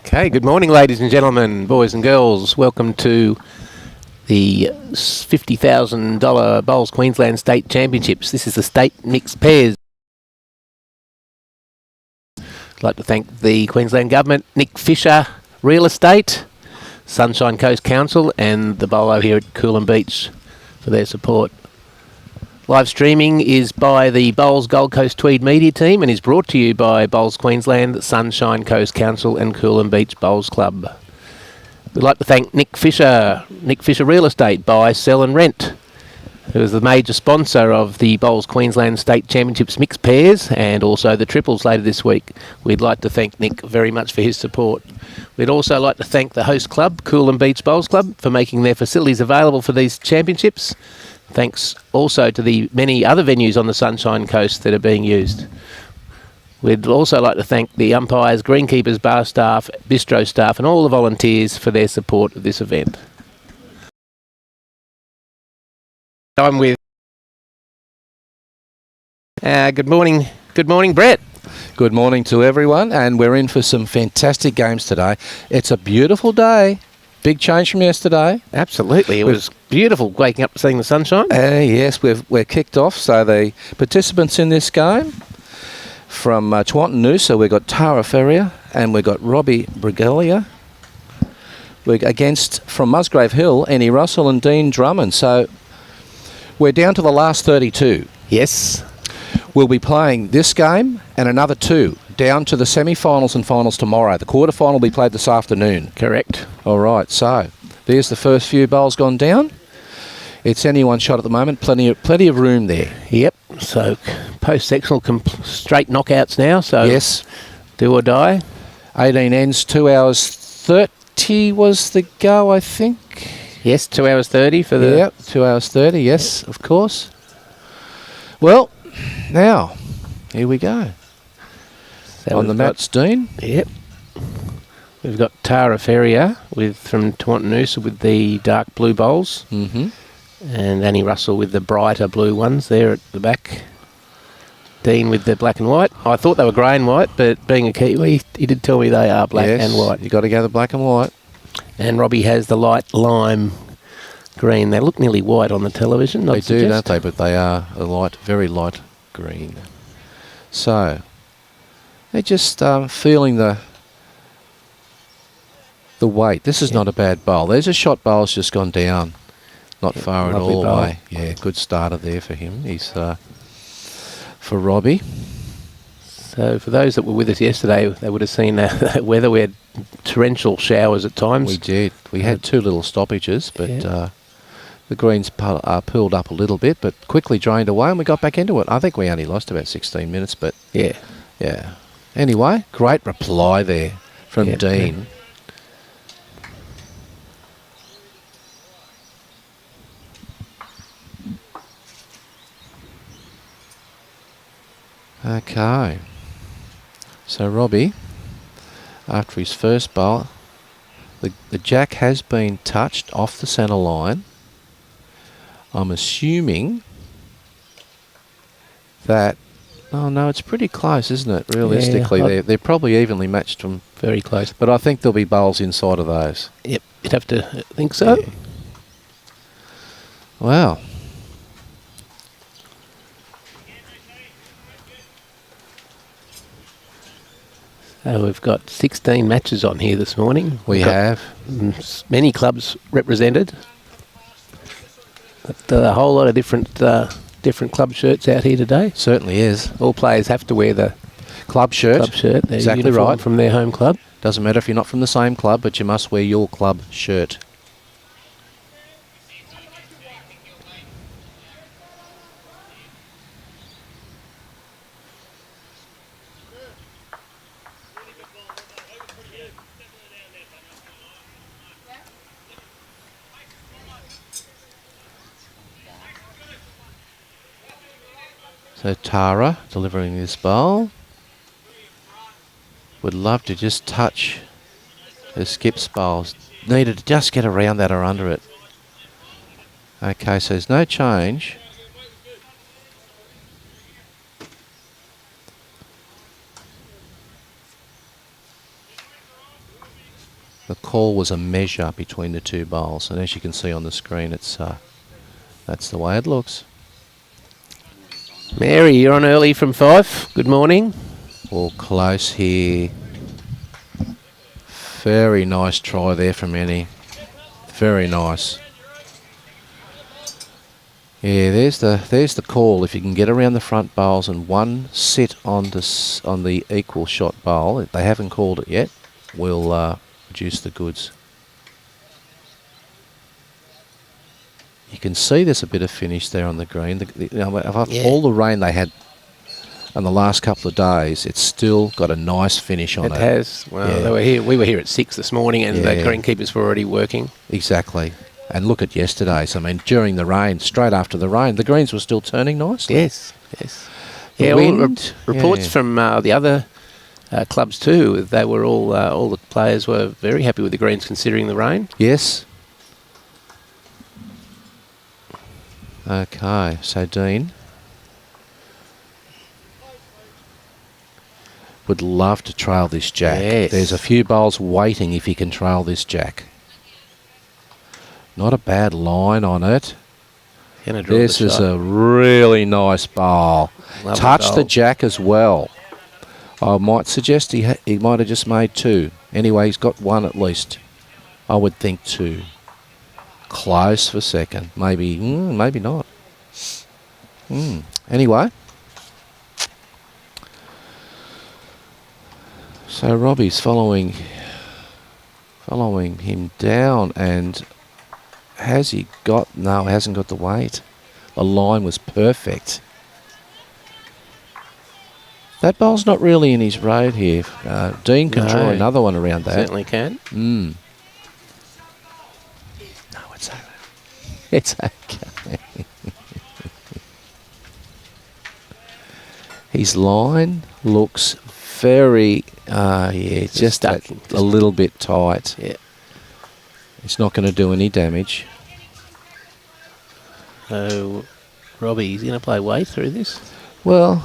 Okay, good morning, ladies and gentlemen, boys and girls. Welcome to the $50,000 Bowls Queensland State Championships. This is the state mixed pairs. I'd like to thank the Queensland Government, Nick Fisher Real Estate, Sunshine Coast Council and the Bolo here at Coolum Beach for their support. Live streaming is by the Bowls Gold Coast-Tweed media team and is brought to you by Bowls Queensland, Sunshine Coast Council and Coolum Beach Bowls Club. We'd like to thank Nick Fisher Real Estate, Buy, Sell and Rent, who is the major sponsor of the Bowls Queensland State Championships mixed pairs and also the triples later this week. We'd like to thank Nick very much for his support. We'd also like to thank the host club, Coolum Beach Bowls Club, for making their facilities available for these championships. Thanks also to the many other venues on the Sunshine Coast that are being used. We'd also like to thank the umpires, greenkeepers, bar staff, bistro staff and all the volunteers for their support of this event. I'm with... Good morning, Brett. Good morning to everyone, and we're in for some fantastic games today. It's a beautiful day. Big change from yesterday. Absolutely. It was beautiful waking up seeing the sunshine. Yes, we're kicked off. So the participants in this game from Noosa, we've got Tara Ferrier and we've got Robbie Briglia. We're against, from Musgrave Hill, Annie Russell and Dean Drummond. So we're down to the last 32. Yes. We'll be playing this game and another two down to the semi-finals and finals tomorrow. The quarter-final will be played this afternoon. Correct. All right, so there's the first few bowls gone down. It's anyone's shot at the moment. Plenty of room there. Yep. So post-sectional straight knockouts now. So yes, do or die. 18 ends, 2 hours 30 was the go, I think. Yes, 2 hours 30 for the... Yep, 2 hours 30, yes, of course. Well, now, here we go. So on the mats, Dean. Yep. We've got Tara Ferrier from Noosa with the dark blue bowls. Mm-hmm. And Annie Russell with the brighter blue ones there at the back. Dean with the black and white. I thought they were grey and white, but being a Kiwi, he did tell me they are black and white. You've got to go the black and white. And Robbie has the light lime green. They look nearly white on the television. They do, don't they? But they are a light, very light green. So they're just feeling the weight. This is not a bad bowl. There's a shot bowl's just gone down. Not far at all away. Yeah, good starter there for him. He's for Robbie. So for those that were with us yesterday, they would have seen that weather. We had torrential showers at times. We did. We had two little stoppages, but the greens pulled up a little bit, but quickly drained away, and we got back into it. I think we only lost about 16 minutes, but yeah. Anyway, great reply there from Dean. Yeah. Okay, so Robbie, after his first bowl, the jack has been touched off the centre line. I'm assuming that, oh no, it's pretty close, isn't it? Realistically, they're probably evenly matched from very close. But I think there'll be bowls inside of those. Yep, you'd have to think so. Yeah. Wow. So we've got 16 matches on here this morning. We have. Many clubs represented. But a whole lot of different club shirts out here today. Certainly is. All players have to wear the club shirt. Their exactly right. From their home club. Doesn't matter if you're not from the same club, but you must wear your club shirt. So Tara delivering this bowl. Would love to just touch the skip's bowls. Needed to just get around that or under it. Okay, so there's no change. The call was a measure between the two bowls, and as you can see on the screen, it's that's the way it looks. Mary, you're on early from 5. Good morning. All close here. Very nice try there from Annie. Very nice. Yeah, there's the call. If you can get around the front bowls and one sit on the equal shot bowl, they haven't called it yet, we'll produce the goods. You can see there's a bit of finish there on the green. All the rain they had in the last couple of days, it's still got a nice finish on it. It has. Well, they were here. We were here at 6 this morning, and the greenkeepers were already working. Exactly. And look at yesterday's. I mean, during the rain, straight after the rain, the greens were still turning nicely. Yes, yes. Reports from the other clubs too. They were all the players were very happy with the greens considering the rain. Yes. Okay, so Dean would love to trail this jack. Yes. There's a few bowls waiting if he can trail this jack. Not a bad line on it. This is a really nice bowl. Touch the jack as well. I might suggest he might have just made 2. Anyway, he's got 1 at least. I would think 2. Close for second. Maybe not. Anyway. So Robbie's following him down, and has he got... No, he hasn't got the weight. The line was perfect. That bowl's not really in his road here. Dean can draw another one around that. Certainly can. No, it's over. It's okay. His line looks very... just a little bit tight. Yeah. It's not going to do any damage. So, Robbie, he's going to play way through this? Well...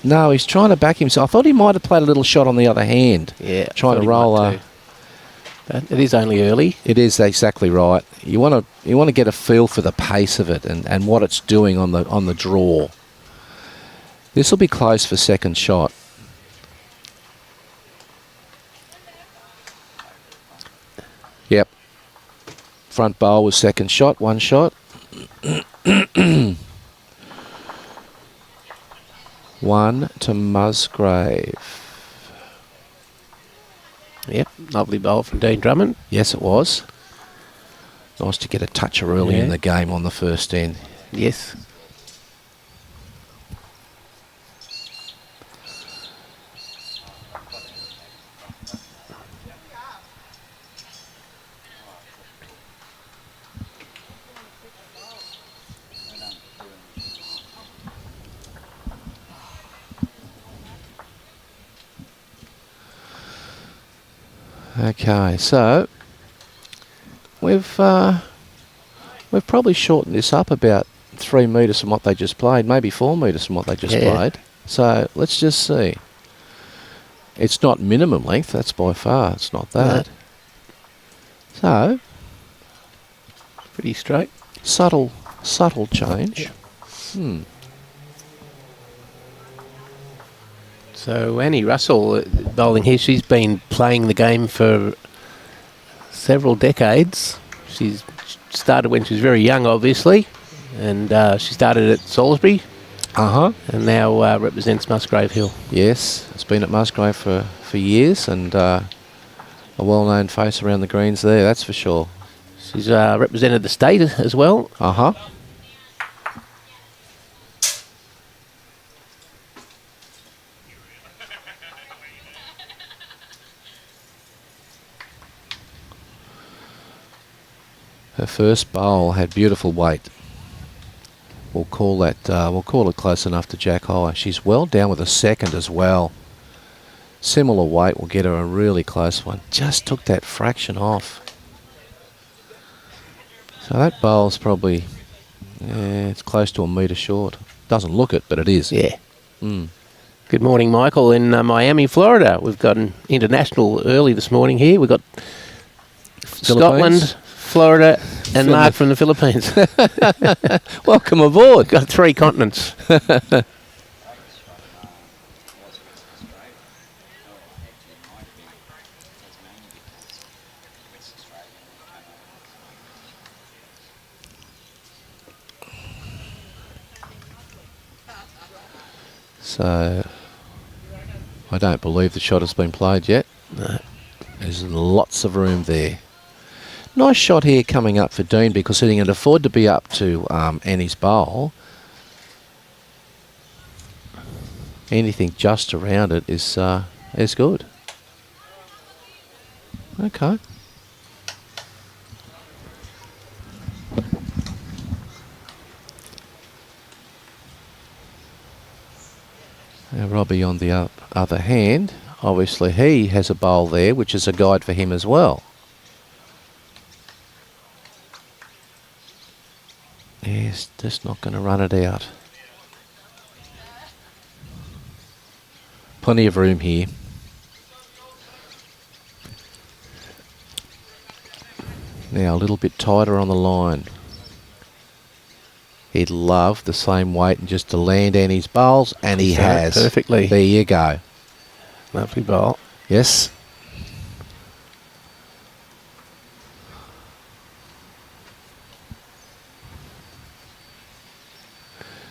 No, he's trying to back himself. I thought he might have played a little shot on the other hand. Yeah. Trying to roll... But it is only early. It is exactly right. You want to get a feel for the pace of it and what it's doing on the draw. This will be close for second shot. Yep. Front bowl was second shot, 1 shot. 1 to Musgrave. Yep, lovely bowl from Dean Drummond. Yes, it was. Nice to get a toucher early in the game on the first end. Yes. Okay, so we've probably shortened this up about 3 metres from what they just played, maybe 4 metres from what they just played. So let's just see. It's not minimum length, that's by far. It's not that. No. So pretty straight. Subtle change. So Annie Russell bowling here, she's been playing the game for several decades. She's started when she was very young, obviously, and she started at Salisbury. And now represents Musgrave Hill. Yes, it's been at Musgrave for years, and a well-known face around the greens there, that's for sure. She's represented the state as well. Her first bowl had beautiful weight. We'll call that. We'll call it close enough to Jack High. She's well down with a second as well. Similar weight will get her a really close one. Just took that fraction off. So that bowl's probably, it's close to a metre short. Doesn't look it, but it is. Yeah. Good Good morning, Michael, in Miami, Florida. We've got an international early this morning here. We've got Scotland, Florida, and Mark from the Philippines. Welcome aboard. Got 3 continents. So, I don't believe the shot has been played yet. No. There's lots of room there. Nice shot here coming up for Dean because he can afford to be up to Annie's bowl. Anything just around it is good. Okay. Now Robbie, on the other hand, obviously he has a bowl there, which is a guide for him as well. He's just not going to run it out. Plenty of room here. Now a little bit tighter on the line. He'd love the same weight and just to land Annie's bowls, and he has. Perfectly. There you go. Lovely bowl. Yes.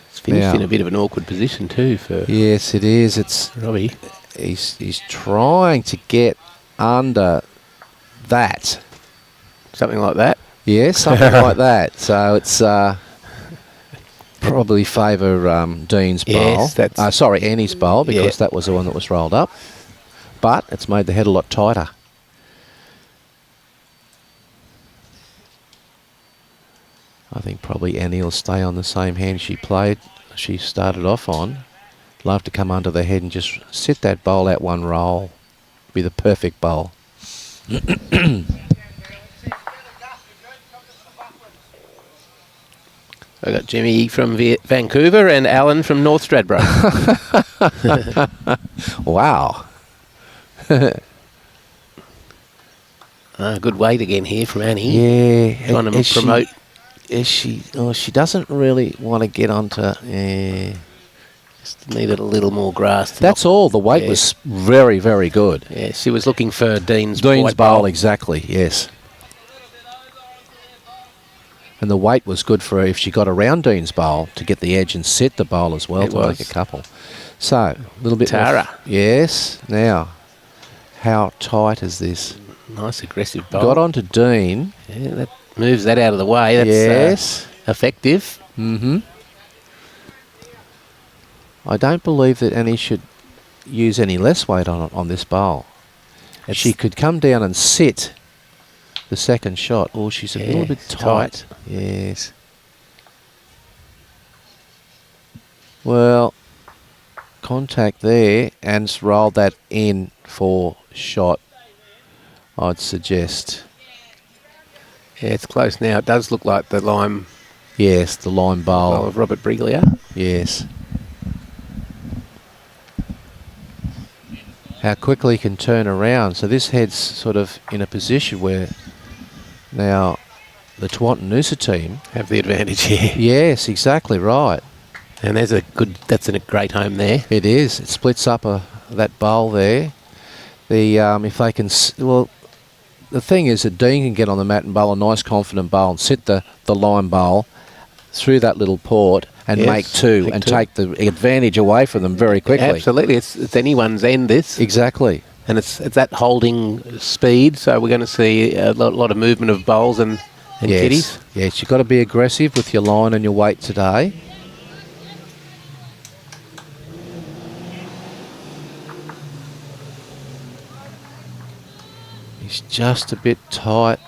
It's finished Now, in a bit of an awkward position too for yes, it is. It's Robbie. he's trying to get under that. Something like that. Yes, something like that. So it's probably favour Dean's bowl. Yes, that's sorry, Annie's bowl, because that was the one that was rolled up. But it's made the head a lot tighter. I think probably Annie will stay on the same hand she started off on. Love to come under the head and just sit that bowl out one roll. Be the perfect bowl. I got Jimmy from Vancouver and Alan from North Stradbroke. Wow. Good weight again here from Annie. Yeah. Trying to promote. She doesn't really want to get onto... Just needed a little more grass. That's all. The weight was very, very good. Yeah, she was looking for Dean's white bowl, exactly, yes. And the weight was good for her if she got around Dean's bowl to get the edge and set the bowl as well to make a couple. So, a little bit Tara. Yes. Now, how tight is this? Nice aggressive bowl. Got onto Dean. Yeah, that moves that out of the way. That's effective. Mm-hmm. I don't believe that Annie should use any less weight on this bowl. She could come down and sit the second shot. Oh, she's a little bit tight. Yes. Well, contact there and roll that in for shot, I'd suggest. Yeah, it's close now. It does look like the lime. Yes, the lime bowl of Robert Briglia. Yes. How quickly he can turn around. So this head's sort of in a position where now the Twantanoosa team have the advantage here. Yes, exactly right. And there's that's a great home there. It is. It splits up that bowl there. If they can, well, the thing is that Dean can get on the mat and bowl a nice confident bowl and sit the line bowl through that little port and make two and take the advantage away from them very quickly. Absolutely. It's anyone's end, this. Exactly. And it's that holding speed, so we're going to see a lot of movement of bowls and kiddies. Yes, you've got to be aggressive with your line and your weight today. He's just a bit tight.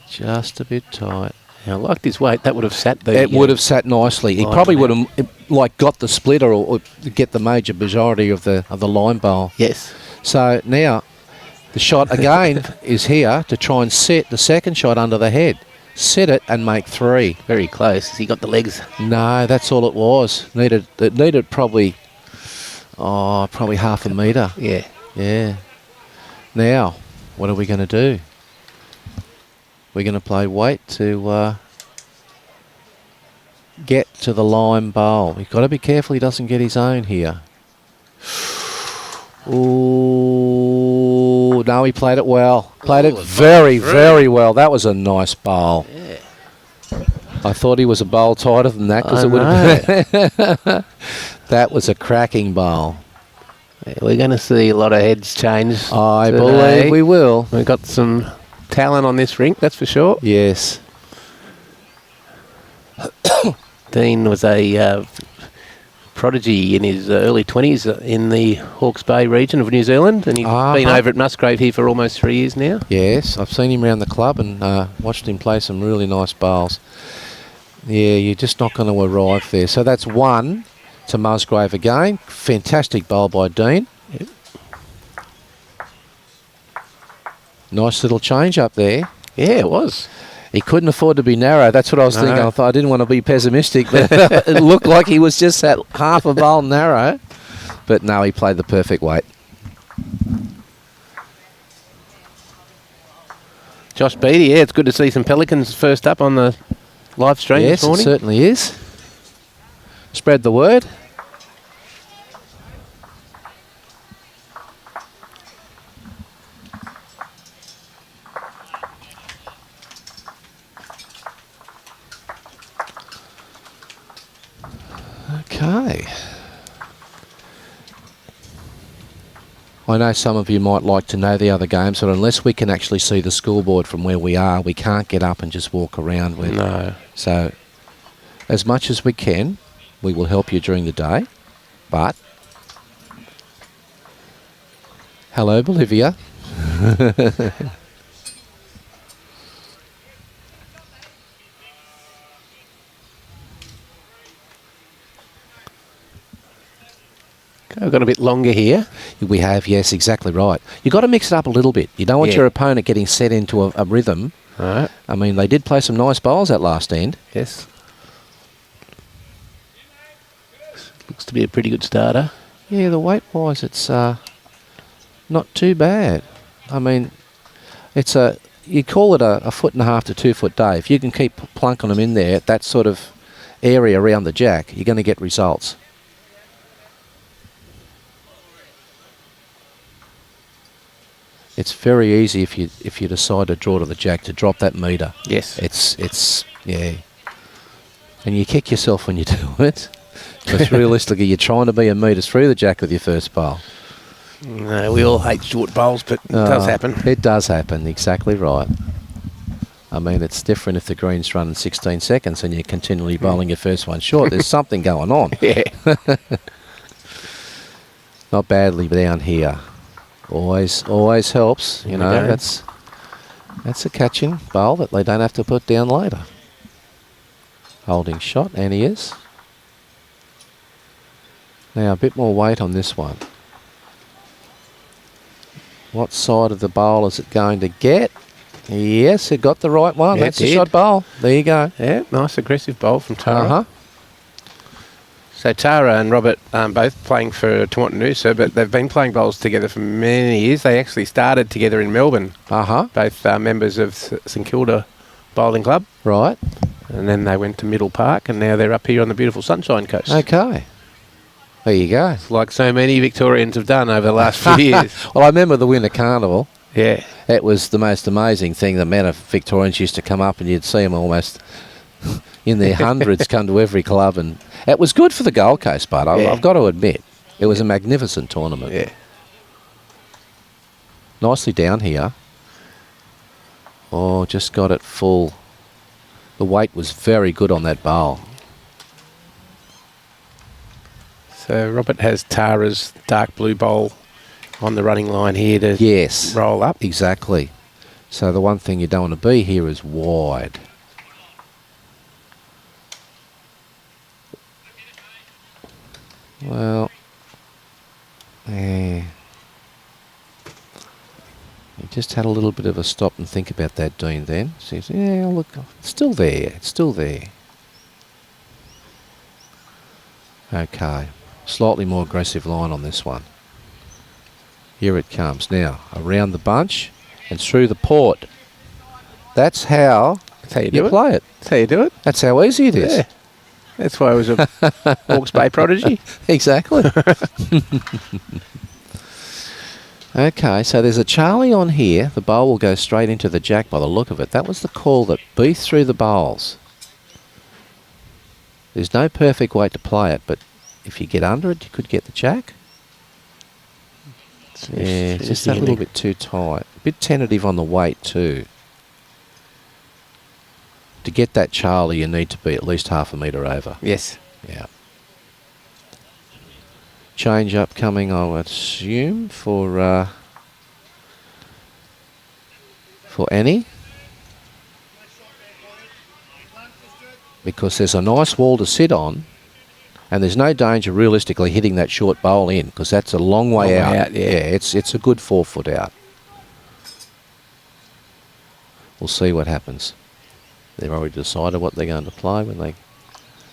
Just a bit tight. I liked his weight. That would have sat there. It would have sat nicely. He probably would have got the splitter or get the major majority of the line bowl. Yes. So now the shot again is here to try and set the second shot under the head. set it and make 3. Very close. He got the legs. No, that's all it was. It needed probably half a metre. Yeah. Yeah. Now, what are we going to do? We're going to play weight to get to the line bowl. You've got to be careful he doesn't get his own here. Ooh, no, he played it well. Played it very, very well. That was a nice bowl. Yeah. I thought he was a bowl tighter than that because it would have been. That was a cracking bowl. Yeah, we're going to see a lot of heads change. I today. believe we will. We've got some talent on this rink, that's for sure. Yes. Dean was a prodigy in his early 20s in the Hawke's Bay region of New Zealand, and he's been over at Musgrave here for almost 3 years now. Yes, I've seen him around the club and watched him play some really nice bowls. Yeah, you're just not going to arrive there. So that's 1 to Musgrave again. Fantastic bowl by Dean. Yep. Nice Little change up there. Yeah, it was. He couldn't afford to be narrow. That's what I was thinking. I thought I didn't want to be pessimistic, but it looked like he was just at half a bowl narrow. But no, he played the perfect weight. Josh Beattie, yeah, it's good to see some Pelicans first up on the live stream this morning. Yes, it certainly is. Spread the word. Okay. I know some of you might like to know the other games, but unless we can actually see the scoreboard from where we are, we can't get up and just walk around with. No. So, as much as we can, we will help you during the day. But, hello, Bolivia. I've got a bit longer here. We have, yes, exactly right. You've got to mix it up a little bit. You don't want your opponent getting set into a rhythm. All right. I mean, they did play some nice bowls that last end. Yes. Looks to be a pretty good starter. Yeah, the weight-wise, it's not too bad. I mean, it's you call it a 1.5 to 2 foot day. If you can keep plunking them in there, that sort of area around the jack, you're going to get results. It's very easy if you decide to draw to the jack to drop that meter. Yes. It's yeah. And you kick yourself when you do it. Because realistically, you're trying to be a metre through the jack with your first bowl. No, we all hate short bowls, but it does happen. It does happen, exactly right. I mean, it's different if the green's running 16 seconds and you're continually bowling your first one short. There's something going on. Yeah. Not badly down here. Always helps. You know, that's a catching bowl that they don't have to put down later. Holding shot, and he is. Now a bit more weight on this one. What side of the bowl is it going to get? Yes, it got the right one. Yeah, that's a shot bowl. There you go. Yeah, nice aggressive bowl from Tara. Uh-huh. So Tara and Robert both playing for Tawantinoosa, but they've been playing bowls together for many years. They actually started together in Melbourne. Uh-huh. Both members of St Kilda Bowling Club. Right. And then they went to Middle Park, and now they're up here on the beautiful Sunshine Coast. Okay. There you go. It's like so many Victorians have done over the last few years. Well, I remember the Winter Carnival. Yeah. It was the most amazing thing. The amount of Victorians used to come up and you'd see them almost in their hundreds come to every club. And it was good for the Gold Coast, but I've got to admit, it was a magnificent tournament. Yeah. Nicely down here. Oh, just got it full. The weight was very good on that bowl. So Robert has Tara's dark blue bowl on the running line here to roll up. Exactly. So the one thing you don't want to be here is wide. Well, he just had a little bit of a stop and think about that, Dean, then. Says, yeah, look, it's still there. It's still there. Okay. Slightly more aggressive line on this one. Here it comes. Now, around the bunch and through the port. That's how you play it. That's how you do it. That's how easy it is. Yeah. That's why I was a Hawke's Bay prodigy. Exactly. Okay, so there's a Charlie on here. The bowl will go straight into the jack by the look of it. That was the call that beat through the bowls. There's no perfect way to play it, but if you get under it, you could get the jack. Yeah, it's just a little bit too tight. A bit tentative on the weight too. To get that Charlie, you need to be at least half a metre over. Yes. Yeah. Change up coming, I would assume, for Annie. Because there's a nice wall to sit on, and there's no danger realistically hitting that short bowl in, because that's a long way out. Yeah, it's a good 4 foot out. We'll see what happens. They've already decided what they're going to play when they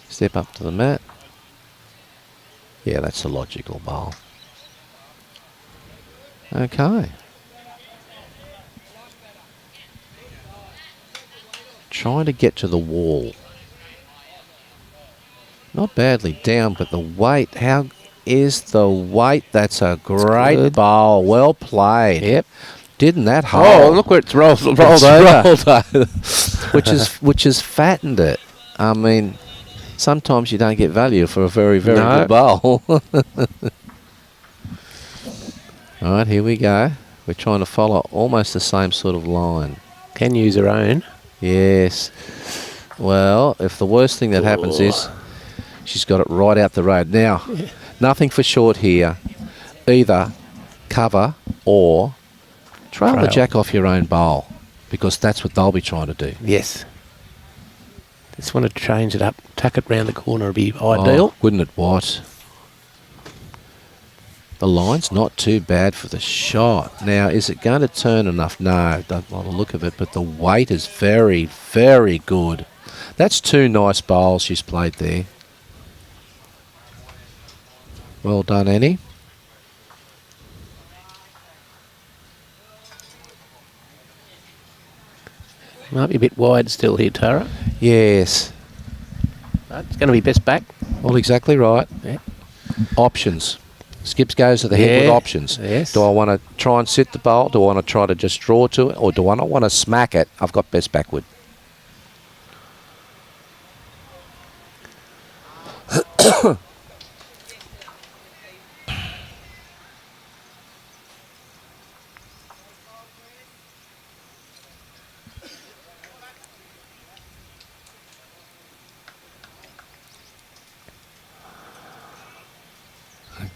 step up to the mat. Yeah, that's a logical bowl. Okay. Trying to get to the wall. Not badly down, but the weight. How is the weight? That's a great bowl. Well played. Yep. Didn't that hold? Oh, look where it's rolled over. Rolled over. which has fattened it. I mean, sometimes you don't get value for a very, very good bowl. All right, here we go. We're trying to follow almost the same sort of line. Can use her own. Yes. Well, if the worst thing that happens is she's got it right out the road. Now, nothing for short here. Either cover or trail the jack off your own bowl, because that's what they'll be trying to do. Yes. Just want to change it up. Tuck it round the corner would be ideal. Wouldn't it what? The line's not too bad for the shot. Now, is it going to turn enough? No, don't like the look of it, but the weight is very, very good. That's 2 nice bowls she's played there. Well done, Annie. Might be a bit wide still here, Tara. Yes. But it's going to be best back. Well, exactly right. Yeah. Options. Skips goes to the head with options. Yes. Do I want to try and sit the bowl? Do I want to try to just draw to it? Or do I not want to smack it? I've got best backward.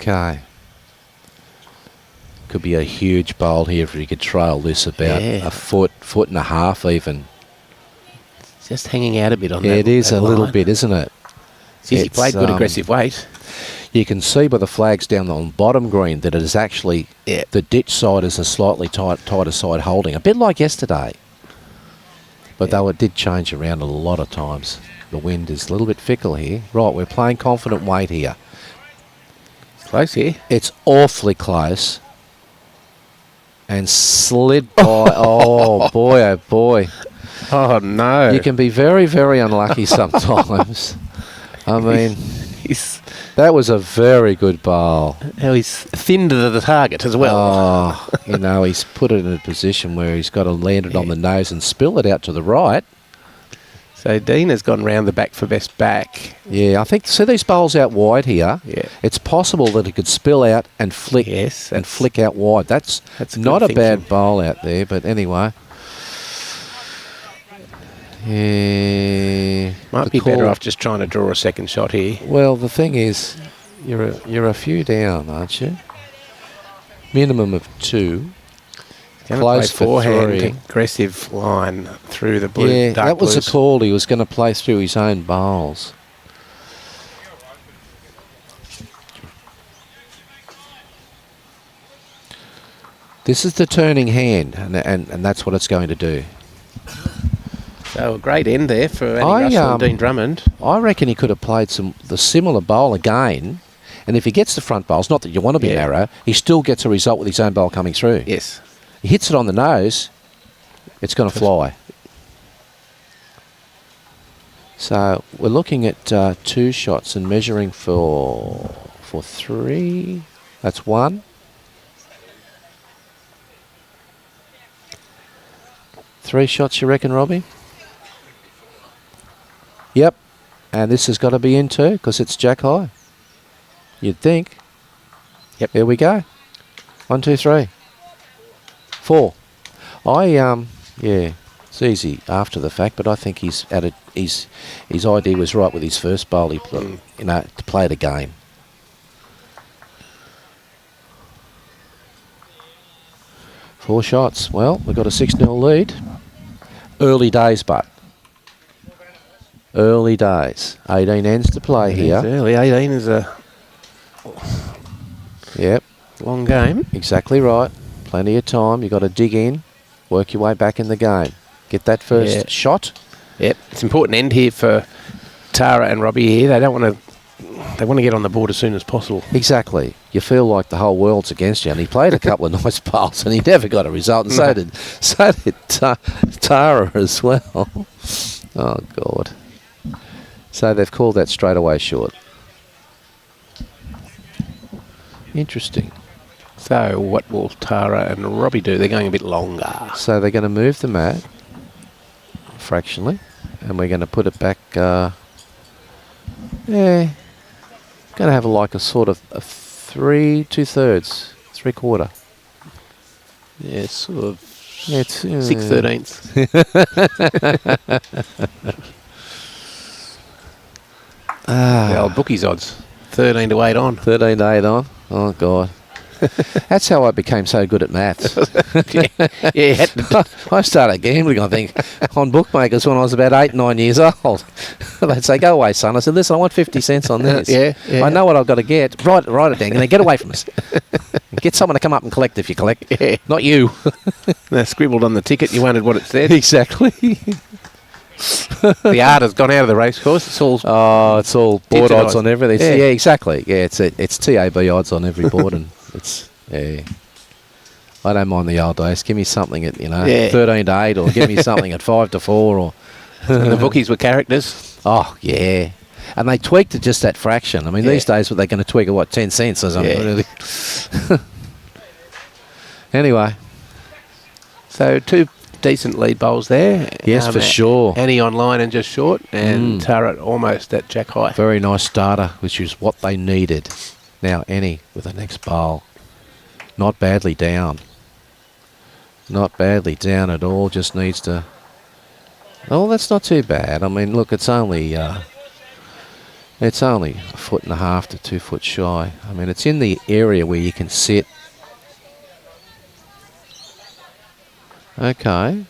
Okay. Could be a huge bowl here if you could trail this about a foot and a half even. It's just hanging out a bit on that. Yeah, it is that a line. little bit, isn't it? He played good aggressive weight. You can see by the flags down on bottom green that it is actually the ditch side is a slightly tighter side holding, a bit like yesterday. But though it did change around a lot of times. The wind is a little bit fickle here. Right, we're playing confident weight here. Close here. It's awfully close. And slid by. Oh, boy, oh, boy. Oh, no. You can be very, very unlucky sometimes. I mean, that was a very good bowl. Now he's thin to the target as well. Oh, you know, he's put it in a position where he's got to land it on the nose and spill it out to the right. So Dean has gone round the back for best back. Yeah, I think, see these bowls out wide here? Yeah. It's possible that it could spill out and flick and flick out wide. That's not a bad bowl out there, but anyway. Yeah. Might be better off just trying to draw a second shot here. Well, the thing is, you're a few down, aren't you? Minimum of 2. Close forehand, aggressive line through the blue. Yeah, dark that was blues. a call. He was going to play through his own bowls. This is the turning hand, and that's what it's going to do. So a great end there for Annie Russell and Dean Drummond. I reckon he could have played the similar bowl again, and if he gets the front bowls, not that you want to be narrow, he still gets a result with his own bowl coming through. Yes. He hits it on the nose, it's going to fly. So we're looking at 2 shots and measuring for 3. That's 1. Three shots, you reckon, Robbie? Yep. And this has got to be in too, because it's jack high. You'd think. Yep. There we go. 1, 2, 3, 4. Yeah, it's easy after the fact, but I think he's at it. His idea was right with his first bowl. He played, to play the game. Four shots. Well, we've got a 6-0 lead. Early days, but early days. 18 ends to play here. Early 18 is a long game. Exactly right. Plenty of time. You've got to dig in, work your way back in the game. Get that first shot. Yep, it's an important end here for Tara and Robbie here. They don't want to. They want to get on the board as soon as possible. Exactly. You feel like the whole world's against you. And he played a couple of nice bowls, and he never got a result. And so did Tara as well. Oh God. So they've called that straight away short. Interesting. So what will Tara and Robbie do? They're going a bit longer. So they're going to move the mat fractionally, and we're going to put it back. Going to have like a sort of a 3 2/3, 3/4. Yeah, sort of. Yeah, it's 6/13. The old bookies odds. 13 to 8 on. 13 to 8 on. Oh God. That's how I became so good at maths. I started gambling, I think, on bookmakers when I was about 8, 9 years old. They'd say, "Go away, son." I said, "Listen, I want 50 cents on this. I know what I've got to get. Write it down, and then get away from us. Get someone to come up and collect if you collect. Not you." They scribbled on the ticket. You wondered what it said. Exactly. The art has gone out of the racecourse. It's all it's all board digitised. odds on everything. Yeah. Exactly. Yeah, it's TAB odds on every board, and it's I don't mind the old days. Give me something at 13 to 8, or give me something at 5 to 4, or and the bookies were characters. Oh yeah, and they tweaked it just that fraction. I mean, these days, what they're going to tweak it 10 cents or something. Yeah. Anyway, so 2 decent lead bowls there. Yes, for sure. Annie on line and just short, and Tara almost at jack high. Very nice starter, which is what they needed. Now Annie with the next bowl. Not badly down. Not badly down at all. Just needs to. Oh, that's not too bad. I mean, look, it's only 1.5 foot to 2 foot shy. I mean, it's in the area where you can sit. Okay.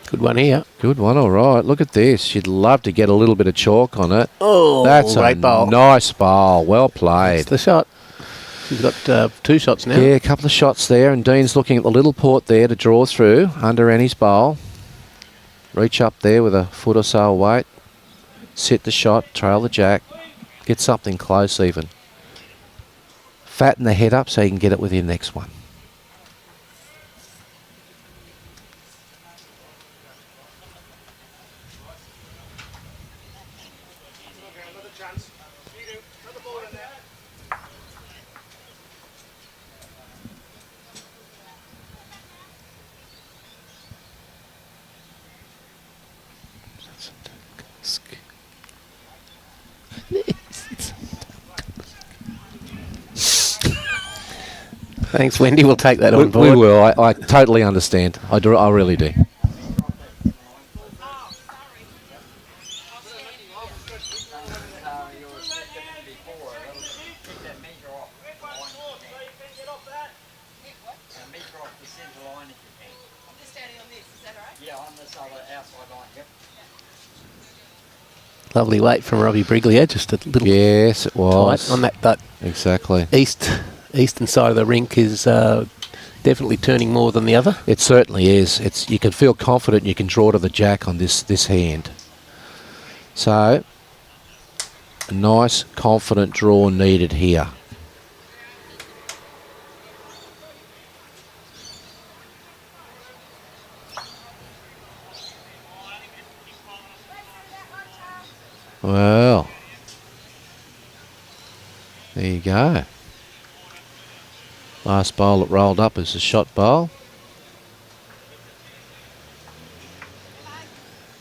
Good one here. Good one, all right. Look at this. She'd love to get a little bit of chalk on it. Oh, that's great bowl. Nice bowl. Well played. That's the shot. She's got 2 shots now. Yeah, a couple of shots there, and Dean's looking at the little port there to draw through under Annie's bowl. Reach up there with a foot or so weight. Sit the shot, trail the jack. Get something close even. Fatten the head up so you can get it with your next one. Thanks, Wendy. We'll take that on board. We will. I totally understand. I really do. Lovely weight from Robbie Briglia, just a little Yes, it was. tight on that Exactly. eastern side of the rink is definitely turning more than the other. It certainly is. You can feel confident you can draw to the jack on this hand. So, a nice, confident draw needed here. Well, there you go. Last bowl that rolled up is a shot bowl.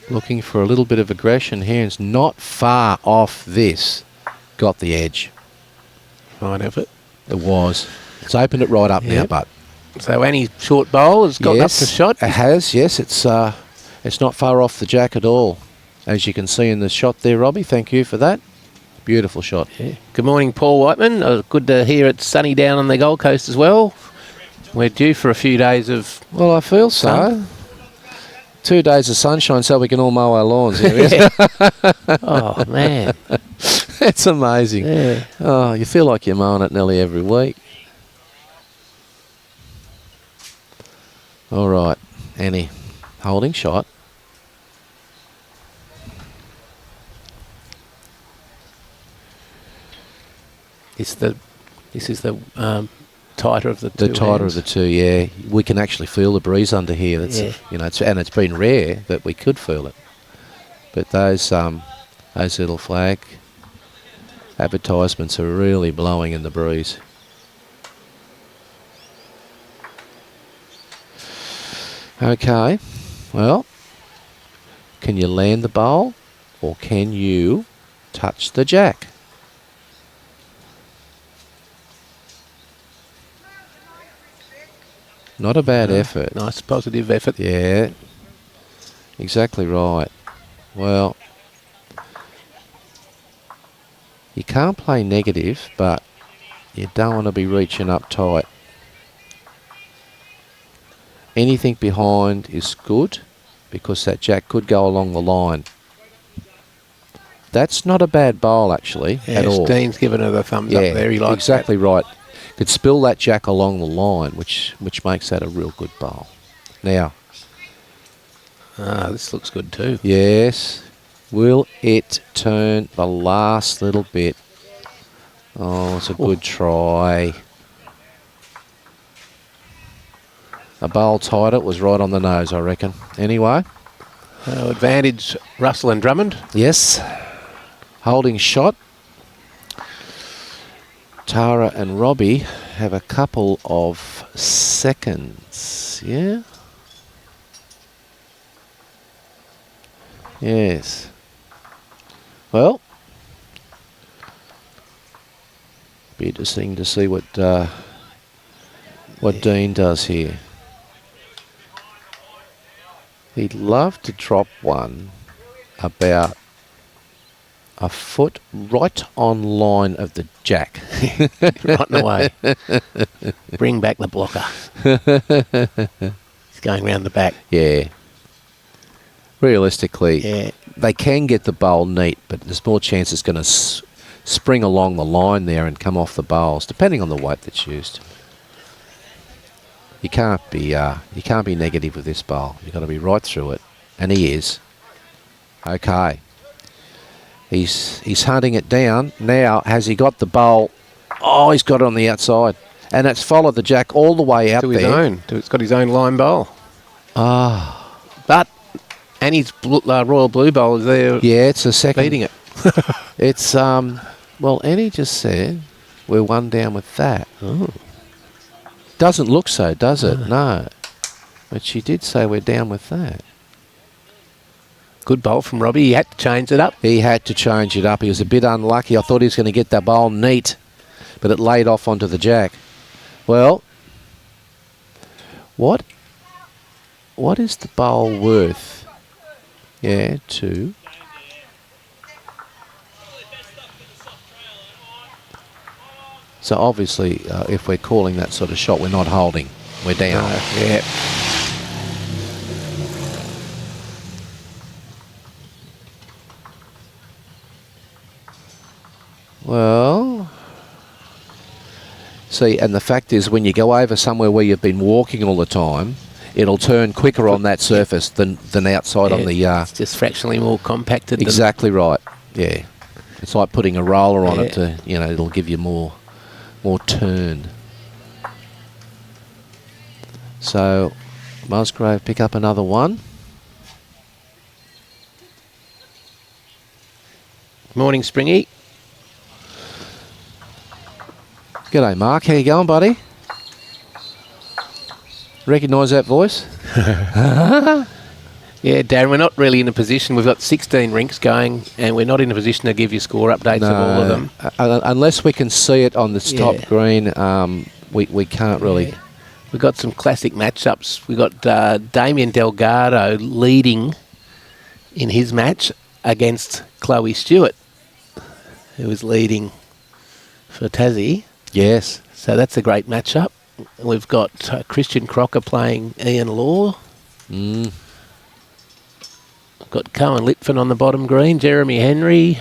Looking for a little bit of aggression here. It's not far off this. Got the edge. Fine effort. It was. It's opened it right up now, Yep. but So Annie's short bowl has got up for shot. It has, yes. It's not far off the jack at all. As you can see in the shot there, Robbie. Thank you for that. Beautiful shot. Yeah. Good morning, Paul Whiteman. Good to hear it's sunny down on the Gold Coast as well. We're due for a few days of... Well, I feel so. Sun. 2 days of sunshine so we can all mow our lawns. Yeah. Oh, man. It's amazing. Yeah. Oh, you feel like you're mowing it nearly every week. All right, Annie, holding shot. This is the tighter of the two. The tighter hands. of the two, yeah. We can actually feel the breeze under here. That's Yeah. and it's been rare that we could feel it. But those little flag advertisements are really blowing in the breeze. Okay, well, can you land the bowl or can you touch the jack? Not a bad effort. Nice positive effort. Yeah, exactly right. Well, you can't play negative, but you don't want to be reaching up tight. Anything behind is good because that jack could go along the line. That's not a bad bowl, actually, at all. Dean's given her the thumbs up there. He likes exactly right. Could spill that jack along the line, which makes that a real good bowl. Now, this looks good too. yes, will it turn the last little bit? Oh, it's a good try. A bowl tighter was right on the nose, I reckon. Anyway. Advantage Russell and Drummond. Yes. Holding shot. Tara and Robbie have a couple of seconds. Yeah? Yes. Well, be interesting to see what Dean does here. He'd love to drop one about a foot right on line of the jack. Right in the way. Bring back the blocker. He's going round the back. Yeah. Realistically, Yeah. they can get the bowl neat, but there's more chance it's going to spring along the line there and come off the bowls, depending on the weight that's used. You can't be negative with this bowl. You've got to be right through it, and he is. Okay. He's hunting it down. Now, has he got the bowl? Oh, he's got it on the outside. And it's followed the jack all the way out To his there. own. It's got his own line bowl. Ah. But Annie's Royal Blue Bowl is there Yeah, it's a second. beating it. It's, well, Annie just said we're one down with that. Oh. Doesn't look so, does it? No. But she did say we're down with that. Good bowl from Robbie. He had to change it up. He had to change it up. He was a bit unlucky. I thought he was going to get that bowl neat, but it laid off onto the jack. Well, what is the bowl worth? Yeah, 2. So obviously, if we're calling that sort of shot, we're not holding. We're down. Yeah. See, and the fact is, when you go over somewhere where you've been walking all the time, it'll turn quicker on that surface than outside on the... it's just fractionally more compacted. Exactly right, yeah. It's like putting a roller on it to, you know, it'll give you more turn. So, Musgrave pick up another one. Morning, Springy. G'day, Mark. How you going, buddy? Recognise that voice? Yeah, Darren, we're not really in a position. We've got 16 rinks going, and we're not in a position to give you score updates of all of them. Unless we can see it on the top green, we can't really. Yeah. We've got some classic matchups. We've got Damien Delgado leading in his match against Chloe Stewart, who was leading for Tassie. Yes. So that's a great matchup. We've got Christian Crocker playing Ian Law. We've got Cohen Litfin on the bottom green, Jeremy Henry,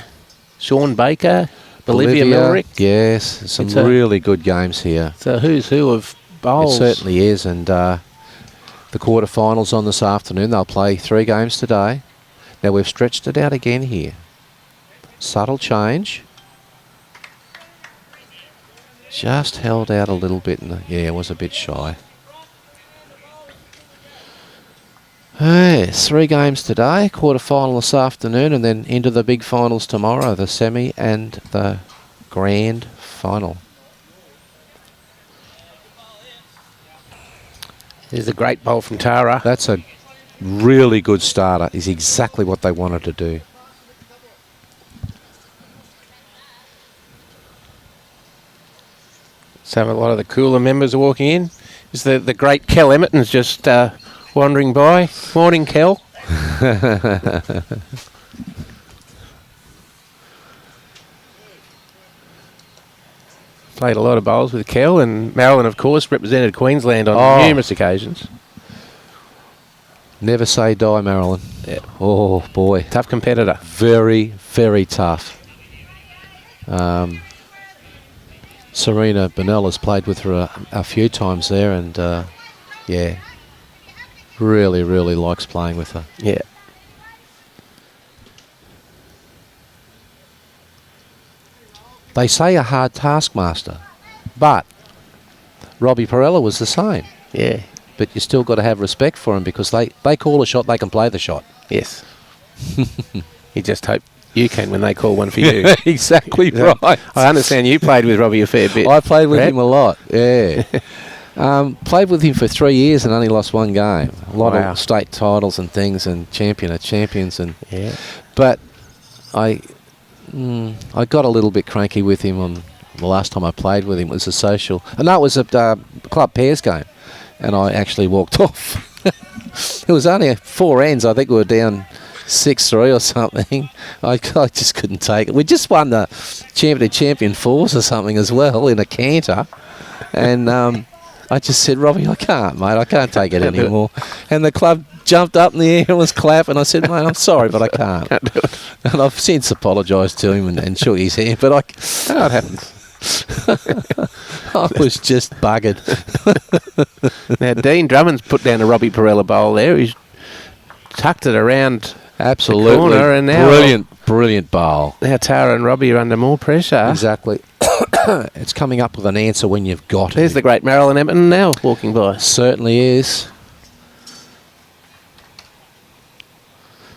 Sean Baker, Bolivia Milrick. Yes, some really good games here. It's a who's who of bowls. It certainly is, and the quarterfinals on this afternoon. They'll play 3 games today. Now we've stretched it out again here. Subtle change. Just held out a little bit, and it was a bit shy. Hey, 3 games today, quarterfinal this afternoon, and then into the big finals tomorrow, the semi and the grand final. There's a great bowl from Tara. That's a really good starter. Is exactly what they wanted to do. So a lot of the Coolum members are walking in. Is the great Kel Emmerton's just wandering by. Morning, Kel. Played a lot of bowls with Kel, and Marilyn, of course, represented Queensland on numerous occasions. Never say die, Marilyn. Yeah. Oh, boy. Tough competitor. Very, very tough. Serena Benella's played with her a few times there, and really, really likes playing with her. Yeah. They say a hard taskmaster, but Robbie Perella was the same. Yeah. But you still got to have respect for him, because they call a shot, they can play the shot. Yes. You just hope you can when they call one for you. Exactly right. I understand you played with Robbie a fair bit. I played with him a lot, yeah. Played with him for 3 years and only lost 1 game. A lot of state titles and things, and champion of champions. But I got a little bit cranky with him on the last time I played with him. It was a social, and that was a club pairs game, and I actually walked off. It was only 4 ends. I think we were down 6-3 or something. I just couldn't take it. We just won the champion fours or something as well in a canter, and I just said, Robbie, I can't, mate. I can't take it anymore. And the club jumped up in the air and was clapping. I said, mate, I'm sorry, but I can't. And I've since apologised to him and shook his hand, but it happens. I was just buggered. Now, Dean Drummond's put down a Robbie Perella bowl there. He's tucked it around absolutely the corner, and now brilliant bowl. Now Tara and Robbie are under more pressure. Exactly. It's coming up with an answer when you've got it. There's the great Marilyn Emmerton now walking by. Certainly is.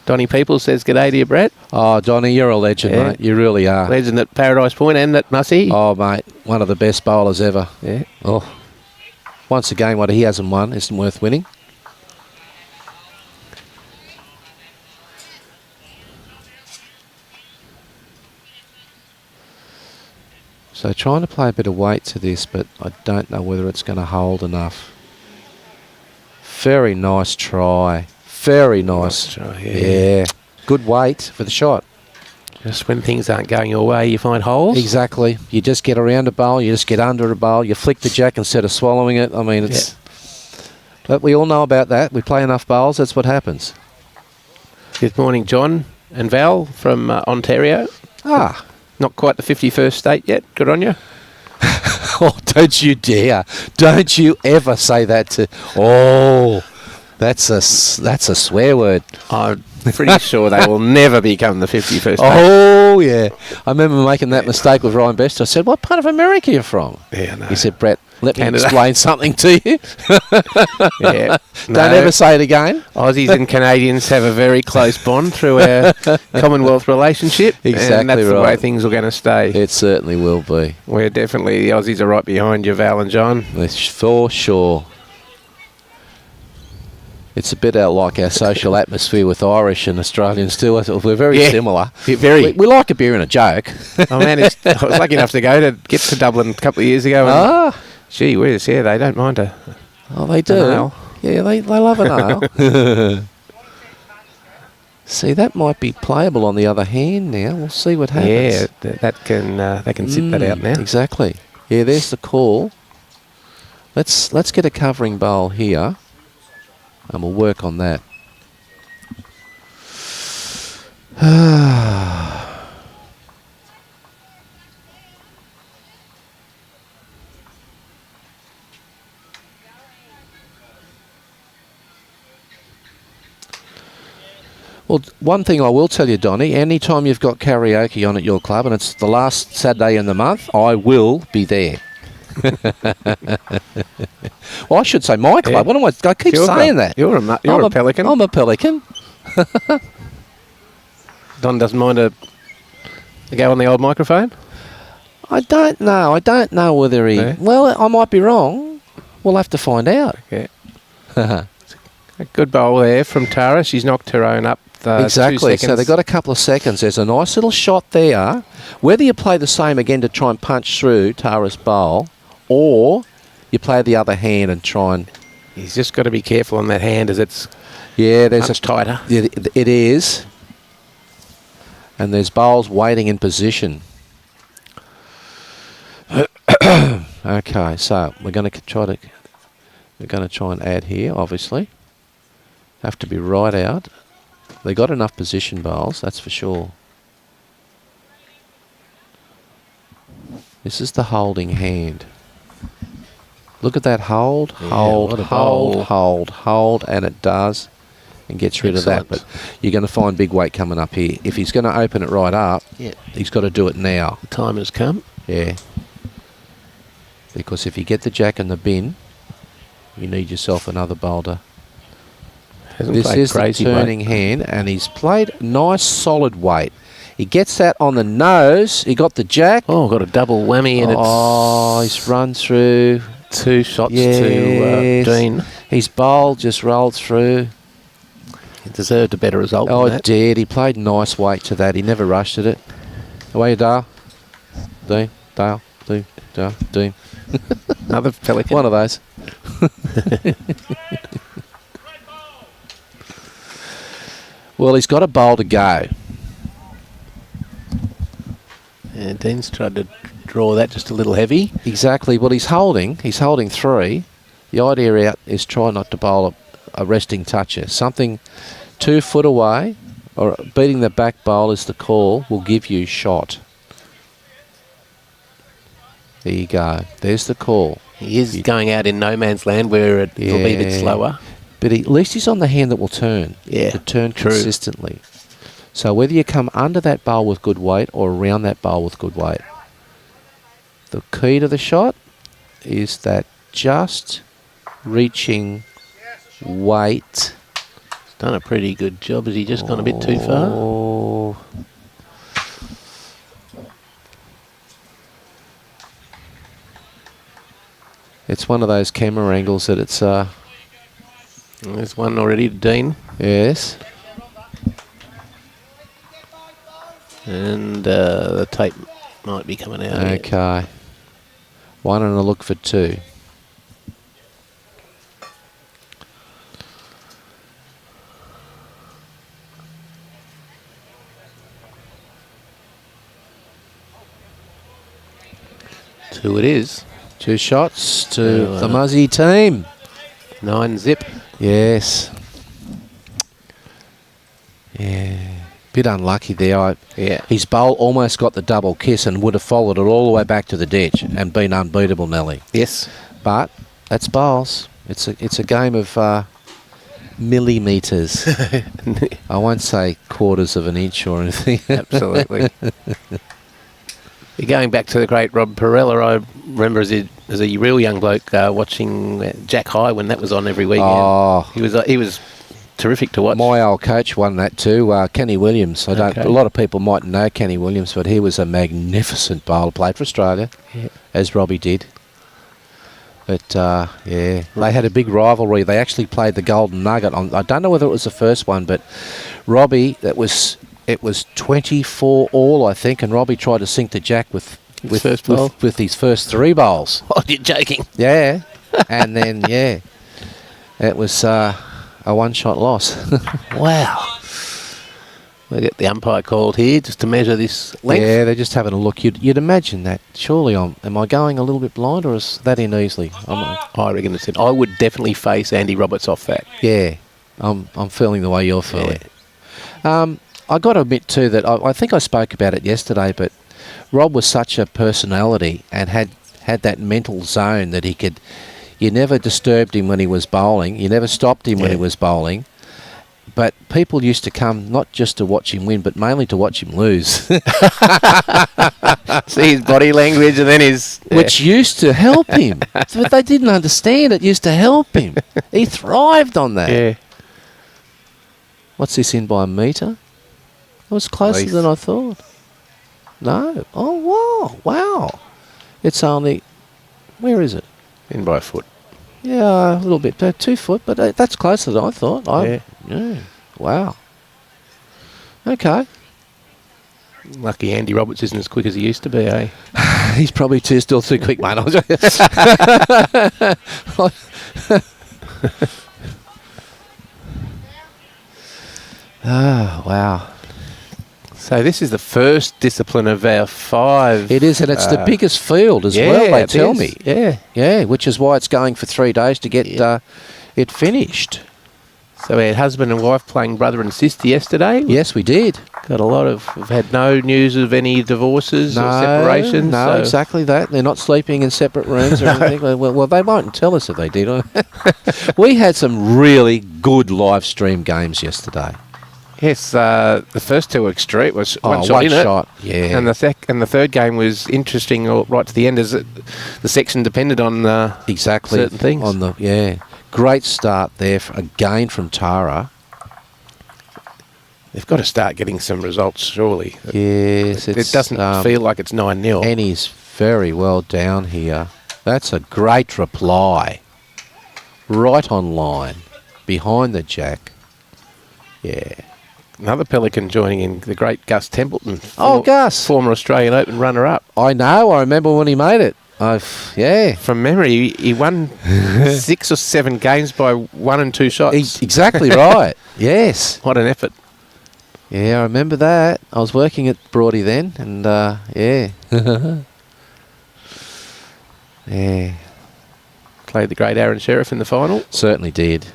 Donnie Peoples says, g'day to you, Brett. Oh, Donnie, you're a legend, mate. You really are. Legend at Paradise Point and at Mussey. Oh, mate, one of the best bowlers ever. Yeah. Oh, once again, what he hasn't won isn't worth winning. So trying to play a bit of weight to this, but I don't know whether it's going to hold enough. Very nice try. Very nice. Try, yeah. Good weight for the shot. Just when things aren't going your way, you find holes. Exactly. You just get around a bowl, you just get under a bowl, you flick the jack instead of swallowing it. I mean, it's... But we all know about that. We play enough bowls, that's what happens. Good morning, John and Val from Ontario. Ah. Not quite the 51st state yet. Good on you. Oh, don't you dare. Don't you ever say that to... Oh, that's a swear word. I'm pretty sure they will never become the 51st. Oh, yeah. I remember making that mistake with Ryan Best. I said, what part of America are you from? Yeah, no. He said, Brett, let me Canada. explain something to you. Yeah. Don't ever say it again. Aussies and Canadians have a very close bond through our Commonwealth relationship. Exactly and that's the way right. things are going to stay. It certainly will be. We're definitely, the Aussies are right behind you, Val and John. That's for sure. It's a bit like our social atmosphere with Irish and Australians too. We're very similar. Very. We like a beer and a joke. I managed, I was lucky enough to get to Dublin a couple of years ago. And gee whiz, yeah, they don't mind a... Oh, they do. ale. Yeah, they love an ale. See, that might be playable on the other hand now. We'll see what happens. Yeah, they can sit that out now. Exactly. Yeah, there's the call. Let's get a covering bowl here, and we'll work on that. Well, one thing I will tell you, Donnie, anytime you've got karaoke on at your club and it's the last Saturday in the month, I will be there. Well, I should say my club. Yeah. What am I keep Your saying club. that. You're a pelican. I'm a pelican. Don doesn't mind a go on the old microphone? I don't know. I don't know whether he... Yeah. Well, I might be wrong. We'll have to find out. Yeah. A good bowl there from Tara. She's knocked her own up. Exactly. 2 seconds. So they've got a couple of seconds. There's a nice little shot there. Whether you play the same again to try and punch through Tara's bowl, or you play the other hand and try and... He's just got to be careful on that hand as it's there's much tighter. Yeah, it is. And there's bowls waiting in position. Okay, so we're going to try and add here, obviously. Have to be right out. They got enough position bowls, that's for sure. This is the holding hand. Look at that hold, hold, and it does, and gets rid of that. But you're going to find big weight coming up here. If he's going to open it right up, he's got to do it now. The time has come. Yeah. Because if you get the jack in the bin, you need yourself another boulder. This is the turning hand, and he's played nice solid weight. He gets that on the nose. He got the jack. Oh, got a double whammy, and he's run through 2 shots to Dean. His bowl just rolled through. He deserved a better result. Oh, than it that. did. He played nice weight to that. He never rushed at it. Away you, Dale. Dean. Another pelican. One of those. Well, he's got a bowl to go. And Dean's tried to draw that just a little heavy. Exactly. Well, he's holding 3. The idea out is try not to bowl a resting toucher. Something 2 foot away, or beating the back bowl is the call, will give you shot. There you go. There's the call. He is going out in no man's land where it'll be a bit slower. But at least he's on the hand that will turn. Yeah, to turn true. consistently. So whether you come under that bowl with good weight or around that bowl with good weight, the key to the shot is that just reaching weight. He's done a pretty good job. Has he just gone a bit too far? It's one of those camera angles that it's... There's one already to Dean. Yes. And the tape might be coming out. Okay. 1 and a look for 2. Two it is. 2 shots to the Muzzy team. 9 zip. Yes. Yeah. Bit unlucky there. Yeah. His bowl almost got the double kiss and would have followed it all the way back to the ditch and been unbeatable, Nelly. Yes. But that's bowls. It's a game of millimetres. I won't say quarters of an inch or anything. Absolutely. You're going back to the great Rob Perella. I remember as a real young bloke watching Jack High when that was on every weekend. Oh, He was terrific to watch. my old coach won that too, Kenny Williams. Okay. A lot of people mightn't know Kenny Williams, but he was a magnificent bowler. Played for Australia, as Robbie did. But they had a big rivalry. They actually played the Golden Nugget on. I don't know whether it was the first one, but Robbie, it was 24 all, I think, and Robbie tried to sink the Jack with his first 3 bowls. Oh, you're joking. Yeah, and then it was a one-shot loss. Wow. We get the umpire called here just to measure this length. Yeah, they're just having a look. You'd imagine that. Surely, am I going a little bit blind, or is that in easily? I reckon it's in. I would definitely face Andy Roberts off that. Yeah, I'm feeling the way you're feeling. I got to admit too that I think I spoke about it yesterday, but Rob was such a personality and had that mental zone that he could. You never disturbed him when he was bowling. You never stopped him when he was bowling. But people used to come not just to watch him win, but mainly to watch him lose. See his body language and then his... Which used to help him. But they didn't understand it used to help him. He thrived on that. Yeah. What's this in by a metre? It was closer than I thought. No. Oh, wow. It's only... Where is it? In by a foot. Yeah, a little bit. 2 foot, but that's closer than I thought. Yeah. Wow. Okay. Lucky Andy Roberts isn't as quick as he used to be, eh? He's probably still too quick, mate. Oh, wow. So this is the first discipline of our 5. It is, and it's the biggest field as well, they tell me. Yeah. Yeah, which is why it's going for 3 days to get it finished. So we had husband and wife playing brother and sister yesterday. Yes, we did. We've had no news of any divorces or separations. No, exactly that. They're not sleeping in separate rooms or anything. Well, they won't tell us if they did. We had some really good live stream games yesterday. Yes, the first 2 were extreme. Was one one shot, shot, yeah. And the third game was interesting right to the end, as the section depended on certain things. Great start there again from Tara. They've got to start getting some results, surely. Yes, it doesn't feel like it's 9-0. Annie's very well down here. That's a great reply. Right on line, behind the Jack. Yeah. Another Pelican joining in, the great Gus Templeton. Gus. Former Australian Open runner-up. I know, I remember when he made it. From memory, he won 6 or 7 games by 1 and 2 shots. Exactly right. Yes. What an effort. Yeah, I remember that. I was working at Broady then, and yeah. Yeah. Played the great Aaron Sheriff in the final. Certainly did.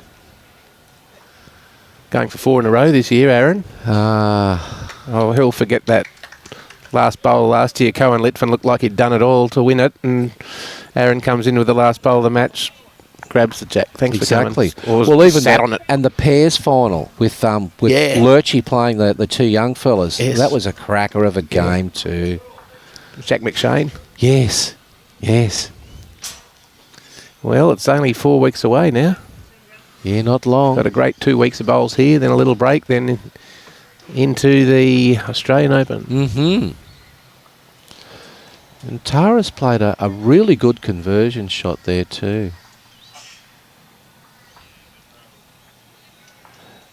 Going for 4 in a row this year, Aaron. He'll forget that last bowl last year. Cohen Litfin looked like he'd done it all to win it, and Aaron comes in with the last bowl of the match, grabs the Jack. Thanks for coming. Well, even sat on it. And the pairs final with Lurchy playing the 2 young fellas. Yes. That was a cracker of a game too. Jack McShane. Yes. Well, it's only 4 weeks away now. Yeah, not long. Got a great 2 weeks of bowls here, then a little break, then into the Australian Open. Mm-hmm. And Tara's played a really good conversion shot there too.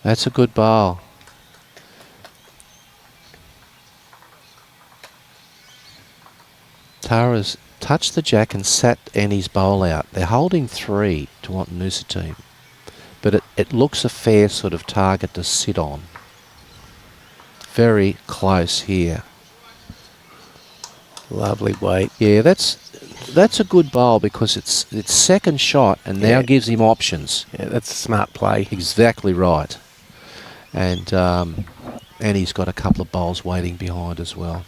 That's a good bowl. Tara's touched the Jack and sat Annie's bowl out. They're holding 3 to Wantanusa team. But it looks a fair sort of target to sit on. Very close here. Lovely weight. Yeah, that's a good bowl because it's second shot and now gives him options. Yeah, that's a smart play. Exactly right. And And he's got a couple of bowls waiting behind as well.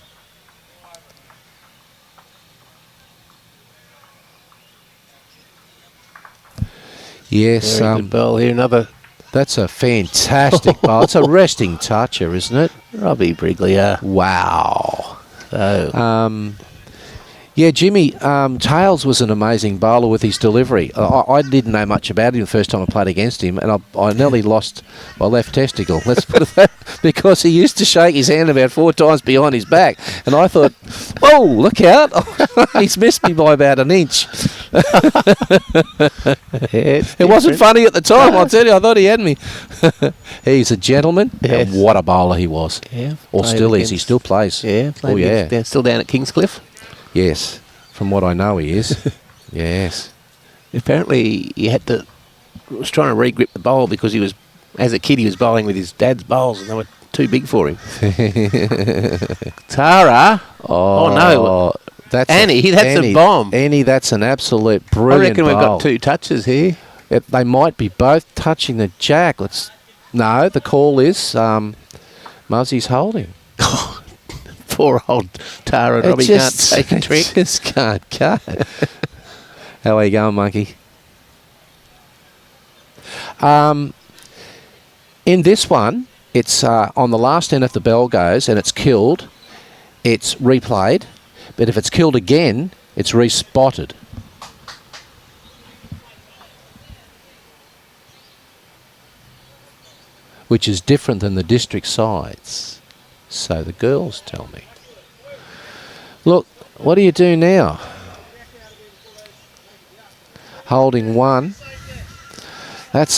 Yes, Very good bowl here. Another that's a fantastic bowl. It's a resting toucher, isn't it? Robbie Briglia. Wow. So, Yeah, Jimmy, Tails was an amazing bowler with his delivery. I didn't know much about him the first time I played against him, and I nearly lost my left testicle, let's put it that, because he used to shake his hand about 4 times behind his back, and I thought, whoa, look out, he's missed me by about an inch. It wasn't funny at the time, I'll tell you, I thought he had me. He's a gentleman, Yes. and what a bowler he was. yeah. Or played still is, he against- still plays. Yeah. Oh, yeah. Still down at Kingscliff. Yes, from what I know he is. Yes. Apparently, he was trying to re-grip the bowl because he was, as a kid, he was bowling with his dad's bowls and they were too big for him. Tara. Oh, no. That's Annie, that's a bomb. Annie, that's an absolute I brilliant reckon we've bowl. got 2 touches here. They might be both touching the jack. No, the call is Muzzie's holding. Poor old Tara and Robbie can't take a trick. Just can't cut. How are you going, monkey? In this one, it's on the last end if the bell goes and it's killed, it's replayed. But if it's killed again, it's respotted. Which is different than the district sides. So the girls tell me. Look, what do you do now? Holding 1.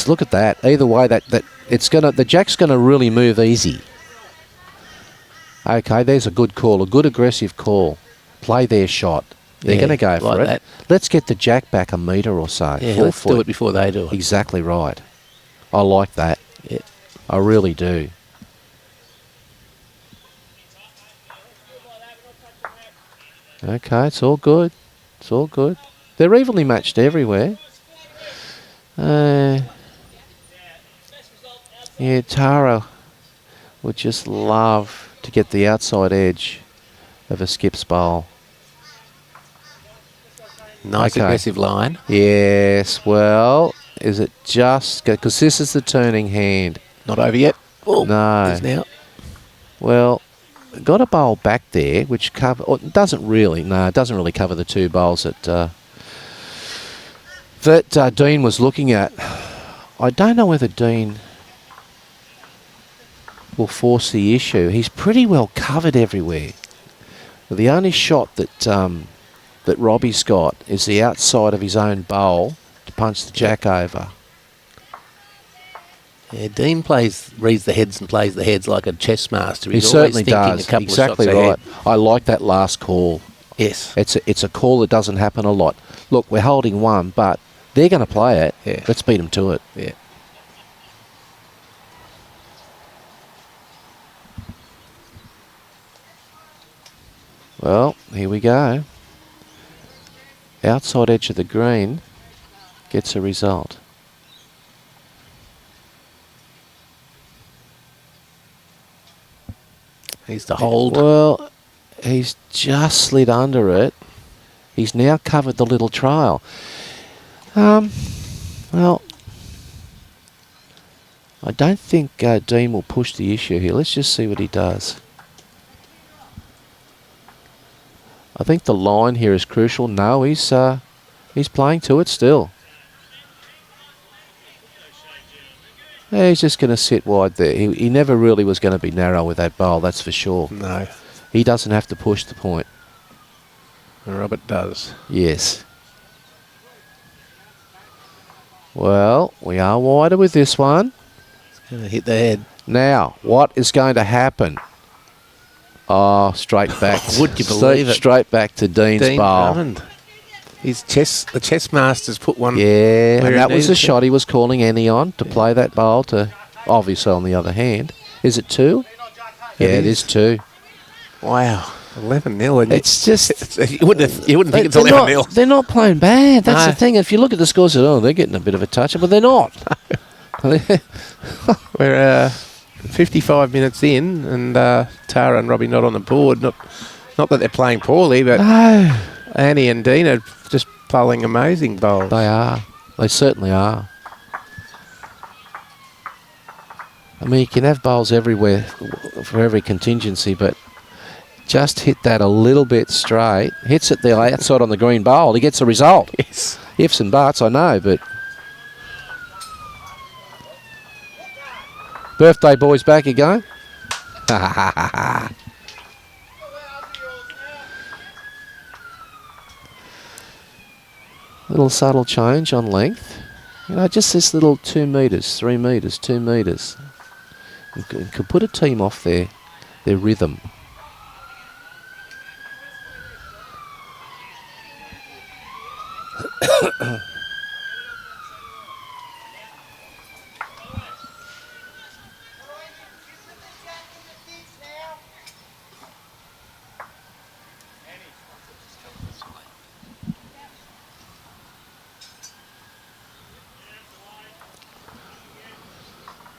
Look at that. Either way, the jack's gonna really move easy. Okay, there's a good call, a good aggressive call. Play their shot. They're Yeah, going to go for like it. that. Let's get the jack back a metre or so. Yeah, 4 let's foot. do it before they do it. Exactly right. I like that. Yeah. I really do. Okay, it's all good. It's all good. They're evenly matched everywhere. Yeah, Tara would just love to get the outside edge of a skip's bowl. Nice Okay. aggressive line. Yes, well, is it just... Because this is the turning hand. Not over yet. Oh, No. It's now. Well, got a bowl back there, which it doesn't really cover the 2 bowls that Dean was looking at. I don't know whether Dean will force the issue. He's pretty well covered everywhere. The only shot that Robbie's got is the outside of his own bowl to punch the jack over. Yeah, Dean reads the heads and plays the heads like a chess master. He He's always certainly thinking does. a couple Exactly of shots right. ahead. I like that last call. Yes. It's a call that doesn't happen a lot. Look, we're holding 1, but they're going to play it. Yeah. Let's beat them to it. Yeah. Well, here we go. Outside edge of the green gets a result. He's the hold. Well, he's just slid under it. He's now covered the little trail. Well, I don't think Dean will push the issue here. Let's just see what he does. I think the line here is crucial. No, he's playing to it still. Yeah, he's just going to sit wide there. He never really was going to be narrow with that bowl, that's for sure. No. He doesn't have to push the point. Robert does. Yes. Well, we are wider with this one. Going to hit the head. Now, what is going to happen? Oh, straight back. Would you believe it? Straight back to Dean's Dean bowl. Drummond. The chess masters put one. Yeah, where and it that was the needed to. shot he was calling Annie on to play that bowl to, obviously on the other hand. Is it 2? Yeah, it is 2. Wow. 11-0. It's just... You wouldn't think it's they're 11-0. They're not playing bad. That's No. the thing. If you look at the scores, they're getting a bit of a touch, but they're not. We're 55 minutes in, and Tara and Robbie not on the board. Not that they're playing poorly, but No. Annie and Dean are just bowling amazing bowls. They are. They certainly are. I mean, you can have bowls everywhere for every contingency, but just hit that a little bit straight. Hits it the outside on the green bowl. He gets a result. Yes. Ifs and buts, I know, but... Birthday boys back again. Little subtle change on length. You know, just this little 2 metres, 3 metres, 2 metres. You could put a team off their rhythm.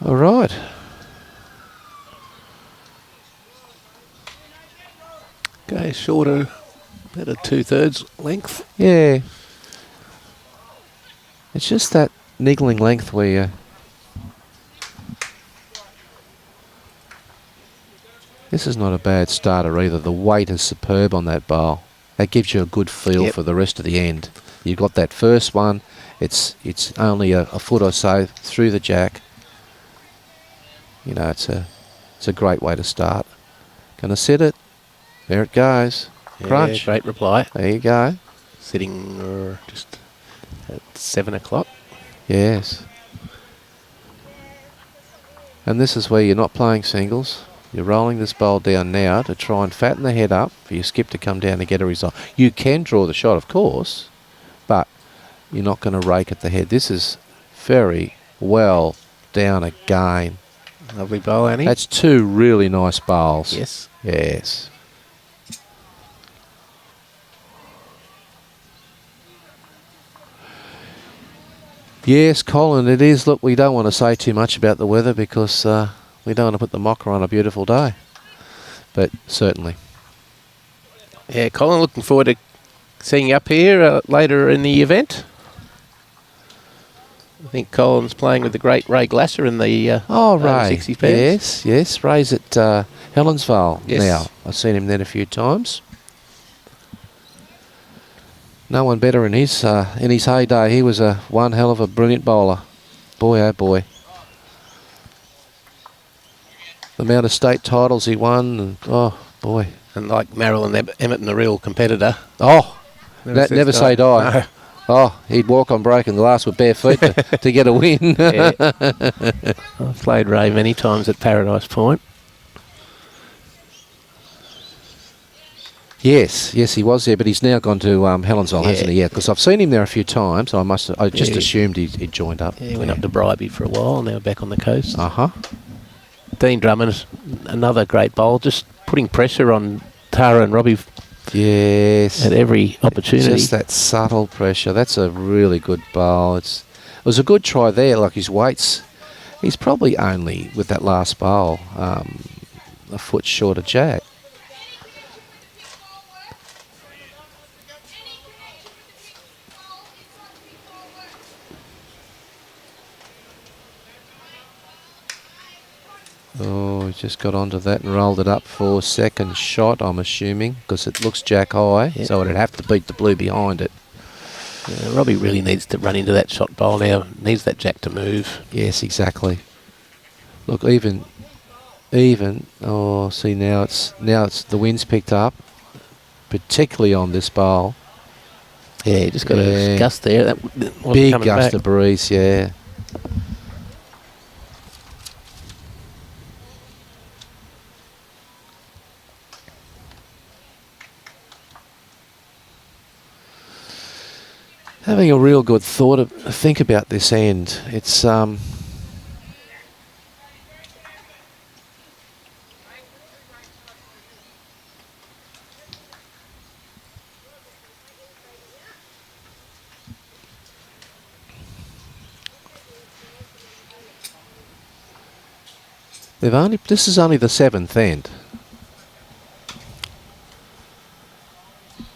All right. Okay, shorter, about a 2/3 length. Yeah. It's just that niggling length where you... This is not a bad starter either. The weight is superb on that bowl. That gives you a good feel for the rest of the end. You've got that first one. It's only a foot or so through the jack. You know, it's a great way to start. Gonna sit it. There it goes. Crunch. Great reply. There you go. Sitting just at 7 o'clock. Yes. And this is where you're not playing singles. You're rolling this bowl down now to try and fatten the head up for your skip to come down and get a result. You can draw the shot, of course, but you're not going to rake at the head. This is very well down again. Lovely bowl, Annie. That's 2 really nice bowls. Yes. Yes. Yes, Colin, it is. Look, we don't want to say too much about the weather because we don't want to put the mocker on a beautiful day. But certainly. Yeah, Colin, looking forward to seeing you up here later in the event. I think Colin's playing with the great Ray Glasser in the Ray. 60 pairs. Yes. Ray's at Helensvale Yes. now. I've seen him there a few times. No one better in his heyday. He was one hell of a brilliant bowler. Boy, oh boy. The amount of state titles he won, and, oh boy. And like Marilyn Emmerton, a real competitor. Oh, never say die. No. Oh, he'd walk on broken glass with bare feet to get a win. Yeah. I've played Ray many times at Paradise Point. Yes, he was there, but he's now gone to Helensville, hasn't he? Yeah, because I've seen him there a few times. I just assumed he'd joined up. Yeah, he went up to Bribey for a while, now back on the coast. Uh-huh. Dean Drummond, another great bowl, just putting pressure on Tara and Robbie. Yes. At every opportunity. Just that subtle pressure. That's a really good bowl. It was a good try there. Like his weights, he's probably only, with that last bowl, a foot short of jack. Oh, he just got onto that and rolled it up for second shot, I'm assuming, because it looks jack high, so it'd have to beat the blue behind it. Yeah, Robbie really needs to run into that shot bowl now. Needs that jack to move. Yes, exactly. Look, even. Oh, see now it's the wind's picked up, particularly on this bowl. Yeah, you just got a gust there. That wasn't big coming gust back. of breeze. Yeah. Having a real good think about this end. It's This is only the 7th end.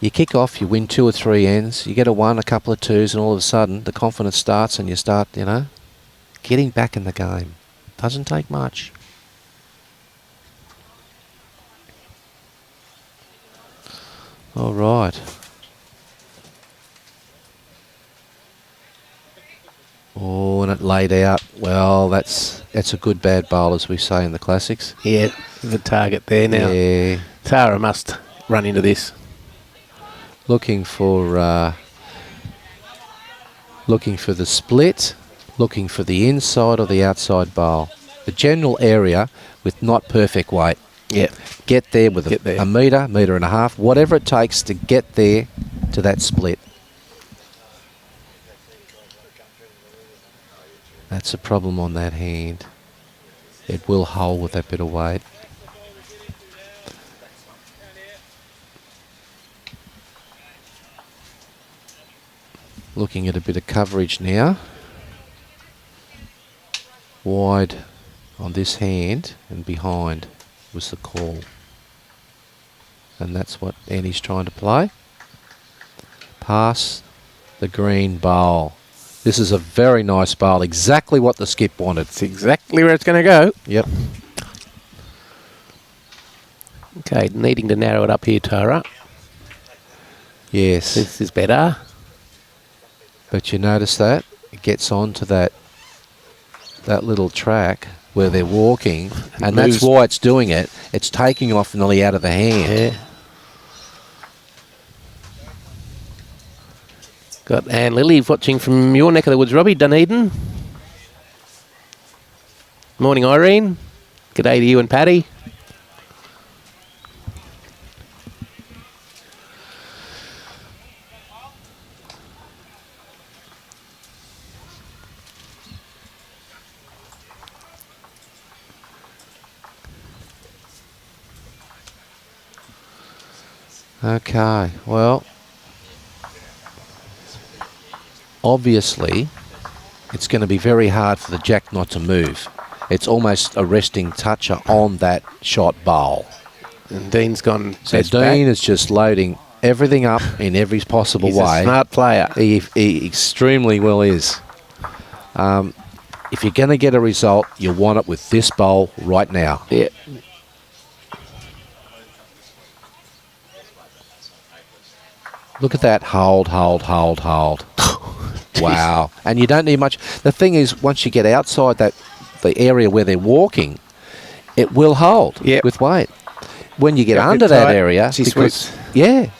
You kick off, you win 2 or 3 ends, you get a 1, a couple of 2s, and all of a sudden the confidence starts and you start, you know, getting back in the game. Doesn't take much. All right. Oh, and it laid out. Well, that's a good bad bowl, as we say in the classics. Yeah, the target there now. Yeah. Tara must run into this. Looking for the split, looking for the inside or the outside bowl. The general area with not perfect weight. Yeah. Get there with a metre, metre and a half, whatever it takes to get there to that split. That's a problem on that hand. It will hold with that bit of weight. Looking at a bit of coverage now. Wide on this hand and behind was the call. And that's what Annie's trying to play. Pass the green bowl. This is a very nice bowl. Exactly what the skip wanted. It's exactly where it's going to go. Yep. Okay, needing to narrow it up here, Tara. Yes. This is better. But you notice that? It gets onto that little track where they're walking, and that's why it's doing it. It's taking off nearly out of the hand. Yeah. Got Anne Lilly watching from your neck of the woods, Robbie, Dunedin. Morning, Irene. G'day to you and Paddy. Okay, well, obviously, it's going to be very hard for the jack not to move. It's almost a resting toucher on that shot bowl. And Dean's gone. So Dean is just loading everything up in every possible way. He's a smart player. He extremely well is. If you're going to get a result, you want it with this bowl right now. Yeah. Look at that. Hold, hold, hold, hold. Wow. And you don't need much. The thing is, once you get outside the area where they're walking, it will hold with weight. When you get under that area, yeah.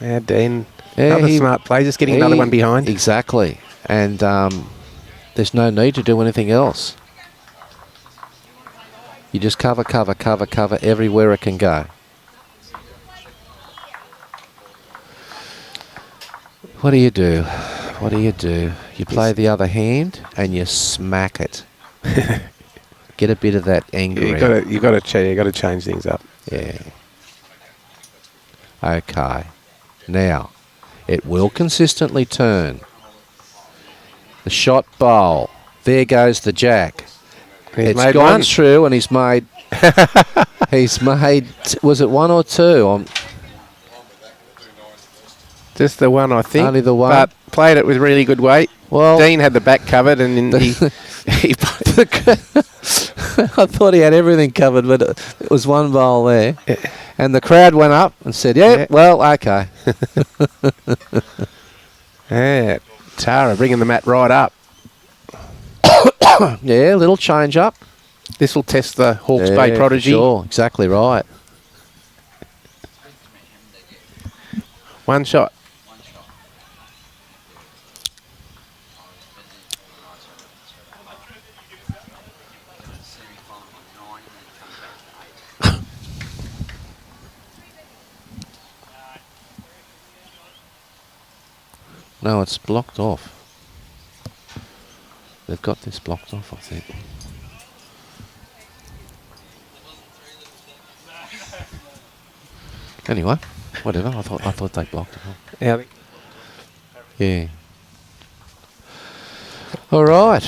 Yeah, Dean. Another smart play, just getting another one behind. Exactly. And there's no need to do anything else. You just cover, cover, cover, cover everywhere it can go. What do you do? What do you do? You play the other hand and you smack it. Get a bit of that anger. You got to change things up. Yeah. Okay. Now, it will consistently turn. The shot bowl. There goes the jack. It's gone through and he's made. Was it 1 or 2? Just the one, I think. Only the one. But played it with really good weight. Well, Dean had the back covered, and he I thought he had everything covered, but it was one bowl there. Yeah. And the crowd went up and said, yeah. Well, okay. Yeah, Tara bringing the mat right up. Yeah, a little change up. This will test the Hawke's Bay prodigy. Sure, exactly right. One shot. No, it's blocked off. They've got this blocked off, I think. Anyway, whatever. I thought they blocked it off. Yeah. Yeah. All right.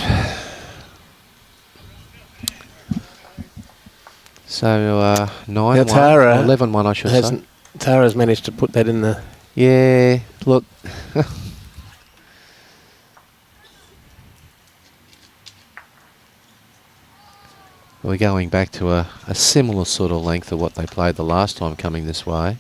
So 9-1, Tara 11-1, I should say. Tara's managed to put that in the... Yeah, look. We're going back to a similar sort of length of what they played the last time coming this way.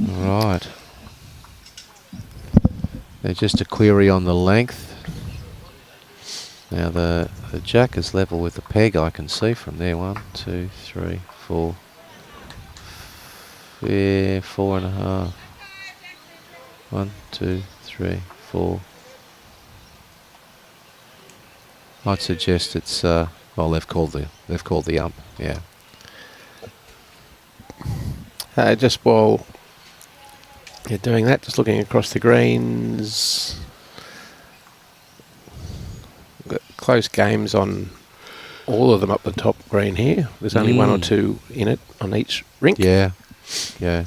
Right. There's just a query on the length. Now the jack is level with the peg, I can see from there. 1, 2, 3, 4. Yeah, 4.5. 1, 2, 3, 4. I'd suggest it's well, they've called the ump. Yeah. Just while you're doing that, just looking across the greens. Got close games on all of them up the top green here. There's only one or two in it on each rink. Yeah. Yeah.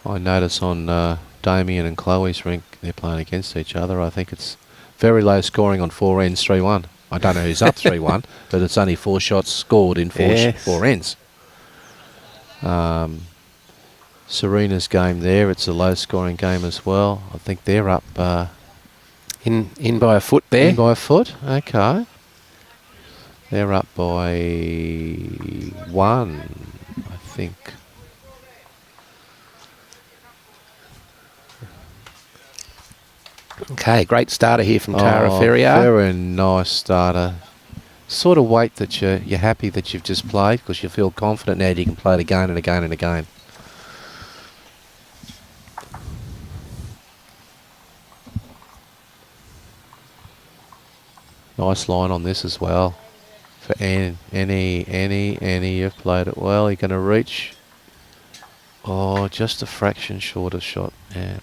I notice on Damien and Chloe's rink, they're playing against each other. I think it's very low scoring on 4 ends, 3-1. I don't know who's up 3-1, but it's only 4 shots scored in 4 ends. Serena's game there, it's a low scoring game as well. I think they're up in by a foot there. In by a foot, okay. They're up by 1, I think. Okay, great starter here from Tara Ferrier. Very nice starter. Sort of weight that you're happy that you've just played because you feel confident now that you can play it again and again and again. Nice line on this as well. For Annie, you've played it well. You're going to reach. Oh, just a fraction short of shot. Yeah.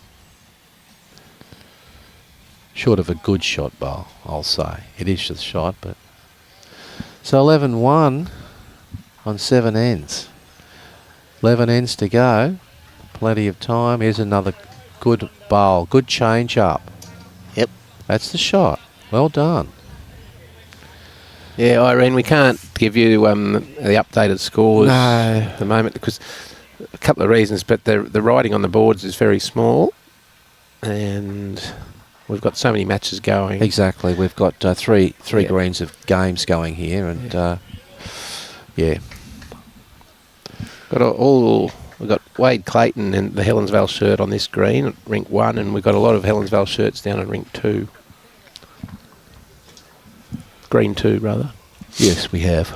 Short of a good shot, Bowl, I'll say. It is just a shot, but... So 11-1 on 7 ends. 11 ends to go. Plenty of time. Here's another good bowl. Good change up. Yep. That's the shot. Well done. Yeah, Irene, we can't give you the updated scores at the moment because a couple of reasons, but the writing on the boards is very small and we've got so many matches going. Exactly. We've got three greens of games going here and yeah. We've got Wade Clayton and the Helensvale shirt on this green at rink 1 and we've got a lot of Helensvale shirts down at rink 2. Green 2, rather. Yes, we have.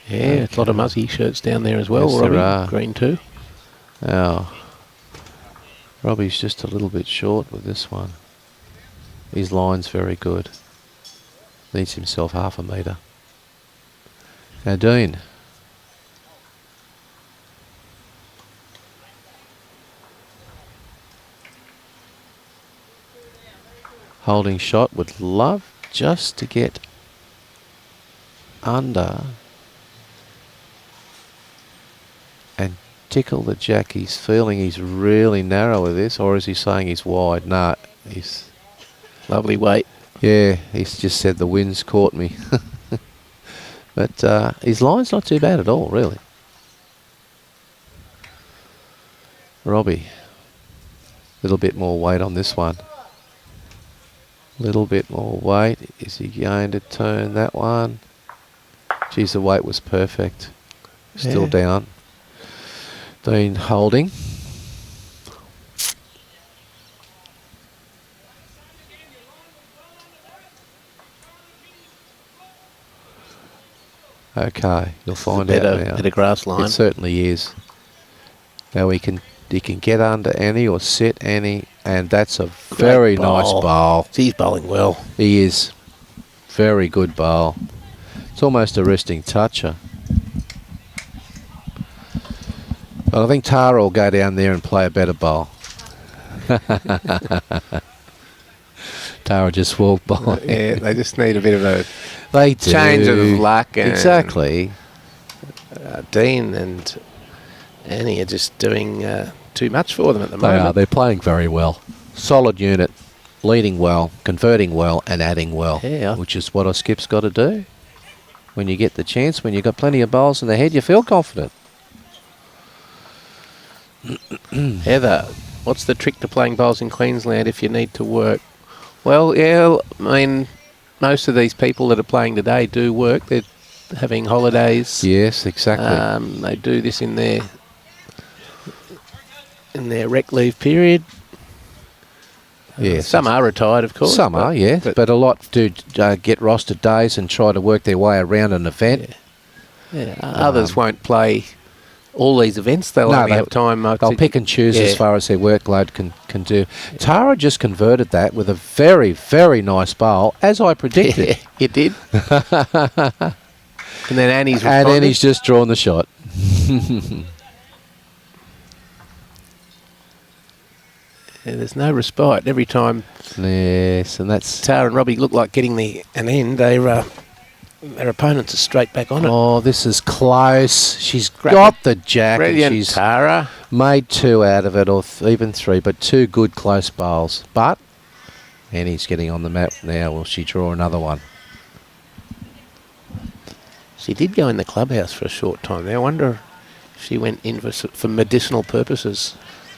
Yeah, a lot of Muzzy shirts down there as well. Yes, Robbie, there are. green 2. Oh. Robbie's just a little bit short with this one. His line's very good. Needs himself half a metre. Now Dean. Holding shot, would love just to get under and tickle the jack. He's feeling he's really narrow with this, or is he saying he's wide? No, he's... Lovely weight. Yeah, he's just said the wind's caught me. But his line's not too bad at all, really. Robbie, a little bit more weight on this one. Little bit more weight. Is he going to turn that one? Geez, the weight was perfect. Still down. Dean holding. Okay, you'll find out now. Better grass line. It certainly is. Now he can get under Annie or sit Annie, and that's a very nice bowl. He's bowling well. He is. Very good bowl. It's almost a resting toucher. But I think Tara will go down there and play a better bowl. Tara just walked by. Yeah, they just need a bit of a They do. change of luck. And Exactly. Dean and Annie are just doing too much for them at the They moment. are. They're playing very well. Solid unit. Leading well, converting well, and adding well. Yeah. Which is what a skip's got to do. When you get the chance, when you've got plenty of bowls in the head, you feel confident. Heather, what's the trick to playing bowls in Queensland if you need to work? Well, yeah, I mean, most of these people that are playing today do work. They're having holidays. Yes, exactly. They do this in their rec leave period. Yes. Some are retired, of course. Some are, yeah. But a lot do get rostered days and try to work their way around an event. Yeah. Others won't play all these events. They'll only have time. They'll pick and choose as far as their workload can do. Yeah. Tara just converted that with a very, very nice bowl, as I predicted. Yeah, it did. And then Annie's responded. And Annie's just drawn the shot. Yeah, there's no respite every time. Yes, and that's Tara and Robbie look like getting an end. Their opponents are straight back on it. Oh, this is close. She's got the jack. Brilliant, and she's Tara. Made 2 out of it, or even 3, but 2 good close bowls. But Annie's getting on the map now. Will she draw another one? She did go in the clubhouse for a short time there. I wonder if she went in for medicinal purposes,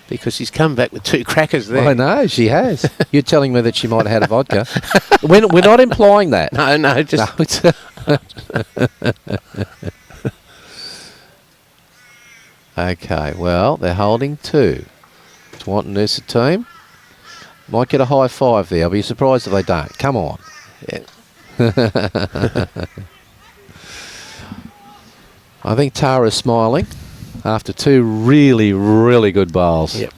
because she's come back with 2 crackers there. I know, she has. You're telling me that she might have had a vodka. We're not implying that. No, just... Okay, well, they're holding 2. Swanton Noosa team. Might get a high 5 there. I'll be surprised if they don't. Come on. Yeah. I think Tara's smiling after 2 really, really good bowls. Yep.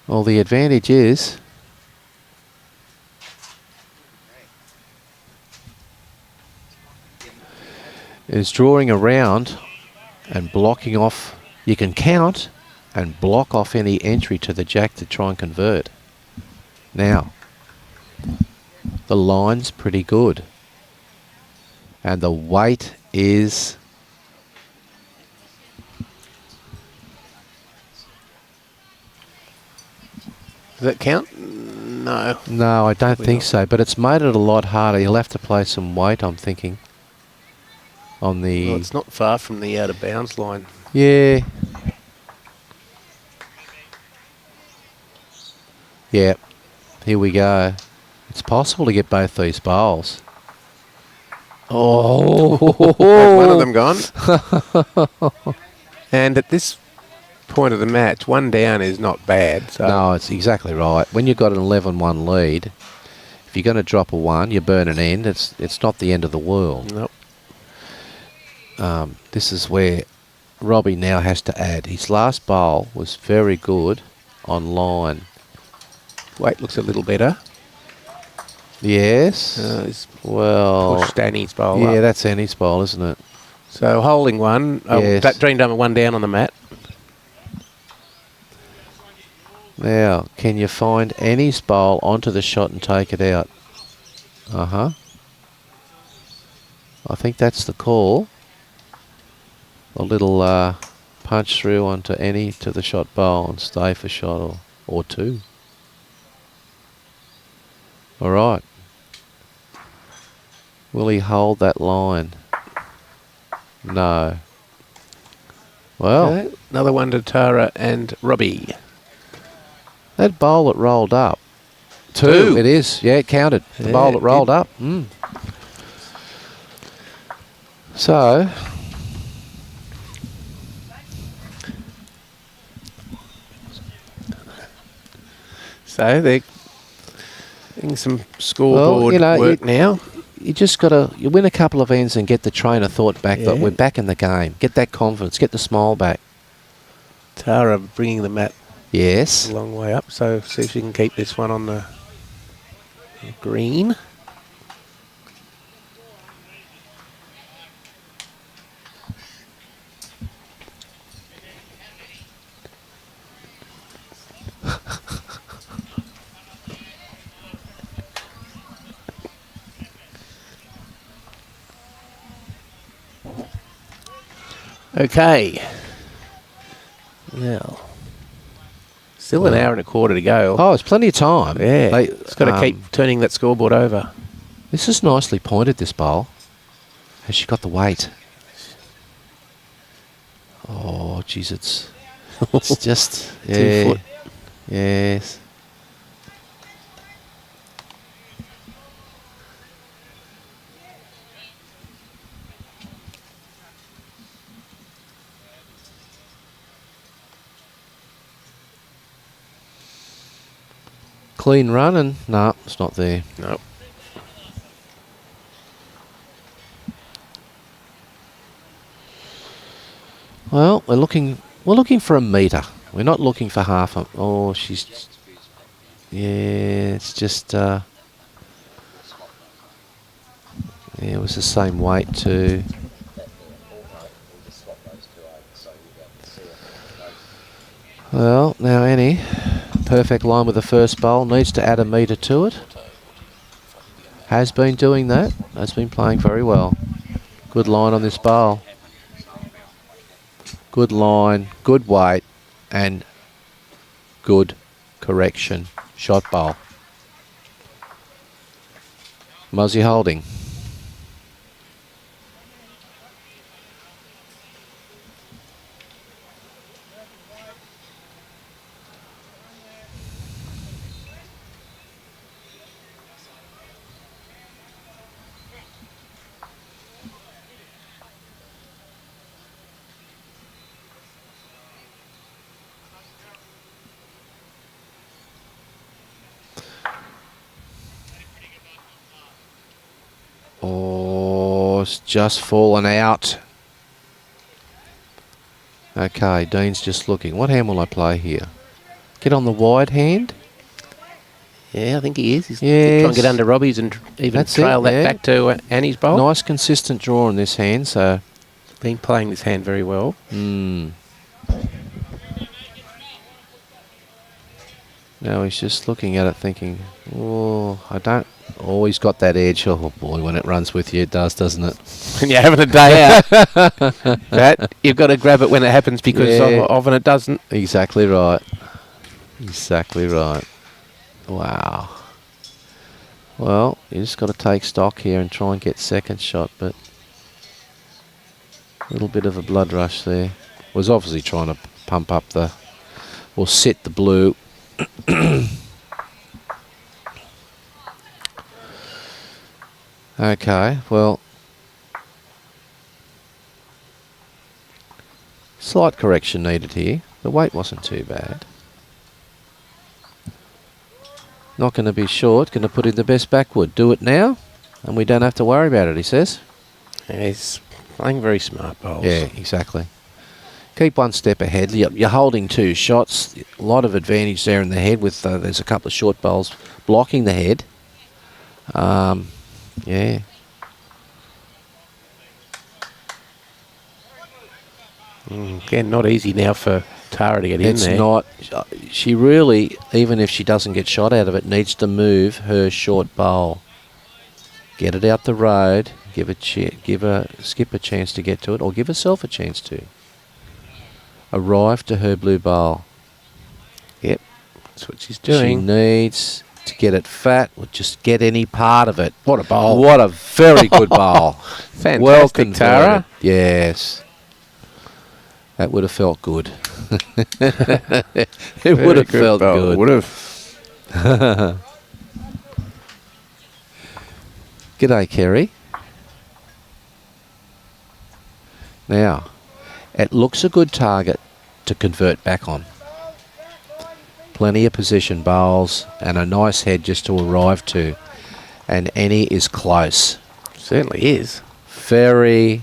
Well, the advantage is drawing around and blocking off. You can count and block off any entry to the jack to try and convert. Now, the line's pretty good. And the weight is... Does that count? No. No, I don't Probably think not. so. But it's made it a lot harder. You'll have to play some weight, I'm thinking. On the... Well, it's not far from the out of bounds line. Yeah. Yeah. Here we go. It's possible to get both these bowls. Oh. One of them gone. And at this point of the match, 1 down is not bad. So No, it's exactly right. When you've got an 11-1 lead, if you're going to drop a 1, you burn an end. It's not the end of the world. Nope. This is where Robbie now has to add. His last bowl was very good on line. Weight looks a little better. Yes. He's Well, pushed Annie's bowl yeah, up. that's Annie's bowl, isn't it? So holding 1. Yes. Dream Dummer 1 down on the mat. Now, can you find Annie's bowl onto the shot and take it out? Uh-huh. I think that's the call. A little punch through onto Annie to the shot bowl and stay for shot or 2. All right. Will he hold that line? No. Well, Okay. Another one to Tara and Robbie. that bowl that rolled up. 2. It is. Yeah, it counted. The Yeah, bowl it that rolled did. up. So, So they're getting some scoreboard Well, work now. you just got to, you win a couple of ends and get the train of thought back that Yeah. we're back in the game. Get that confidence, get the smile back. Tara bringing the mat Yes. a long way up, so see if she can keep this one on the green. Okay. Well, still an hour and a quarter to go. Oh, it's plenty of time. Yeah, it's got to keep turning that scoreboard over. This is nicely pointed, this bowl. Has she got the weight? Oh, jeez, it's just... 2 foot. Yes. Clean run and no, it's not there. Nope. Well, we're looking for a metre. We're not looking for half a... Oh, she's... Yeah, it's just... Yeah, it was the same weight too. Well, now Annie, perfect line with the first bowl, needs to add a metre to it. Has been doing that. Has been playing very well. Good line on this bowl. Good line, good weight, and good correction. Shot bowl. Muzzy holding. Oh, it's just fallen out. Okay, Dean's just looking. What hand will I play here? Get on the wide hand? Yeah, I think he is. He's Yes. trying to get under Robbie's and even That's trail it, that yeah. back to Annie's bowl. Nice consistent draw in this hand, so... Been playing this hand very well. Now he's just looking at it thinking, oh, I don't... Oh, he's got that edge. Oh, boy, when it runs with you, it does, doesn't it? When you're having a day out. But you've got to grab it when it happens because Yeah. often it doesn't. Exactly right. Exactly right. Wow. Well, you just got to take stock here and try and get second shot, but a little bit of a blood rush there. Was obviously trying to pump up the, or set the blue. Okay, well, slight correction needed here. The weight wasn't too bad. Not going to be short, going to put in the best backwood. Do it now, and we don't have to worry about it, he says. Yeah, he's playing very smart bowls. Yeah, exactly. Keep one step ahead. You're holding 2 shots. A lot of advantage there in the head with, there's a couple of short bowls blocking the head. Yeah. Again, not easy now for Tara to get in there. It's not. She really, even if she doesn't get shot out of it, needs to move her short bowl. Get it out the road. Give a skip a chance to get to it, or give herself a chance to arrive to her blue bowl. Yep, that's what she's doing. She needs to get it fat, or just get any part of it. What a bowl. What a very good bowl. Fantastic, Well Tara. converted. Yes. That would have felt good. It would have felt good. Would have. G'day, Kerry. Now, it looks a good target to convert back on. Plenty of position bowls and a nice head just to arrive to. And Annie is close. Certainly is. Very,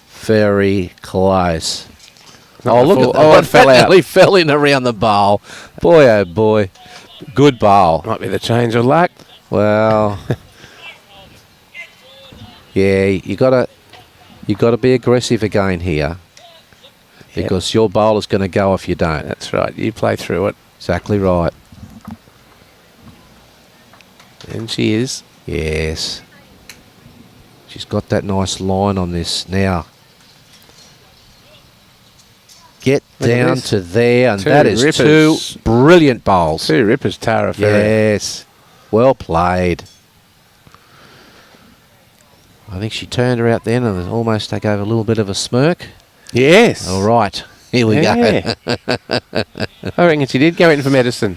very close. Not Look before- at that. oh, it fell out. Nearly fell in around the bowl. Boy, oh boy. Good bowl. Might be the change of luck. Well, yeah, you gotta be aggressive again here, because your bowler's going to go if you don't. That's right. You play through it. Exactly right. And she is. Yes. She's got that nice line on this now. Get Look at down this. to there, and Two that is rippers. 2 brilliant bowls. 2 rippers, Tara Ferrier. Yes. Well played. I think she turned her out then and almost gave a little bit of a smirk. Yes. All right. Here we go. I reckon she did go in for medicine.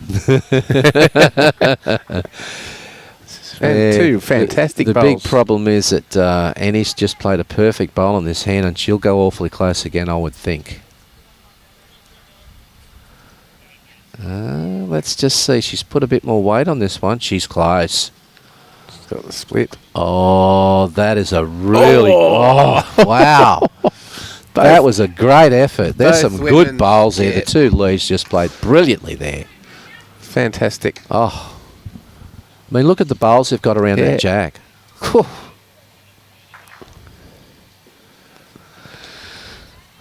Yeah, 2 fantastic The bowls. big problem is that Annie's just played a perfect bowl on this hand, and she'll go awfully close again, I would think. Let's just see. She's put a bit more weight on this one. She's close. She's got the split. Oh, that is a really... Oh, wow. That was a great effort. There's both some women, good bowls there. yeah. The 2 leads just played brilliantly there. Fantastic. Oh. I mean, look at the bowls they've got around that jack. Whew.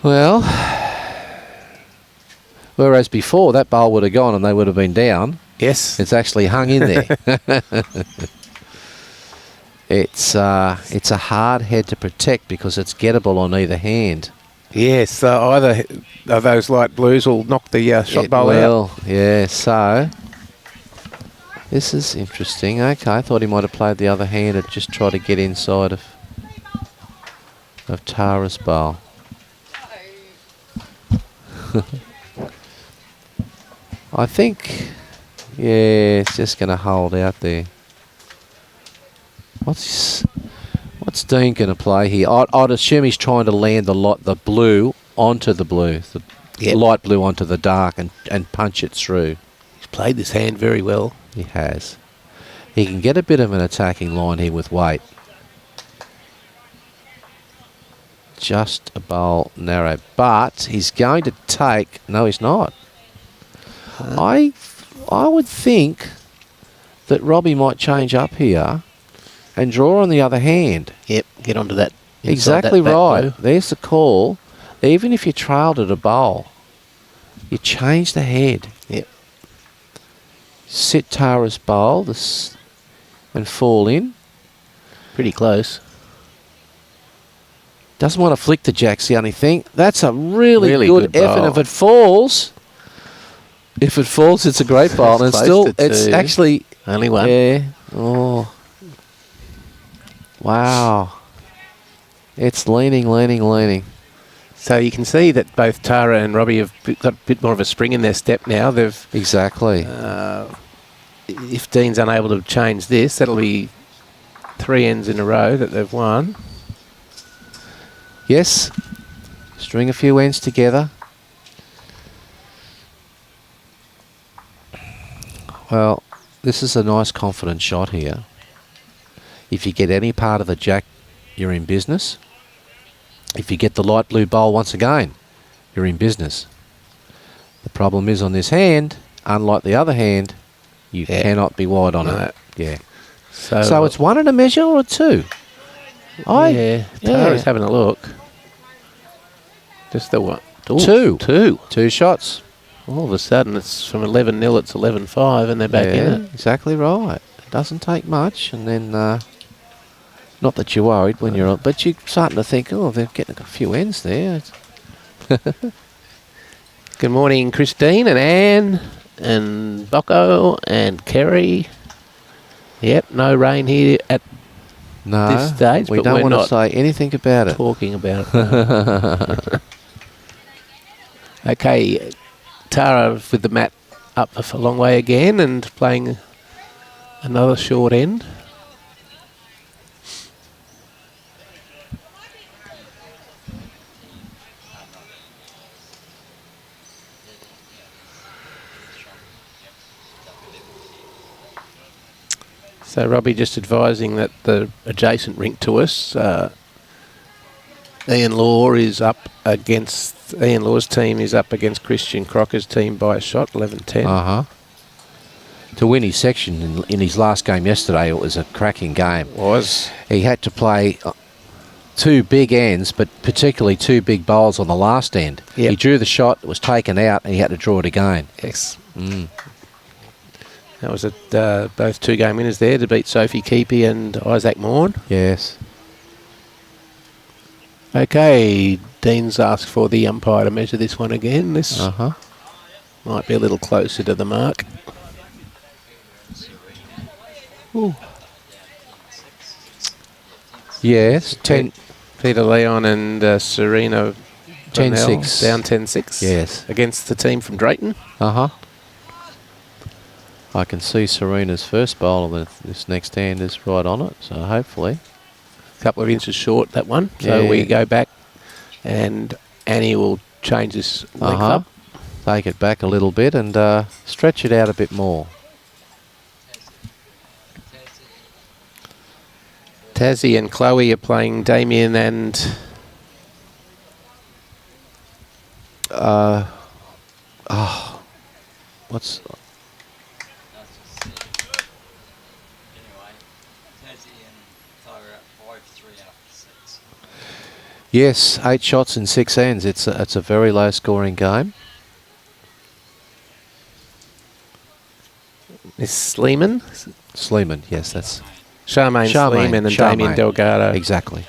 Well, whereas before that bowl would have gone and they would have been down, Yes. it's actually hung in there. It's a hard head to protect because it's gettable on either hand. Yes. Either of those light blues will knock the shot bowl out. Well, yeah, so this is interesting. Okay, I thought he might have played the other hand and just tried to get inside of Tara's bowl. I think, yeah, it's just going to hold out there. What's Dean going to play here? I'd assume he's trying to land the blue onto the blue, the light blue onto the dark, and punch it through. He's played this hand very well. He has. He can get a bit of an attacking line here with weight. Just a bowl narrow, but he's going to take. No, he's not. I would think that Robbie might change up here and draw on the other hand. Yep. Get onto that. Exactly that right. blue. There's the call. Even if you trailed at a bowl, you change the head. Yep. Sit Tara's bowl and fall in. Pretty close. Doesn't want to flick the jack's the only thing. That's a really good effort. bowl. If it falls, it's a great bowl. And Close still, to it's 2. actually... Only one. Yeah. Oh. Wow. It's leaning. So you can see that both Tara and Robbie have got a bit more of a spring in their step now. They've Exactly. if Dean's unable to change this, that'll be 3 ends in a row that they've won. Yes. String a few ends together. Well, this is a nice confident shot here. If you get any part of the jack, you're in business. If you get the light blue bowl once again, you're in business. The problem is on this hand, unlike the other hand, you cannot be wide on it. Yeah. So it's 1 and a measure or 2? Tara's having a look. Just the one. Two. 2. 2 shots. All of a sudden, it's from 11-0, it's 11-5, and they're back in it. Exactly right. It doesn't take much, and then, not that you're worried when you're on, but you're starting to think, oh, they're getting a few ends there. Good morning, Christine and Anne and Bocco and Kerry. Yep, no rain here at this stage, we but don't we're want to not say anything about it. talking about it. Okay, Tara with the mat up a long way again and playing another short end. So Robbie just advising that the adjacent rink to us, Ian Law's team is up against Christian Crocker's team by a shot, 11-10. Uh-huh. To win his section in his last game yesterday, it was a cracking game. It was. He had to play 2 big ends, but particularly 2 big bowls on the last end. Yep. He drew the shot, it was taken out, and he had to draw it again. Yes. That was both 2-game winners there to beat Sophie Keepy and Isaac Morn. Yes. Okay, Dean's asked for the umpire to measure this one again. This might be a little closer to the mark. Ooh. Yes, 10. Peter Leon and Serena 10-6. Down 10-6. Yes. Against the team from Drayton. I can see Serena's first bowl and this next hand is right on it, so hopefully. A couple of inches short, that one. So we go back and Annie will change this length up. Take it back a little bit and stretch it out a bit more. Tassie and Chloe are playing Damien and... what's... Yes, 8 shots in 6 ends. It's a very low scoring game. Is Sleeman? Sleeman, yes, that's... Charmaine Sleeman and Damien Delgado. Exactly.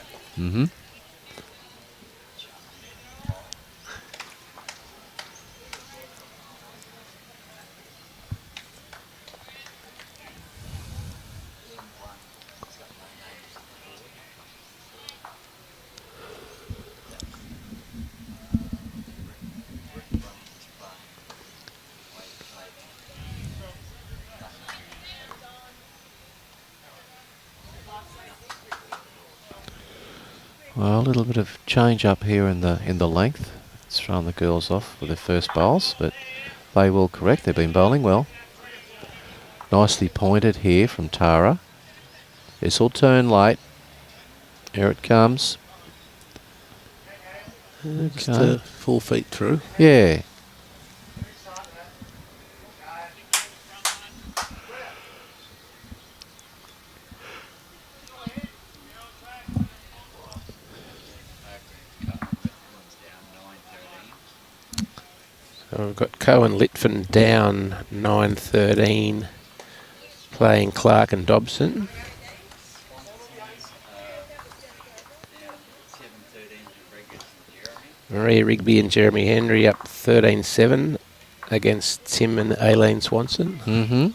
Well, a little bit of change up here in the length. It's thrown the girls off with their first bowls, but they will correct. They've been bowling well. Nicely pointed here from Tara. This will turn late. Here it comes. Just 4 feet through. Yeah. So we've got Cohen Litfin down 9-13, playing Clark and Dobson. Maria Rigby and Jeremy Henry up 13-7 against Tim and Aileen Swanson.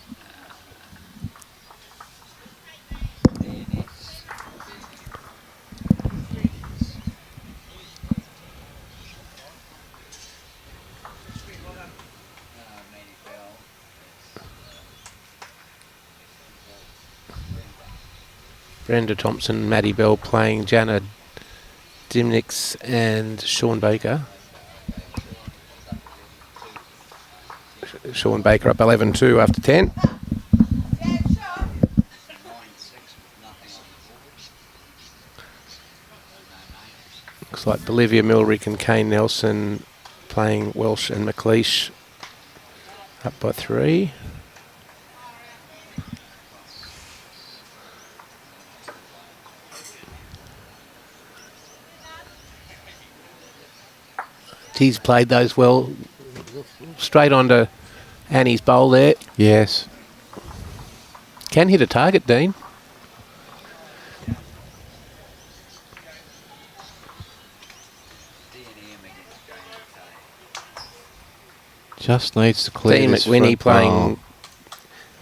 Brenda Thompson, Maddie Bell playing Jana Dimnix and Sean Baker. Sean Baker up 11-2 after 10. Looks like Bolivia Milrick and Kane Nelson playing Welsh and McLeish up by 3. He's played those well. Straight onto Annie's bowl there. Yes. Can hit a target, Dean. Just needs to clear Dean this McWhinney front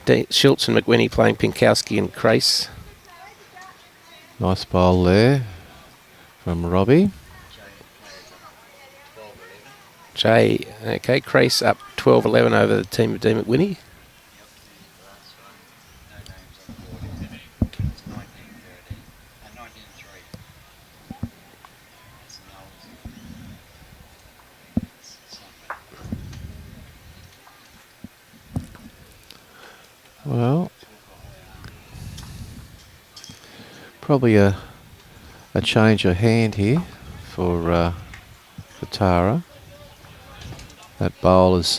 playing... Schultz and McWhinney playing Pinkowski and Crace. Nice bowl there from Robbie. Jay, okay, Crace up 12-11 over the team of Dean McWhinney. Well, Probably a change of hand here for Tara. That bowl is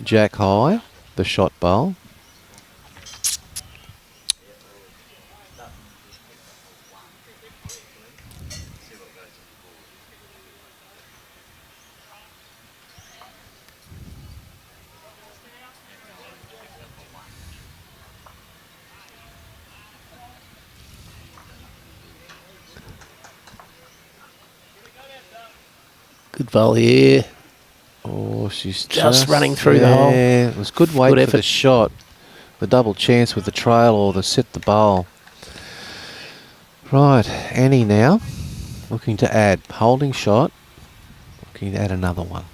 jack high, the shot bowl. Good volley here. Oh, she's Just running through the hole. Yeah, it was good weight Good for the effort. shot. The double chance with the trail or the sit the bowl. Right, Annie now looking to add. Holding shot. Looking to add another one.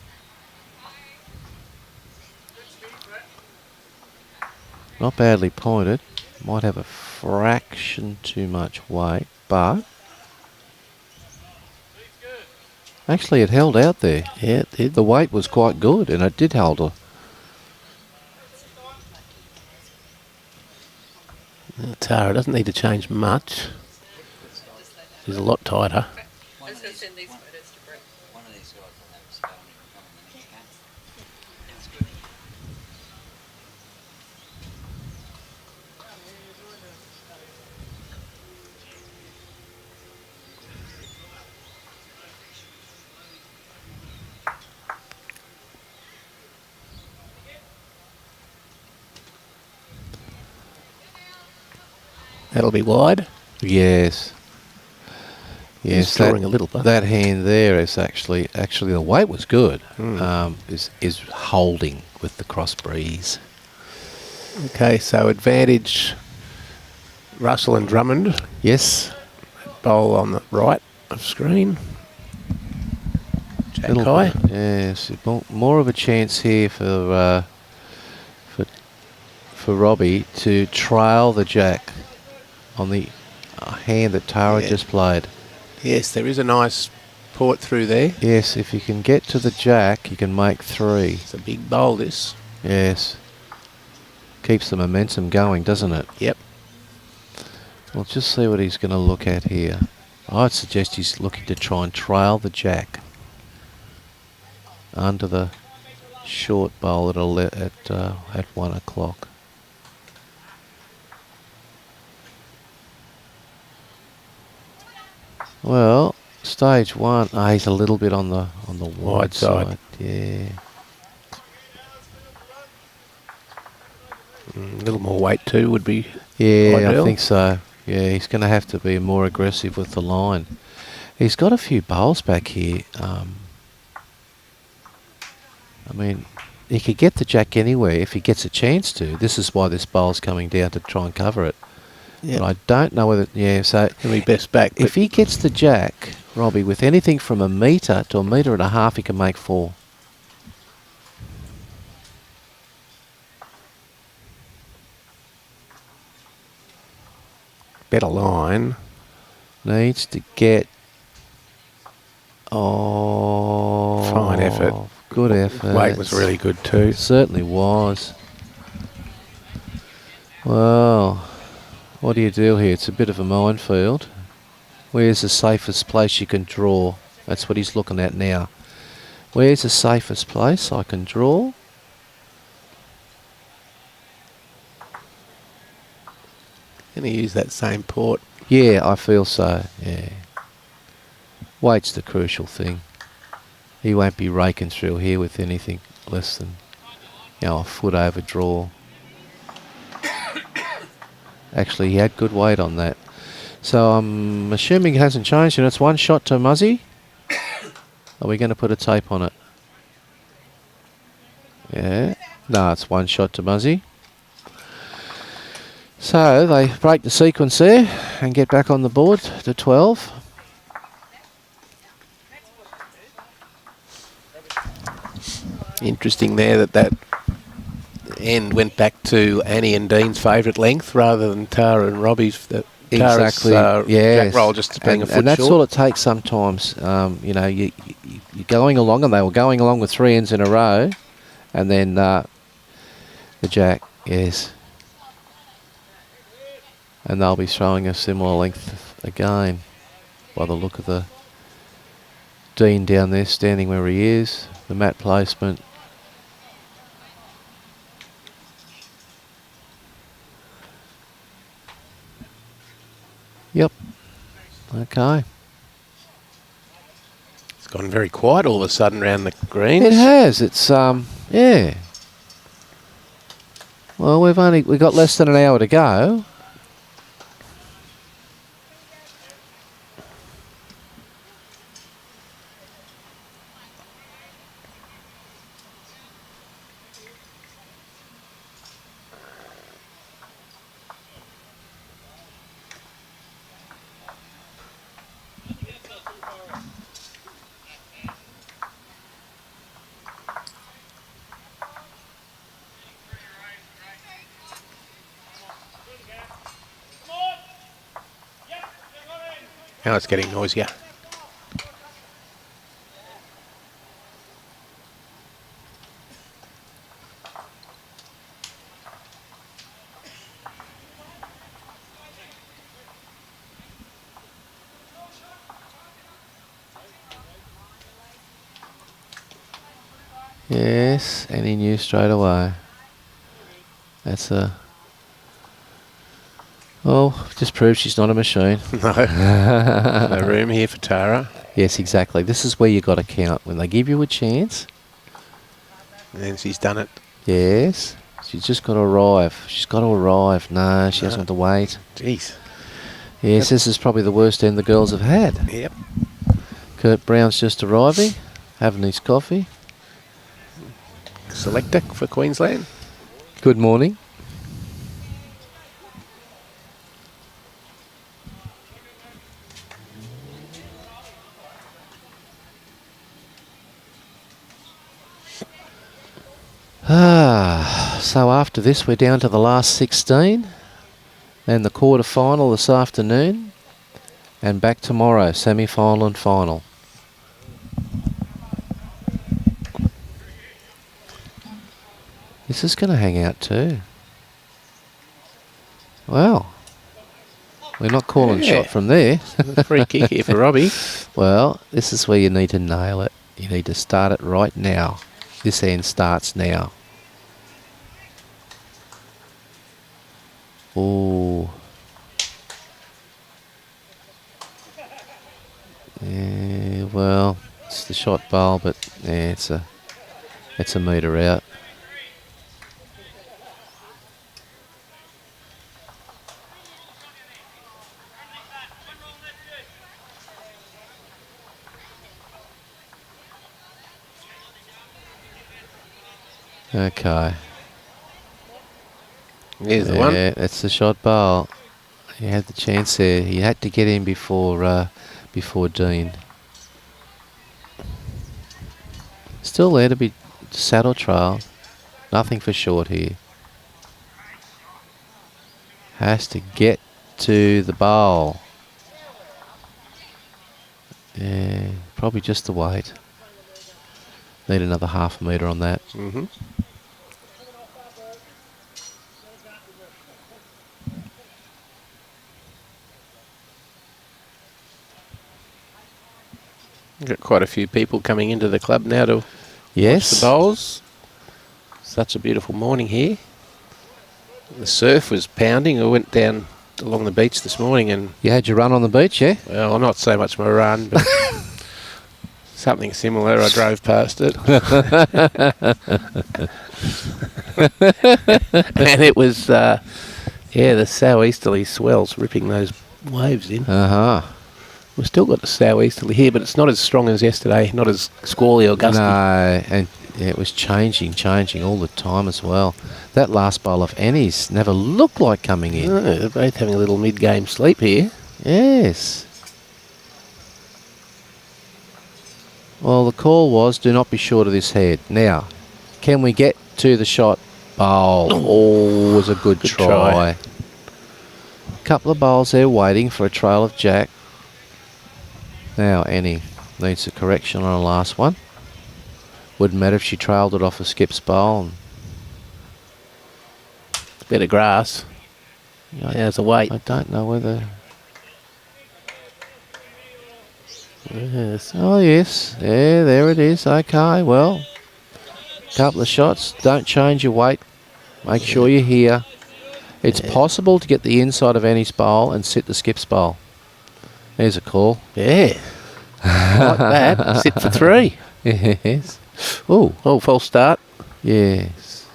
Not badly pointed. Might have a fraction too much weight, but actually it held out there. Yeah, it did. The weight was quite good and it did hold her. Tara doesn't need to change much. She's a lot tighter. I was going to send these photos to Brett. One of these guys will have a spell and come on the next game. That's good. That'll be wide. Yes. Yes, Just drawing a little bit. that hand there is actually the weight was good. Is holding with the cross breeze. Okay, so advantage Russell and Drummond. Yes, Bowl on the right of screen. Jack little high. bit, yes, more of a chance here for Robbie to trail the jack on the hand that Tara Yeah. just played. Yes, there is a nice port through there. Yes, if you can get to the jack, you can make three. It's a big bowl, this. Yes. Keeps the momentum going, doesn't it? Yep. We'll just see what he's going to look at here. I'd suggest he's looking to try and trail the jack under the short bowl at 1 o'clock. Well, stage one. He's a little bit on the wide side. Yeah. A little more weight too would be Yeah, I ideal. think so. Yeah, he's going to have to be more aggressive with the line. He's got a few bowls back here. I mean, he could get the jack anywhere if he gets a chance to. This is why this bowl's coming down to try and cover it. Yeah. But I don't know whether... Yeah, so He'll be best back. if he gets the jack, Robbie, with anything from 1 metre to 1.5 metres, he can make 4. Better line. Needs to get... Oh... Fine effort. Good effort. Weight was really good too. Certainly was. Well, what do you do here? It's a bit of a minefield. Where's the safest place you can draw? That's what he's looking at now. Where's the safest place I can draw? Going to use that same port. Yeah, I feel so, yeah. Weight's the crucial thing. He won't be raking through here with anything less than, a foot over draw. Actually, he had good weight on that. So I'm assuming it hasn't changed, and it's 1 shot to Muzzy. Are we going to put a tape on it? Yeah. No, it's 1 shot to Muzzy. So they break the sequence there and get back on the board to 12. Interesting there that end went back to Annie and Dean's favourite length rather than Tara and Robbie's. Exactly. Jack roll just being a foot and that's short. all it takes sometimes. You're going along, and they were going along with 3 ends in a row, and then the jack, yes. And they'll be throwing a similar length again, by the look of the Dean down there, standing where he is, the mat placement. Yep. Okay. It's gone very quiet all of a sudden around the greens. It has. It's yeah. Well, we've got less than an hour to go. Now it's getting noisier. Yes, and he knew straight away. That's a... Oh, just proves she's not a machine. No. No room here for Tara. Yes, exactly. This is where you got to count. When they give you a chance. And she's done it. Yes. She's just got to arrive. She's got to arrive. No, she hasn't got to wait. Jeez. Yes, this is probably the worst end the girls have had. Yep. Kurt Brown's just arriving, having his coffee. Selector for Queensland. Good morning. So after this we're down to the last 16 and the quarter final this afternoon and back tomorrow, semi-final and final. This is going to hang out too. Wow. We're not calling shot from there. Free kick here for Robbie. Well, this is where you need to nail it. You need to start it right now. This end starts now. Oh. Yeah, well, it's the shot bowl, but yeah, it's a metre out. Okay. Here's the one. Yeah, that's the shot bowl. He had the chance there. He had to get in before Dean. Still there to be saddle trail. Nothing for short here. Has to get to the bowl. Yeah, probably just the weight. Need another half a metre on that. Mm-hmm. Got quite a few people coming into the club now to watch the bowls. Such a beautiful morning here. The surf was pounding. I went down along the beach this morning and... You had your run on the beach, yeah? Well, not so much my run, but something similar. I drove past it. And it was, yeah, the southeasterly swells ripping those waves in. Uh-huh. We've still got the southeasterly here, but it's not as strong as yesterday, not as squally or gusty. No, and yeah, it was changing all the time as well. That last bowl of Annie's never looked like coming in. No, they're both having a little mid-game sleep here. Yes. Well, the call was, do not be short of this head. Now, can we get to the shot bowl? Oh, was a good try. Couple of bowls there waiting for a trail of Jack. Now Annie needs a correction on the last one. Wouldn't matter if she trailed it off a skip's bowl. Bit of grass. There's a weight. I don't know whether... Yes. Oh, yes. Yeah, there it is. Okay, well, couple of shots. Don't change your weight. Make sure you're here. It's possible to get the inside of Annie's bowl and sit the skip's bowl. There's a call. Yeah. I like that. Sit for 3. Yes. Oh, Oh, false start. yes.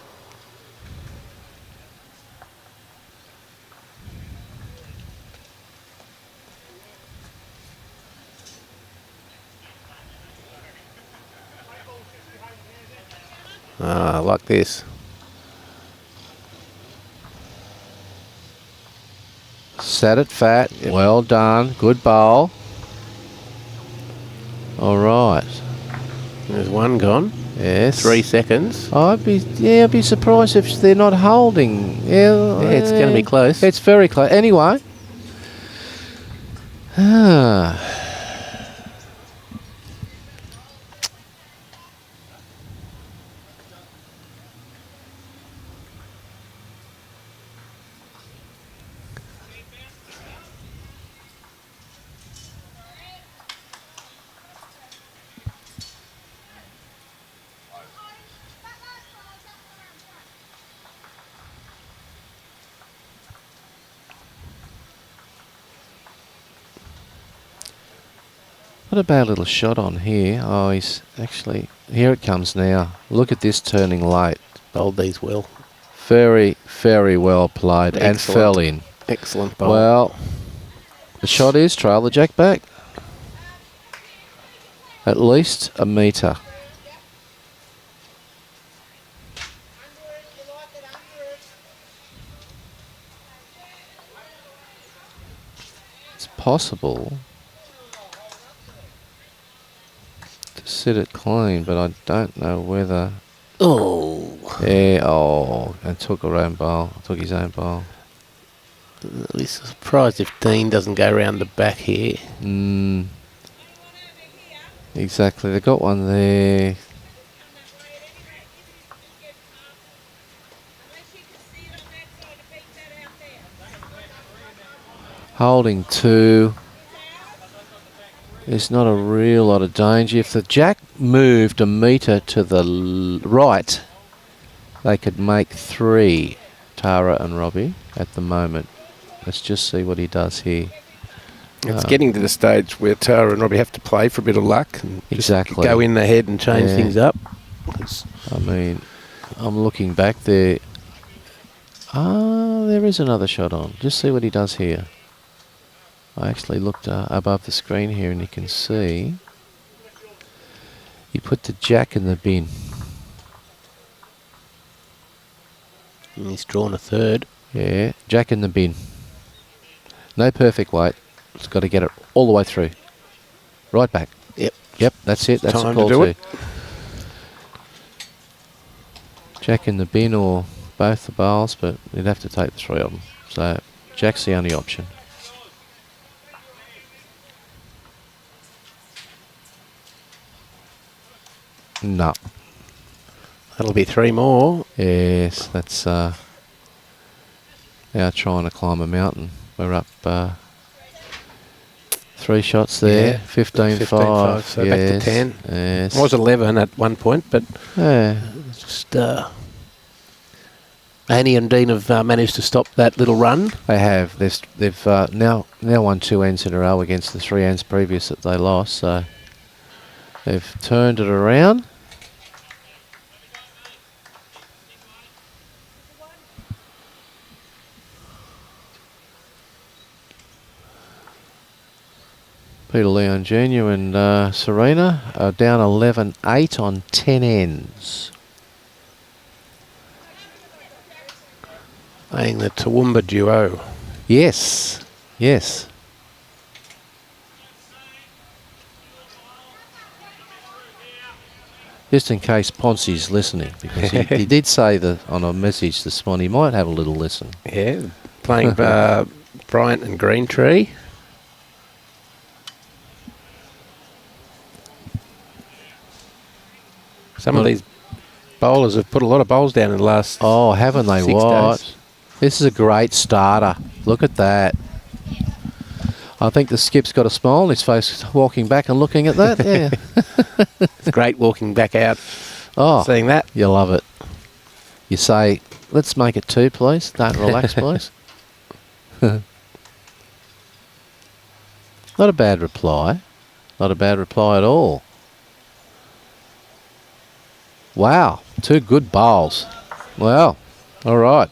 Ah, like this. Sat it fat. Well done. Good bowl. All right. There's one gone. Yes. 3 seconds. I'd be surprised if they're not holding. Yeah, It's going to be close. It's very close. Anyway. Ah. What a bad little shot on here. Oh, he's actually... Here it comes now. Look at this turning late. Bowled these well. Very, very well played. And Excellent. fell in. Excellent bowl. Well, the shot is trail the jack back. At least a metre. It's possible to sit it clean, but I don't know whether... Oh. Yeah, oh, and took her own bowl. Took his own bowl. I'll be surprised if Dean doesn't go around the back here. Exactly, they got one there. Holding 2. There's not a real lot of danger. If the jack moved a metre to the right, they could make 3, Tara and Robbie, at the moment. Let's just see what he does here. It's getting to the stage where Tara and Robbie have to play for a bit of luck and Exactly. just go in the head and change things up. I mean, I'm looking back there. Ah, there is another shot on. Just see what he does here. I actually looked above the screen here and you can see he put the jack in the bin. And he's drawn a 3rd. Yeah, jack in the bin. No perfect weight. It's got to get it all the way through. Right back. Yep. Yep, that's it. That's Time the call to do too. it. Jack in the bin or both the bowls, but you'd have to take the 3 of them. So jack's the only option. No. That'll be 3 more. Yes, that's now trying to climb a mountain. We're up 3 shots there. Yeah, 15-5. so back to 10. Yes. It was 11 at one point, but Yeah. just Annie and Dean have managed to stop that little run. They have. They've now won 2 ends in a row against the 3 ends previous that they lost. So they've turned it around. Peter Leon Jr. and Serena are down 11-8 on 10 ends. Playing the Toowoomba duo. Yes, yes. Just in case Ponce's listening, because he did say that on a message this morning he might have a little listen. Yeah, playing Bryant and Greentree. Some of these bowlers have put a lot of bowls down in the last Oh, haven't they? 6 What? days. This is a great starter. Look at that. I think the skip's got a smile on his face walking back and looking at that. Yeah. It's great walking back out, Oh, seeing that. you love it. You say, let's make it 2, please. Don't relax, please. Not a bad reply. Not a bad reply at all. Wow, 2 good bowls. Wow, all right.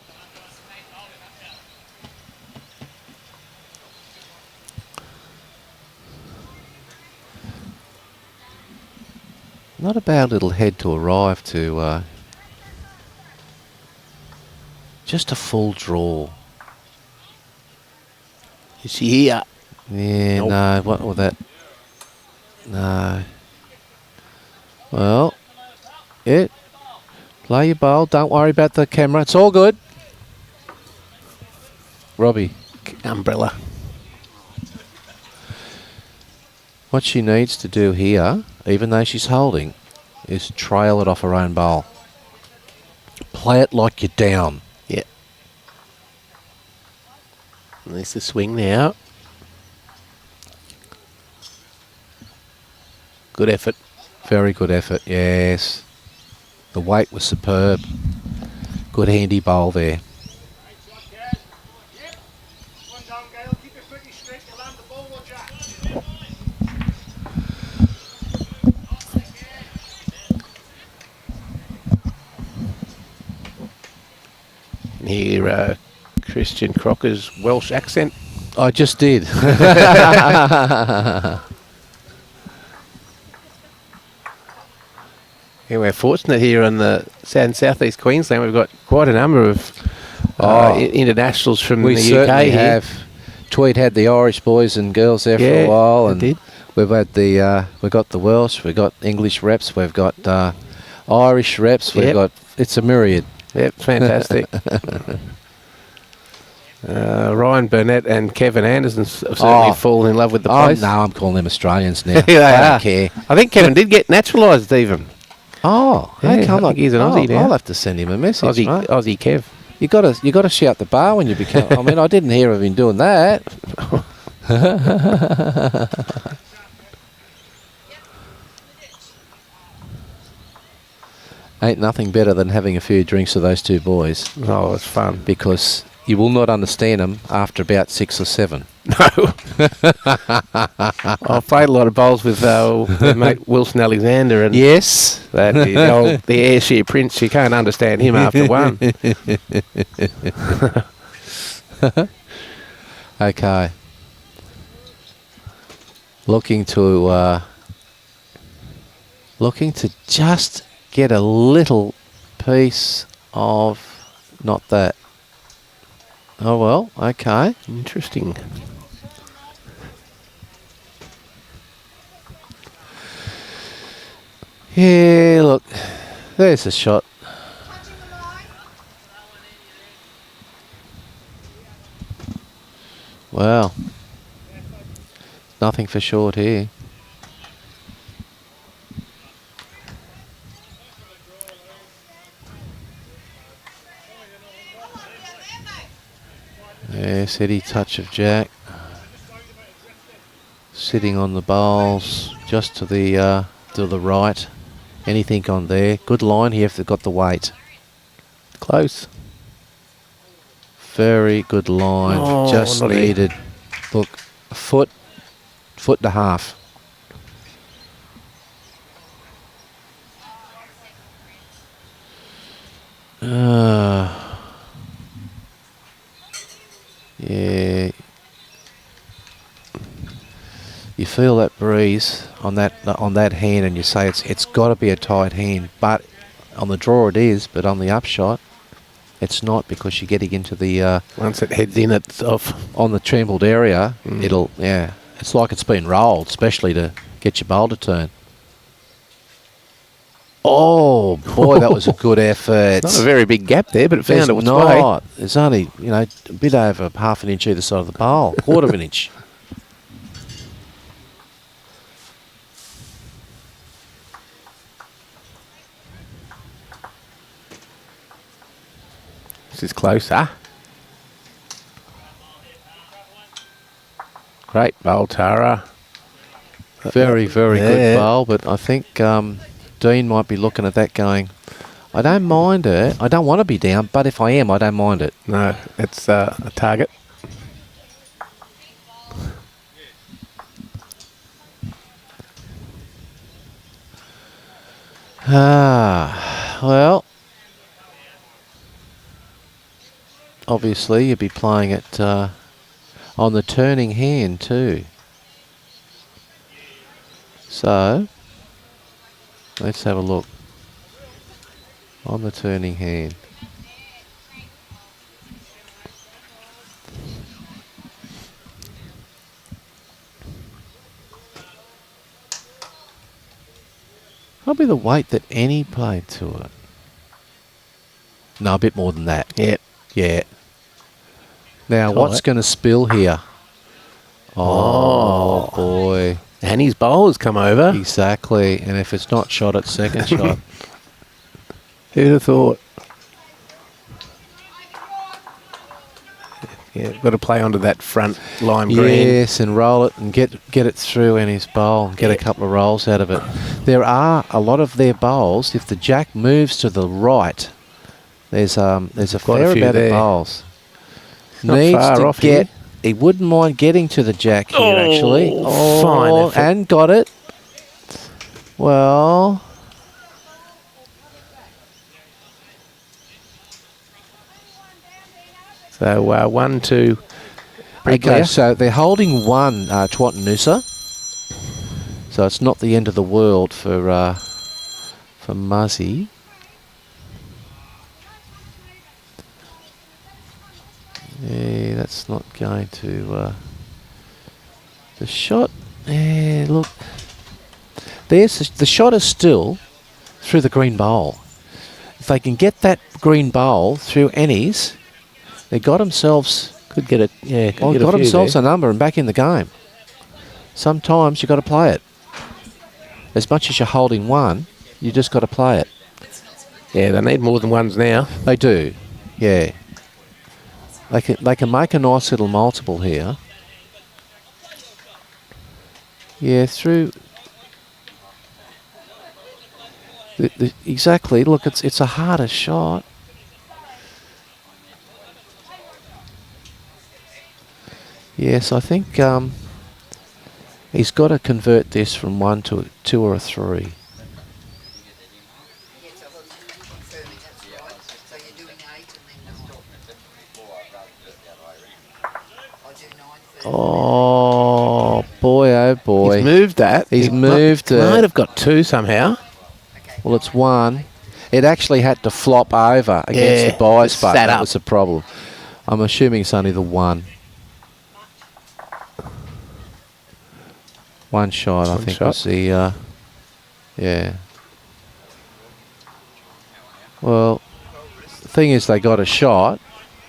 Not a bad little head to arrive to. Just a full draw. Is she here? Yeah, Nope. no, what was that? No. Well, yeah. Play your bowl. Don't worry about the camera. It's all good. Robbie, Umbrella. what she needs to do here, even though she's holding, is trail it off her own bowl. Play it like you're down. Yeah. And there's the swing now. Good effort. Very good effort, yes. The weight was superb. Good handy bowl there. Hear Christian Crocker's Welsh accent. I just did. Yeah, we're fortunate here in the southeast Queensland. We've got quite a number of internationals from We the certainly UK here. have. Tweed had the Irish boys and girls there for Yeah, a while, they and did. we've had we've got the Welsh, we've got English reps, we've got Irish reps, we've Yep. got. It's a myriad. Yep, fantastic. Ryan Burnett and Kevin Anderson have certainly fallen in love with the Oh place. no, I'm calling them Australians now. They I are. don't care. I think Kevin did get naturalised even. Oh, Yeah, okay, I think he's an Aussie now. I'll have to send him a message, mate. Aussie Kev. You got to shout the bar when you become. I mean, I didn't hear of him doing that. Ain't nothing better than having a few drinks with those 2 boys, Oh, it's fun. because you will not understand them after about 6 or 7. No. I've played a lot of bowls with their mate Wilson Alexander, and Yes. the Ayrshire Prince. You can't understand him after one. Okay. Looking to just get a little piece of not that. Oh well, okay. Interesting. Yeah, look, there's a shot. Wow. Nothing for short here. Yeah, steady touch of Jack. Sitting on the bowls, just to the right. Anything on there? Good line here if they've got the weight. Close. Very good line. Oh, Just naughty. needed, look, a foot and a half. Yeah. You feel that breeze on that hand, and you say it's got to be a tight hand. But on the draw it is, but on the upshot, it's not, because you're getting into the Once it heads in, it's off. on the trembled area. It'll it's like it's been rolled, especially to get your bowl to turn. Oh boy, that was a good effort. Not a very big gap there, but it There's found its way. not. There's only a bit over half an inch either side of the bowl, quarter of an inch. This is closer. Great bowl, Tara. Very, very Yeah. good bowl, but I think Dean might be looking at that going, I don't mind it. I don't want to be down, but if I am, I don't mind it. No, it's a target. Well, obviously you'd be playing it on the turning hand too. So, let's have a look. On the turning hand. Probably the weight that Annie played to it. No, a bit more than that. Yep. Yeah. Now, Tight. what's going to spill here? Oh, boy. Annie's bowl has come over. Exactly. And if it's not shot, it's second shot. Who'd have thought? Yeah, got to play onto that front lime green. Yes, and roll it and get it through Annie's bowl and get a couple of rolls out of it. There are a lot of their bowls. If the jack moves to the right, there's a Quite a fair few amount of there. bowls. Not Needs far to off get. here. He wouldn't mind getting to the jack here, actually. Fine effort. And got it. Well, So 1-2. okay, Briglia. so they're holding one Twattanoosa. So it's not the end of the world for Muzzy. Yeah, that's not going to... the shot... Yeah, look. The shot is still through the green bowl. If they can get that green bowl through Annie's, they got themselves... Could get it. Yeah, could get got a few themselves there. a number and back in the game. Sometimes you've got to play it. As much as you're holding one, you just got to play it. Yeah, they need more than ones now. They do, yeah. They can make a nice little multiple here. Yeah, through... exactly, look, it's a harder shot. Yes, I think he's got to convert this from 1 to a 2 or a 3. Yes, I was confirming that's right. So you're doing 8 and then 9. I'll do 9 first. Oh, boy. He's moved that. He's He moved it. might have got 2 somehow. Okay. Well, it's 1. It actually had to flop over against Yeah, the bias just button. sat That up. was the problem. I'm assuming it's only the 1. One shot, I One think, shot. was the... yeah. Well, the thing is, they got a shot.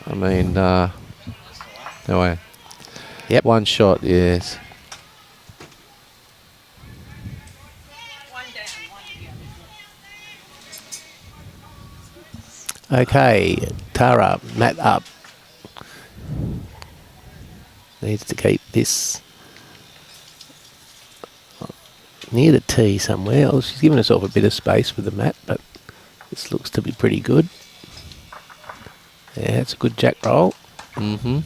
I mean, anyway. Yep. One shot, yes. Okay, Tara, Matt up. Needs to keep this near the tee somewhere. Well, she's given herself a bit of space with the mat, but this looks to be pretty good. Yeah, it's a good jack roll. Mm-hmm.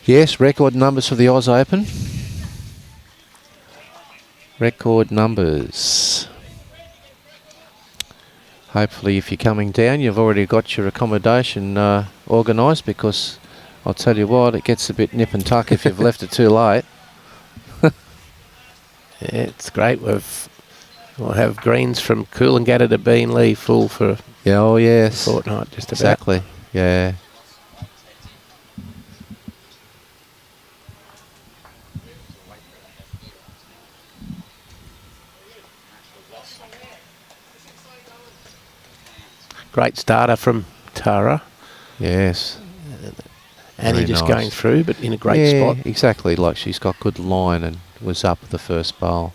Yes, record numbers for the Oz Open. Record numbers. Hopefully, if you're coming down, you've already got your accommodation organised, because I'll tell you what, it gets a bit nip and tuck if you've left it too late. Yeah, it's great. We'll have greens from Coolangatta to Beenleigh full for a Yeah, oh yes. fortnight, just about. Exactly, yeah. Great starter from Tara. Yes. Annie Very just nice. going through, but in a great Yeah, spot. exactly. Like she's got good line and was up the first bowl.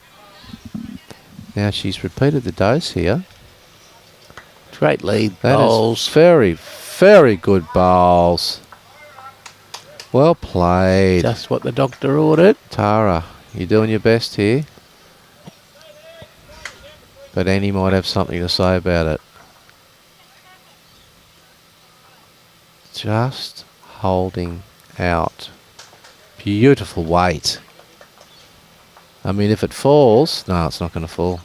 Now she's repeated the dose here. Great lead That is bowls. very, very good bowls. Well played. Just what the doctor ordered. Tara, you're doing your best here. But Annie might have something to say about it. Just holding out. Beautiful weight. I mean, if it falls... No, it's not going to fall.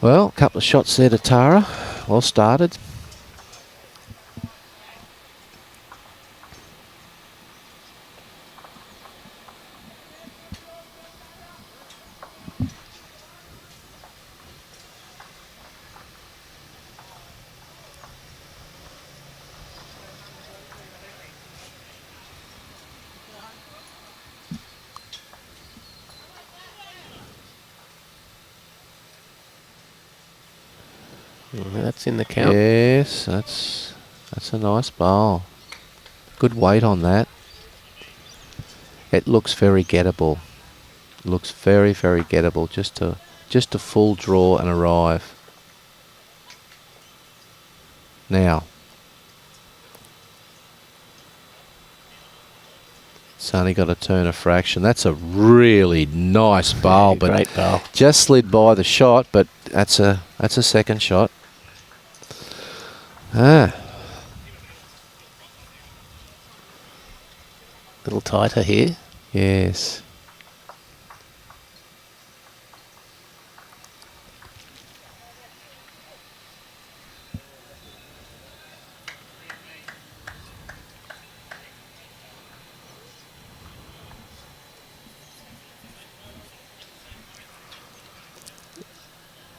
Well, a couple of shots there to Tara. Well started. That's in the count. Yes, that's a nice bowl. Good weight on that. It looks very gettable. Looks very, very gettable. Just a full draw and arrive. Now, it's only got to turn a fraction. That's a really nice bowl, but Great bowl. just slid by the shot. But that's a second shot. Ah, A little tighter here. yes.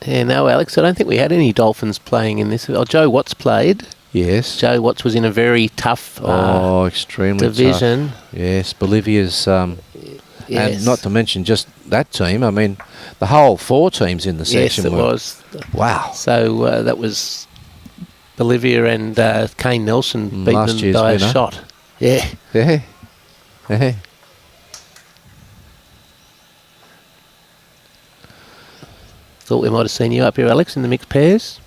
Yeah, no, Alex, I don't think we had any Dolphins playing in this. Oh, Joe Watts played. Yes. Joe Watts was in a very tough Extremely division. tough. Yes, Bolivia's, Yes. and not to mention just that team. I mean, the whole 4 teams in the Yes, section it were. was. Wow. So that was Bolivia and Kane Nelson beating Last them year's by winner. a shot. Yeah. Yeah. Yeah. Thought we might have seen you up here, Alex, in the mixed pairs.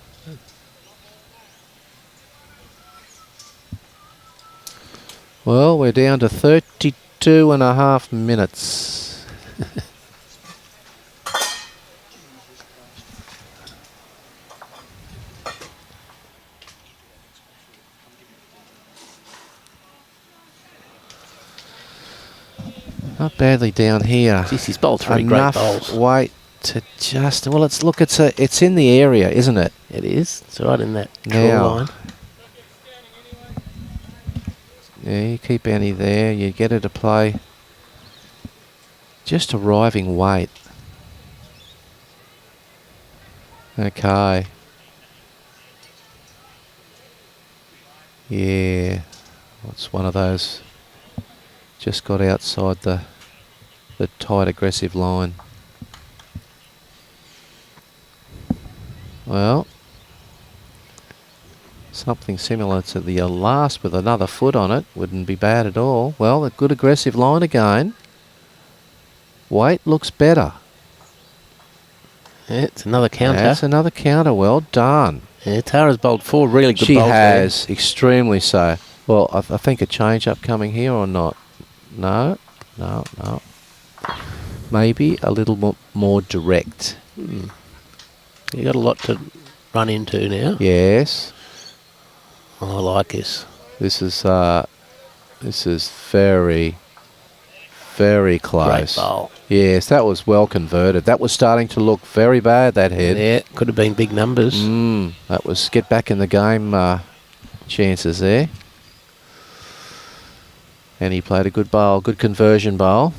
Well, we're down to 32 and a half minutes. Not badly down here. Jeez, he's bowled 3 great Enough bowls. weight to just... Well, it's in the area, isn't it? It is. It's right in that draw Now. line. Yeah, you keep Annie there. You get her to play. Just arriving weight. Okay. Yeah. It's one of those. Just got outside the tight aggressive line. Well, something similar to the last with another foot on it wouldn't be bad at all. Well, a good aggressive line again. Weight looks better. Yeah, it's another counter. That's another counter. Well done. Yeah, Tara's bowled 4 really good She bowls there. has, extremely so. Well, I think a change up coming here or not? No. Maybe a little more direct. You got a lot to run into now. Yes. Oh, I like this. This is very, very close. Great bowl. Yes, that was well converted. That was starting to look very bad, that head. Yeah, could have been big numbers. That was get back in the game chances there. And he played a good bowl, good conversion bowl.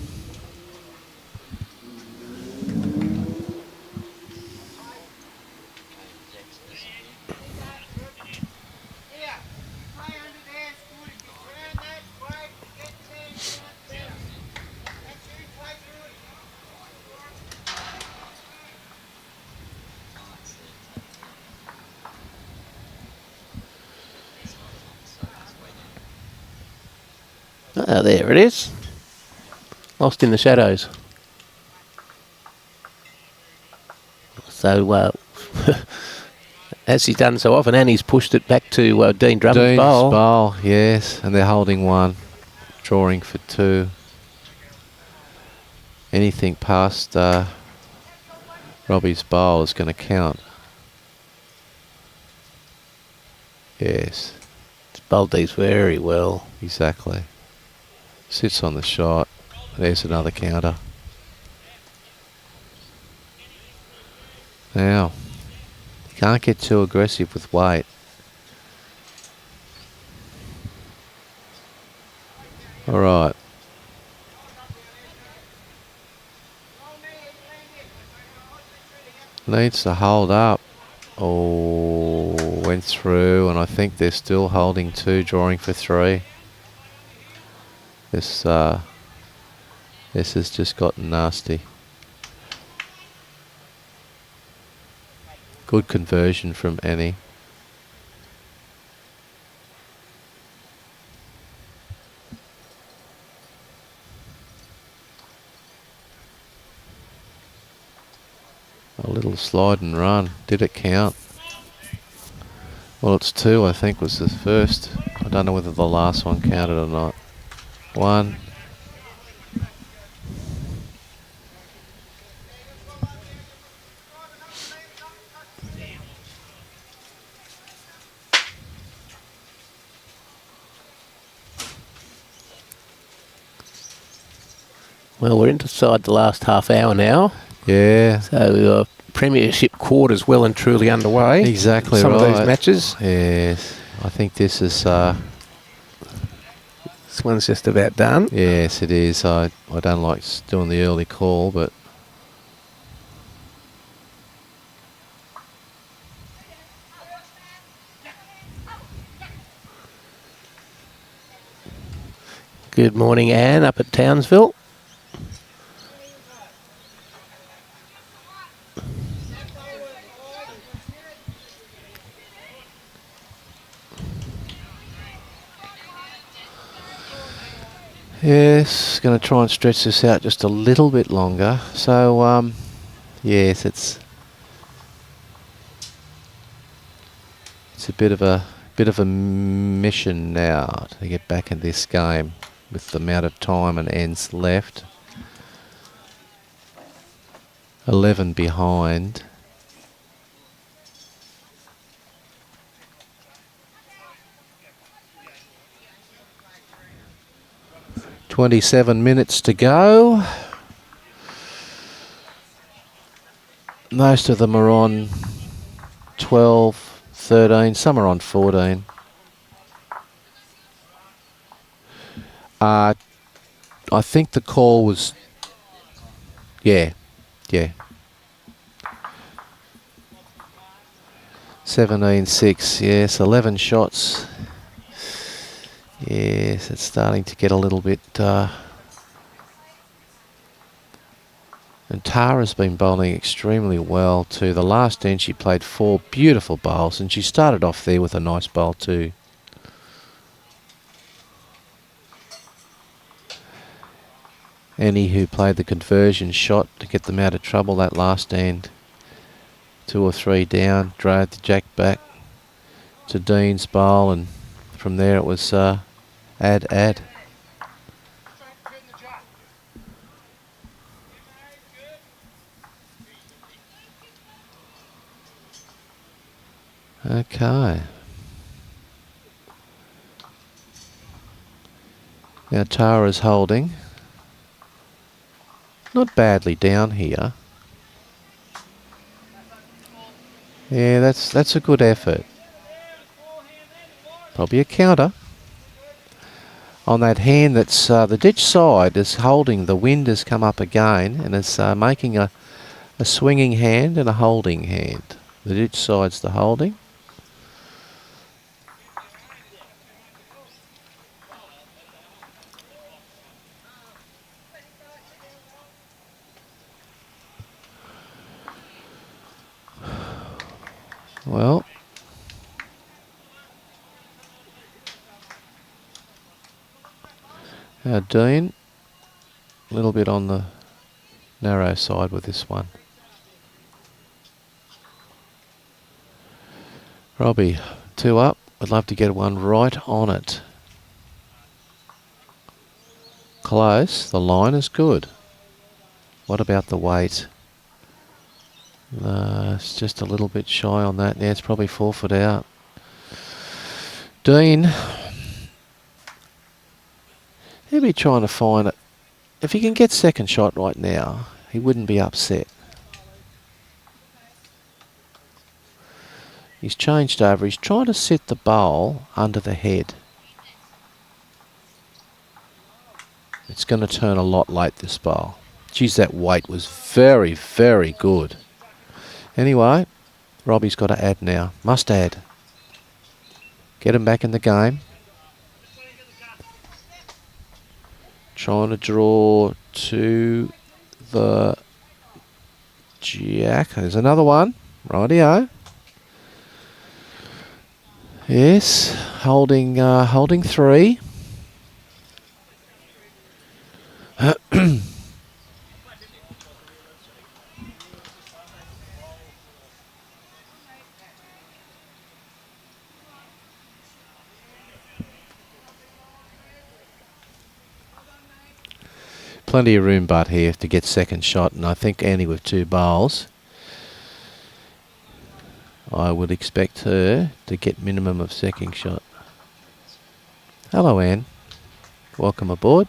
Oh, there it is. Lost in the shadows. So, as he's done so often, Annie's pushed it back to Dean Drummond's bowl. bowl, yes, and they're holding one, drawing for two. Anything past Robbie's bowl is going to count. Yes, It's bowled these very well. exactly. Sits on the shot. There's another counter. Now, you can't get too aggressive with weight. All right. Needs to hold up. Oh, went through, and I think they're still holding two, drawing for three. This has just gotten nasty. Good conversion from Annie. A little slide and run. Did it count? Well, it's two, I think, was the first. I don't know whether the last one counted or not. One. Well, we're inside the last half hour now. Yeah. So, Premiership quarters well and truly underway. Exactly Some right. of these matches. Yes. I think this is... This one's just about done. yes, it is. I don't like doing the early call, but... Good morning, Anne, up at Townsville. Yes, going to try and stretch this out just a little bit longer. So, yes, it's a bit of a mission now to get back in this game with the amount of time and ends left. 11 behind. "27 minutes to go." Most of them are on 12, 13, some are on 14. I think the call was... Yeah. 17-6, yes, 11 shots. Yes, it's starting to get a little bit... And Tara's been bowling extremely well too. The last end she played 4 beautiful bowls, and she started off there with a nice bowl too. Annie, who played the conversion shot to get them out of trouble that last end. 2 or 3 down, drove the jack back to Dean's bowl, and from there it was add. Okay. Now Tara's holding. Not badly down here. Yeah, that's a good effort. Probably a counter. On that hand that's the ditch side is holding. The wind has come up again and it's making a swinging hand and a holding hand. The ditch side's the holding. Well, Now Dean, a little bit on the narrow side with this one. Robbie, 2 up. Would love to get one right on it. Close. The line is good. What about the weight? It's just a little bit shy on that. Yeah, it's probably 4 foot out. Dean, he'll be trying to find it. If he can get second shot right now, he wouldn't be upset. He's changed over. He's trying to sit the bowl under the head. It's going to turn a lot late, this bowl. Geez, that weight was very, very good. Anyway, Robbie's got to add now. Must add. Get him back in the game. Trying to draw to the jack. There's another one. Rightio. Yes, holding 3. Plenty of room but here to get second shot, and I think Annie with 2 bowls, I would expect her to get minimum of second shot. Hello Anne, welcome aboard.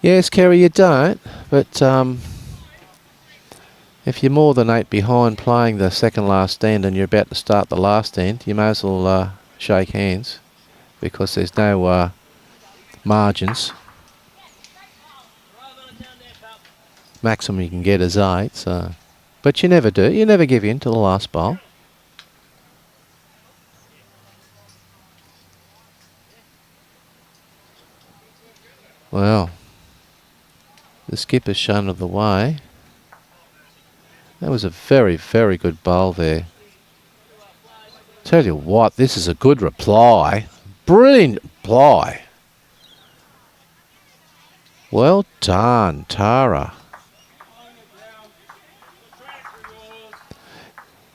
Yes, Kerry, you don't, but if you're more than 8 behind playing the second last end and you're about to start the last end, you may as well shake hands, because there's no margins. Maximum you can get is 8, so. But you never do. You never give in to the last bowl. Well, the skipper's shown of the way. That was a very, very good bowl there. Tell you what, this is a good reply. Brilliant reply. Well done, Tara.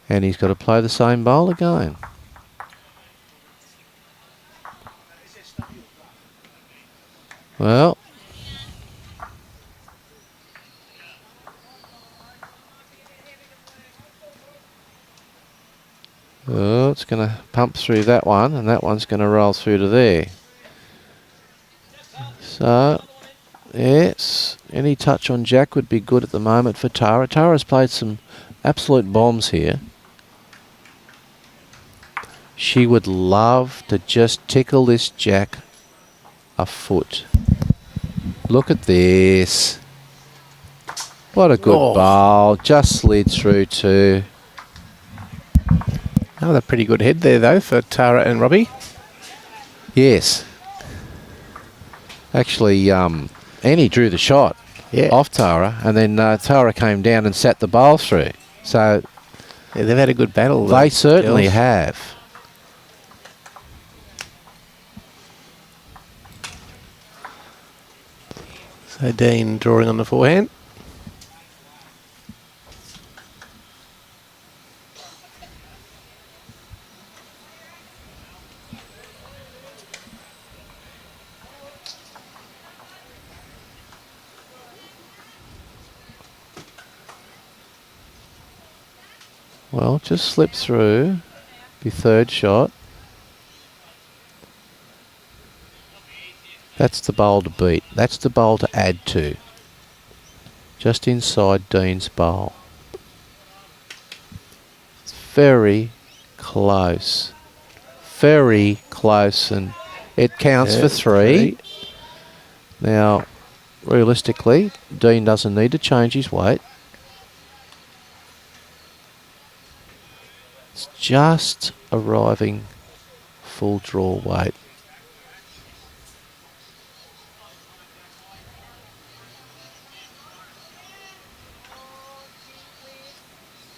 And he's got to play the same bowl again. Well, oh, it's going to pump through that one, and that one's going to roll through to there. So, yes, any touch on Jack would be good at the moment for Tara. Tara's played some absolute bombs here. She would love to just tickle this Jack a foot. Look at this. What a good bowl. Just slid through too. Another pretty good head there, though, for Tara and Robbie. Yes. Actually, Annie drew the shot off Tara, and then Tara came down and sat the bowl through. So yeah, they've had a good battle. They certainly girls have. So Dean drawing on the forehand. Well, just slip through. Be third shot. That's the bowl to beat. That's the bowl to add to. Just inside Dean's bowl. It's very close. Very close, and it counts for 3. Now, realistically, Dean doesn't need to change his weight. It's just arriving full draw weight.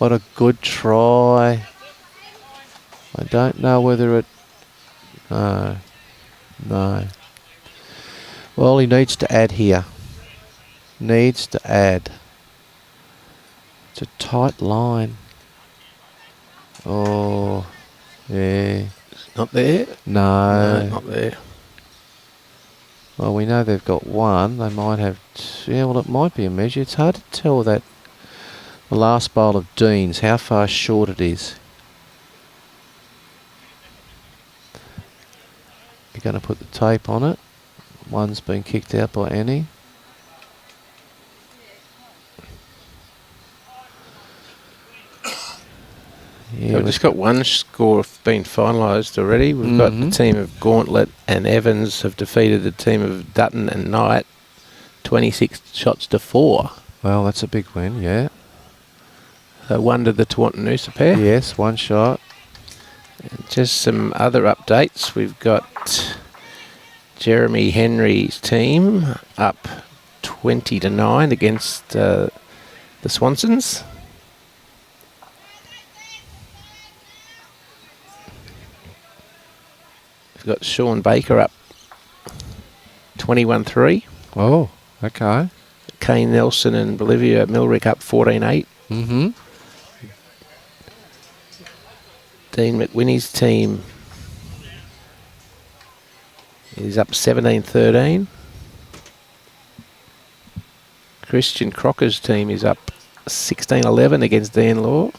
What a good try. I don't know whether it... No. No. Well, he needs to add here. Needs to add. It's a tight line. Oh, yeah. Not there? No. No, not there. Well, we know they've got one. They might have... Yeah, well, it might be a measure. It's hard to tell that the last bowl of Dean's, how far short it is. You're going to put the tape on it. One's been kicked out by Annie. Yeah, We've just got one score being finalised already. We've got the team of Gauntlet and Evans have defeated the team of Dutton and Knight 26 shots to 4. well, that's a big win, yeah. So one to the Tawantinoosa pair. Yes, one shot. And just some other updates. We've got Jeremy Henry's team up 20 to 9 against the Swansons. We've got Sean Baker up 21-3. Oh, okay. Kane Nelson and Bolivia Milrick up 14-8. Mm-hmm. Dean McWhinney's team is up 17-13. Christian Crocker's team is up 16-11 against Dan Law.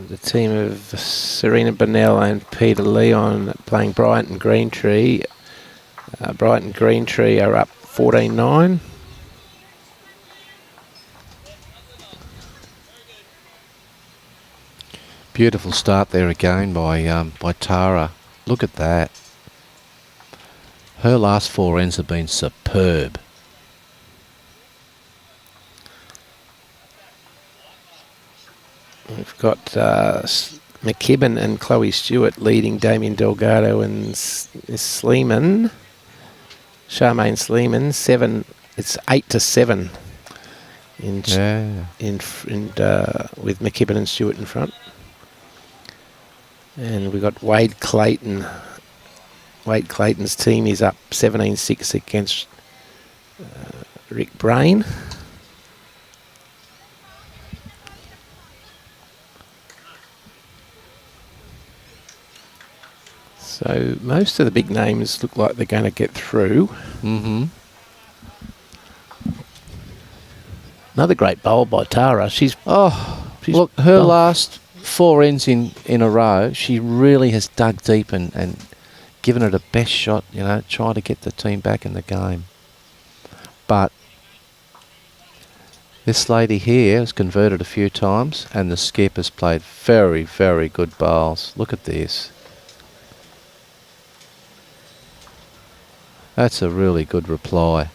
The team of Serena Bonnell and Peter Leon playing Brighton Greentree. Brighton Greentree are up 14-9. Beautiful start there again by Tara. Look at that. Her last 4 ends have been superb. We've got McKibben and Chloe Stewart leading Damien Delgado and Sleeman. Charmaine Sleeman, 7. It's 8-7 with McKibben and Stewart in front. And we've got Wade Clayton. Wade Clayton's team is up 17-6 against Rick Brain. So most of the big names look like they're going to get through. Mm-hmm. Another great bowl by Tara. She's Look, her last 4 ends in a row, she really has dug deep and given it a best shot, you know, trying to get the team back in the game. But this lady here has converted a few times and the skip has played very, very good bowls. Look at this. That's a really good reply.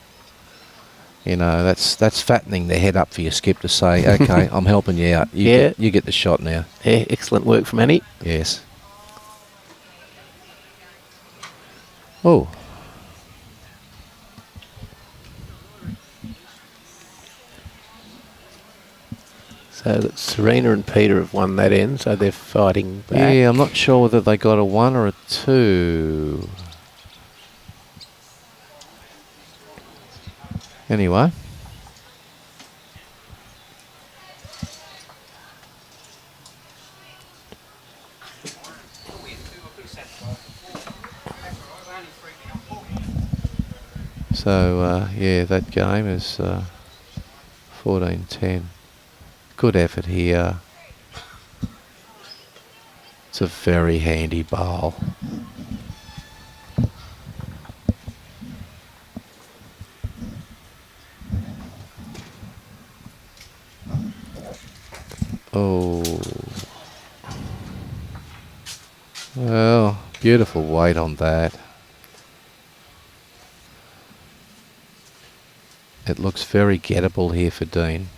You know, that's fattening the head up for your skip to say, okay, I'm helping you out. You get the shot now. Yeah, excellent work from Annie. Yes. Oh. So that Serena and Peter have won that end, so they're fighting back. Yeah, I'm not sure whether they got a 1 or a 2. Anyway. So, yeah, that game is 14-10. Good effort here. It's a very handy bowl. Oh. Well, beautiful weight on that. It looks very gettable here for Dean.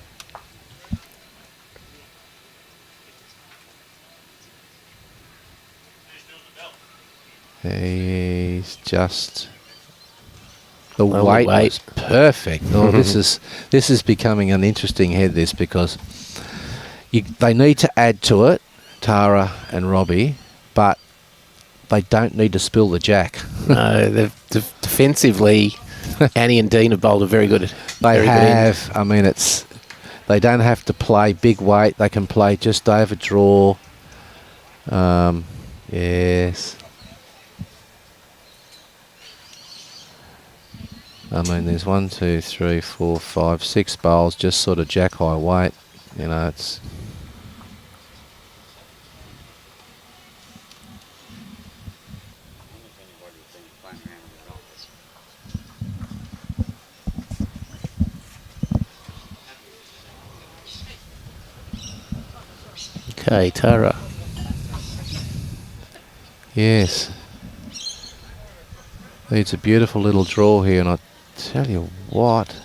He's just... The Oh, the weight was weight. perfect. Oh, this is becoming an interesting head, this, because they need to add to it, Tara and Robbie, but they don't need to spill the jack. No, defensively, Annie and Dean have bowled a very good. They very good end. have. I mean, they don't have to play big weight. They can play just over draw. Yes. I mean, there's 1, 2, 3, 4, 5, 6 bowls, just sort of jack high weight. You know, it's. Okay, Tara. Yes. It's a beautiful little draw here, and I tell you what,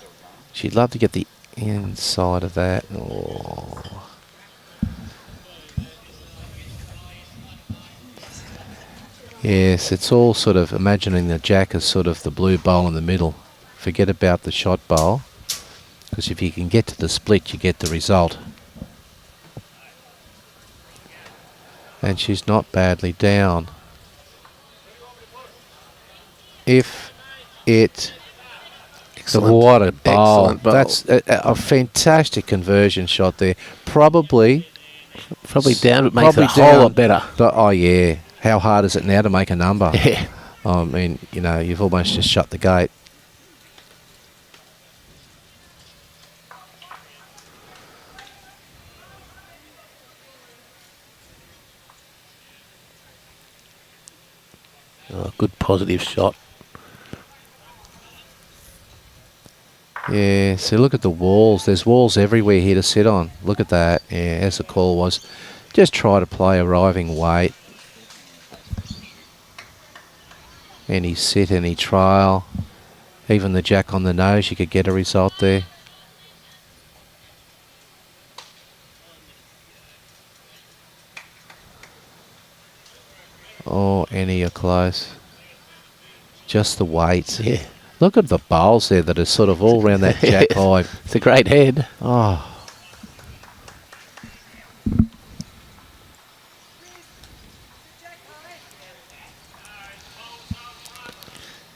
she'd love to get the inside of that. Oh. Yes, it's all sort of imagining the jack as sort of the blue bowl in the middle. Forget about the shot bowl, because if you can get to the split, you get the result. And she's not badly down. If it... Excellent. What a bowl. Excellent bowl. That's a fantastic conversion shot there. Probably Down, but makes it a probably whole down. lot better. Oh, yeah. How hard is it now to make a number? Yeah. I mean, you know, you've almost just shut the gate. Oh, good positive shot. Yeah, so look at the walls. There's walls everywhere here to sit on. Look at that. Yeah, as the call was. Just try to play arriving weight. Any sit, any trial. Even the jack on the nose, you could get a result there. Oh, any are close. Just the weight. Yeah. Look at the bowls there that are sort of all around that jack high. It's a great head. Oh.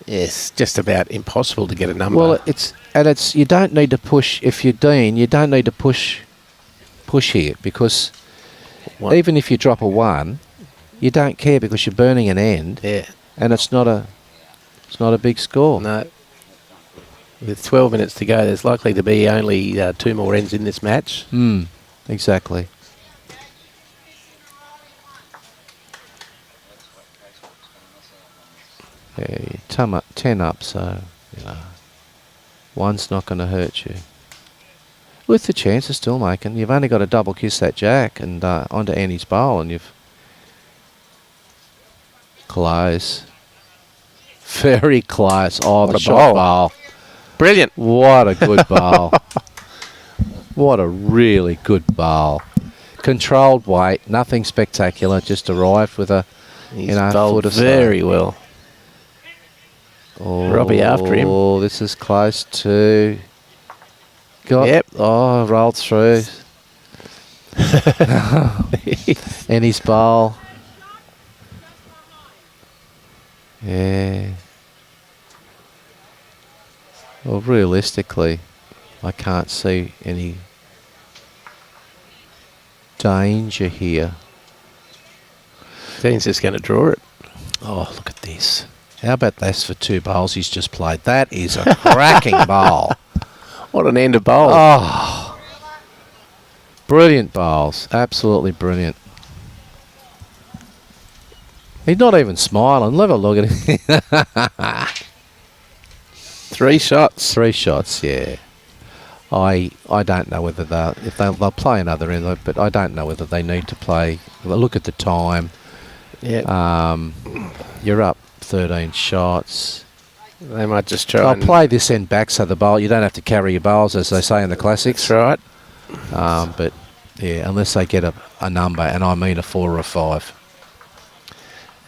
Yes, just about impossible to get a number. Well, it's you don't need to push. If you're Dean, you don't need to push here, because What? even if you drop a 1, you don't care, because you're burning an end, Yeah. and it's not a big score. No. With 12 minutes to go, there's likely to be only 2 more ends in this match. Exactly. Yeah, you 10 up, so you know, 1's not going to hurt you. With the chance of still making, you've only got to double kiss that jack and onto Annie's bowl, and you've close. Very close. Oh, What the a shot bowl. bowl. Brilliant. What a good bowl. What a really good bowl. Controlled weight, nothing spectacular, just arrived with a He's foot bowled or so. very well. Oh, Robbie after him. Oh, this is close to. Got, Yep. Oh, rolled through. And his bowl. Yeah. Well, realistically, I can't see any danger here. Dean's just going to draw it. Oh, look at this. How about this for 2 bowls he's just played? That is a cracking bowl. What an end of bowl. Oh, brilliant bowls. Absolutely brilliant. He's not even smiling. Have a look at him. 3 shots. 3 shots, yeah. I don't know whether they'll play another end, but I don't know whether they need to play. Look at the time. Yeah. You're up 13 shots. They might just try I'll and play this end back so the bowl, you don't have to carry your bowls, as they say in the classics. That's right. But yeah, unless they get a number, and I mean a 4 or a 5.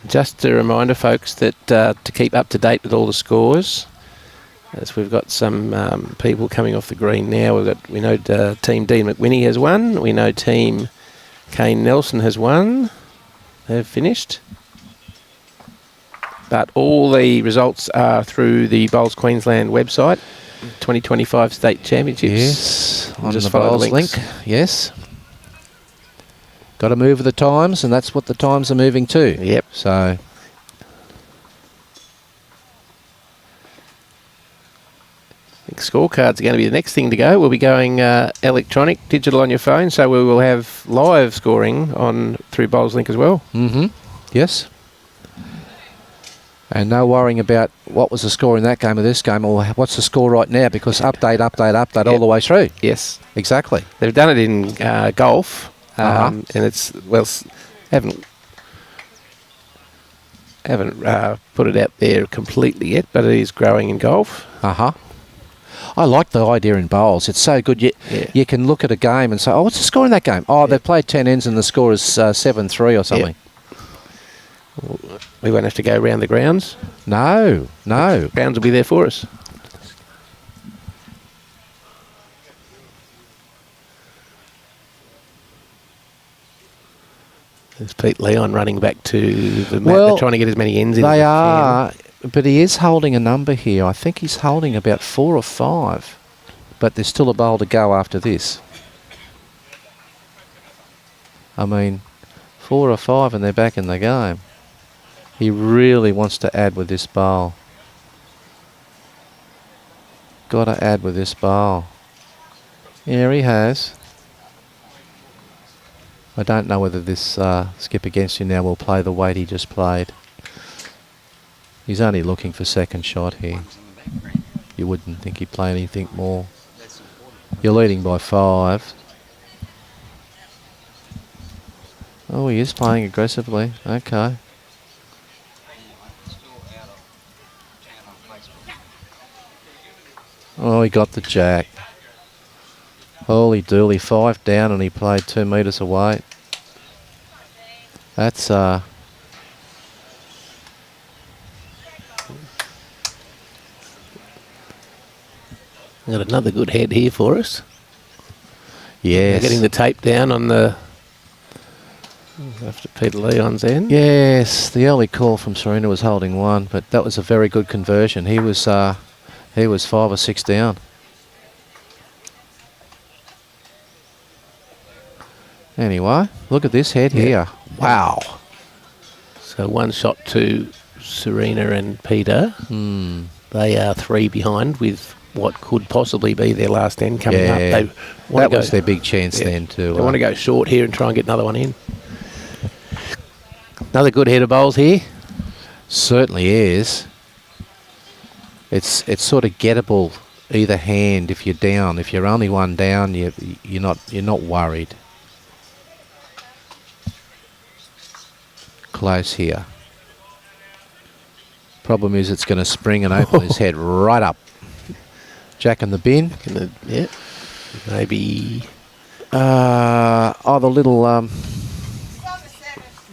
Just a reminder, folks, that to keep up to date with all the scores, As we've got some people coming off the green now. We know Team Dean McWhinney has won. We know Team Kane Nelson has won. They've finished. But all the results are through the Bowls Queensland website. 2025 State Championships. Yes, on just the follow the Bowls links. link. Yes. Got to move with the times, and that's what the times are moving to. Yep. So... I think scorecards are going to be the next thing to go. We'll be going electronic, digital on your phone, so we will have live scoring on through Bowls Link as well. Mm-hmm. Yes. And no worrying about what was the score in that game or this game, or what's the score right now, because update all the way through. Yes. Exactly. They've done it in golf, and it's, well, haven't put it out there completely yet, but it is growing in golf. Uh-huh. I like the idea in bowls. It's so good. You can look at a game and say, oh, what's the score in that game? Oh, they've played 10 ends and the score is 7-3 or something. We won't have to go around the grounds. No. Grounds will be there for us. There's Pete Leon running back to the mat. They're trying to get as many ends in. They are, but he is holding a number here. I think he's holding about 4 or 5. But there's still a bowl to go after this. I mean, 4 or 5 and they're back in the game. He really wants to add with this bowl. Got to add with this bowl. Yeah, he has. I don't know whether this skip against you now will play the weight he just played. He's only looking for second shot here. You wouldn't think he'd play anything more. You're leading by 5. Oh, he is playing aggressively. Okay. Oh, he got the jack. Holy dooly, 5 down and he played 2 metres away. That's got another good head here for us. Yes. They're getting the tape down on the after Peter Leon's end. Yes, the early call from Serena was holding 1, but that was a very good conversion. He was 5 or 6 down. Anyway, look at this head here. Wow. So 1 shot to Serena and Peter. They are 3 behind with what could possibly be their last end coming up. They that was their big chance then too. They want to go short here and try and get another one in. Another good head of bowls here. Certainly is. It's sort of gettable either hand if you're down. If you're only 1 down, you're not worried. Close here. Problem is it's going to spring and open his head right up. Jack in the bin. Maybe. The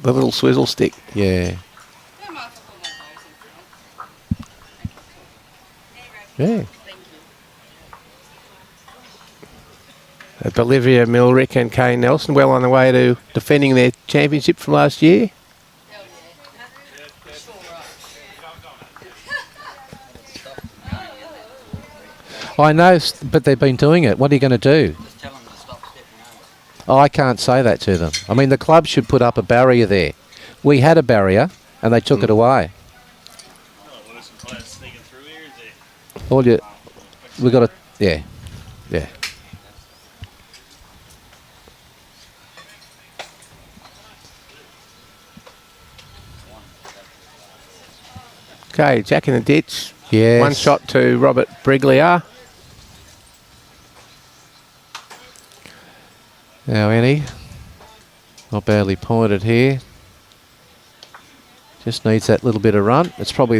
little swizzle stick. Yeah. Yeah. Bolivia Milrick and Kane Nelson well on the way to defending their championship from last year. I know, but they've been doing it. What are you going to do? Just tell them to stop stepping over. Oh, I can't say that to them. I mean, the club should put up a barrier there. We had a barrier, and they took it away. We got to, yeah. Okay, Jack in the ditch. Yes. 1 shot to Robert Briglia. Now, Annie, not badly pointed here. Just needs that little bit of run. It's probably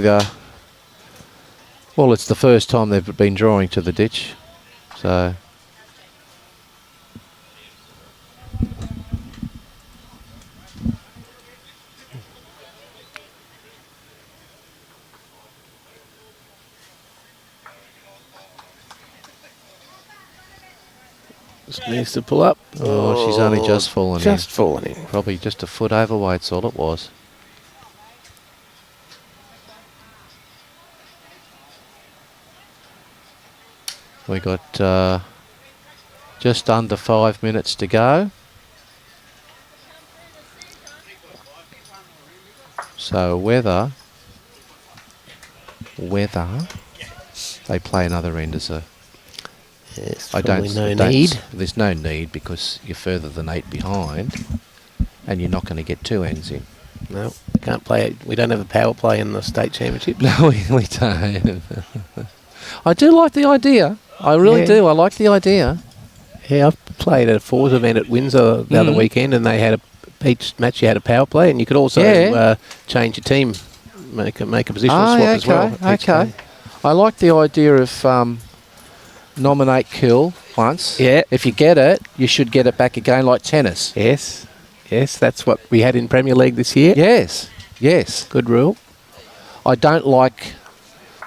it's the first time they've been drawing to the ditch. So, Just needs to pull up. Oh, she's only just fallen Just fallen in. in. Probably just a foot overweight's all it was. We got just under 5 minutes to go. So whether they play another end as a... Yes, I don't. no need. There's no need because you're further than 8 behind, and you're not going to get 2 ends in. No, we can't play it. We don't have a power play in the state championship. No, we don't. I do like the idea. I really Yeah. do. I like the idea. Yeah, I've played at a fours event at Windsor the other weekend, and they had each match you had a power play, and you could also change your team, make a position swap as well. each Okay. game. I like the idea of nominate kill once. Yeah. If you get it, you should get it back again, like tennis. Yes, that's what we had in Premier League this year. Yes. Good rule. I don't like...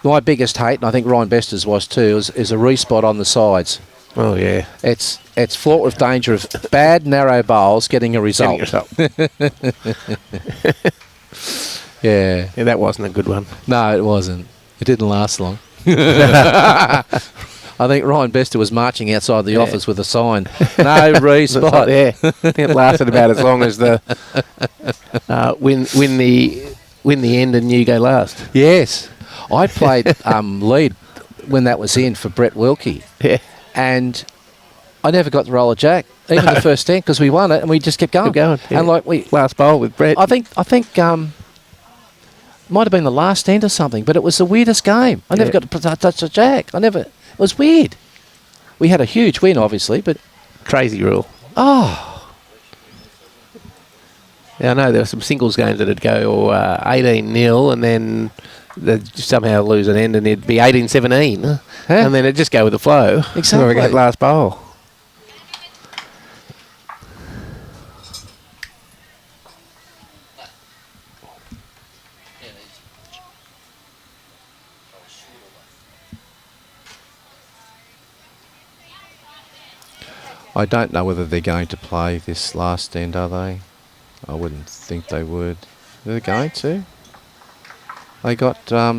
My biggest hate, and I think Ryan Bester's was too, is a respot on the sides. Oh yeah, It's fraught with danger of bad narrow bowls getting a result. Yeah. Yeah, that wasn't a good one. No, it wasn't. It didn't last long. I think Ryan Bester was marching outside the office with a sign. No respot. Yeah, I think it lasted about as long as the win the end and you go last. Yes. I played lead when that was in for Brett Wilkie. Yeah. And I never got the roller jack, even the first 10, because we won it and we just kept going. Kept going. Yeah. And like we... Last bowl with Brett. I think might have been the last end or something, but it was the weirdest game. I never got to touch a jack. It was weird. We had a huge win, obviously, but... Crazy rule. Oh, Yeah, I know there were some singles games that'd go 18-0 and then they'd somehow lose an end and it'd be 18-17 and then it'd just go with the flow. Exactly. We get last bowl. I don't know whether they're going to play this last end, are they? I wouldn't think they would. They're going to. They got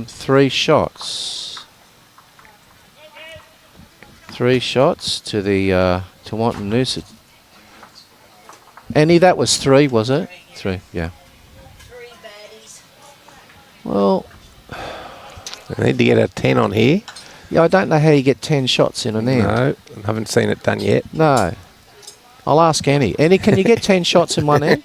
3 shots. 3 shots to the to Wanton Noosa. Annie, that was 3, was it? 3, yeah. 3 baddies. Well, I need to get a 10 on here. yeah, I don't know how you get 10 shots in an end. No, I haven't seen it done yet. No. I'll ask Annie. Annie, can you get 10 shots in one end?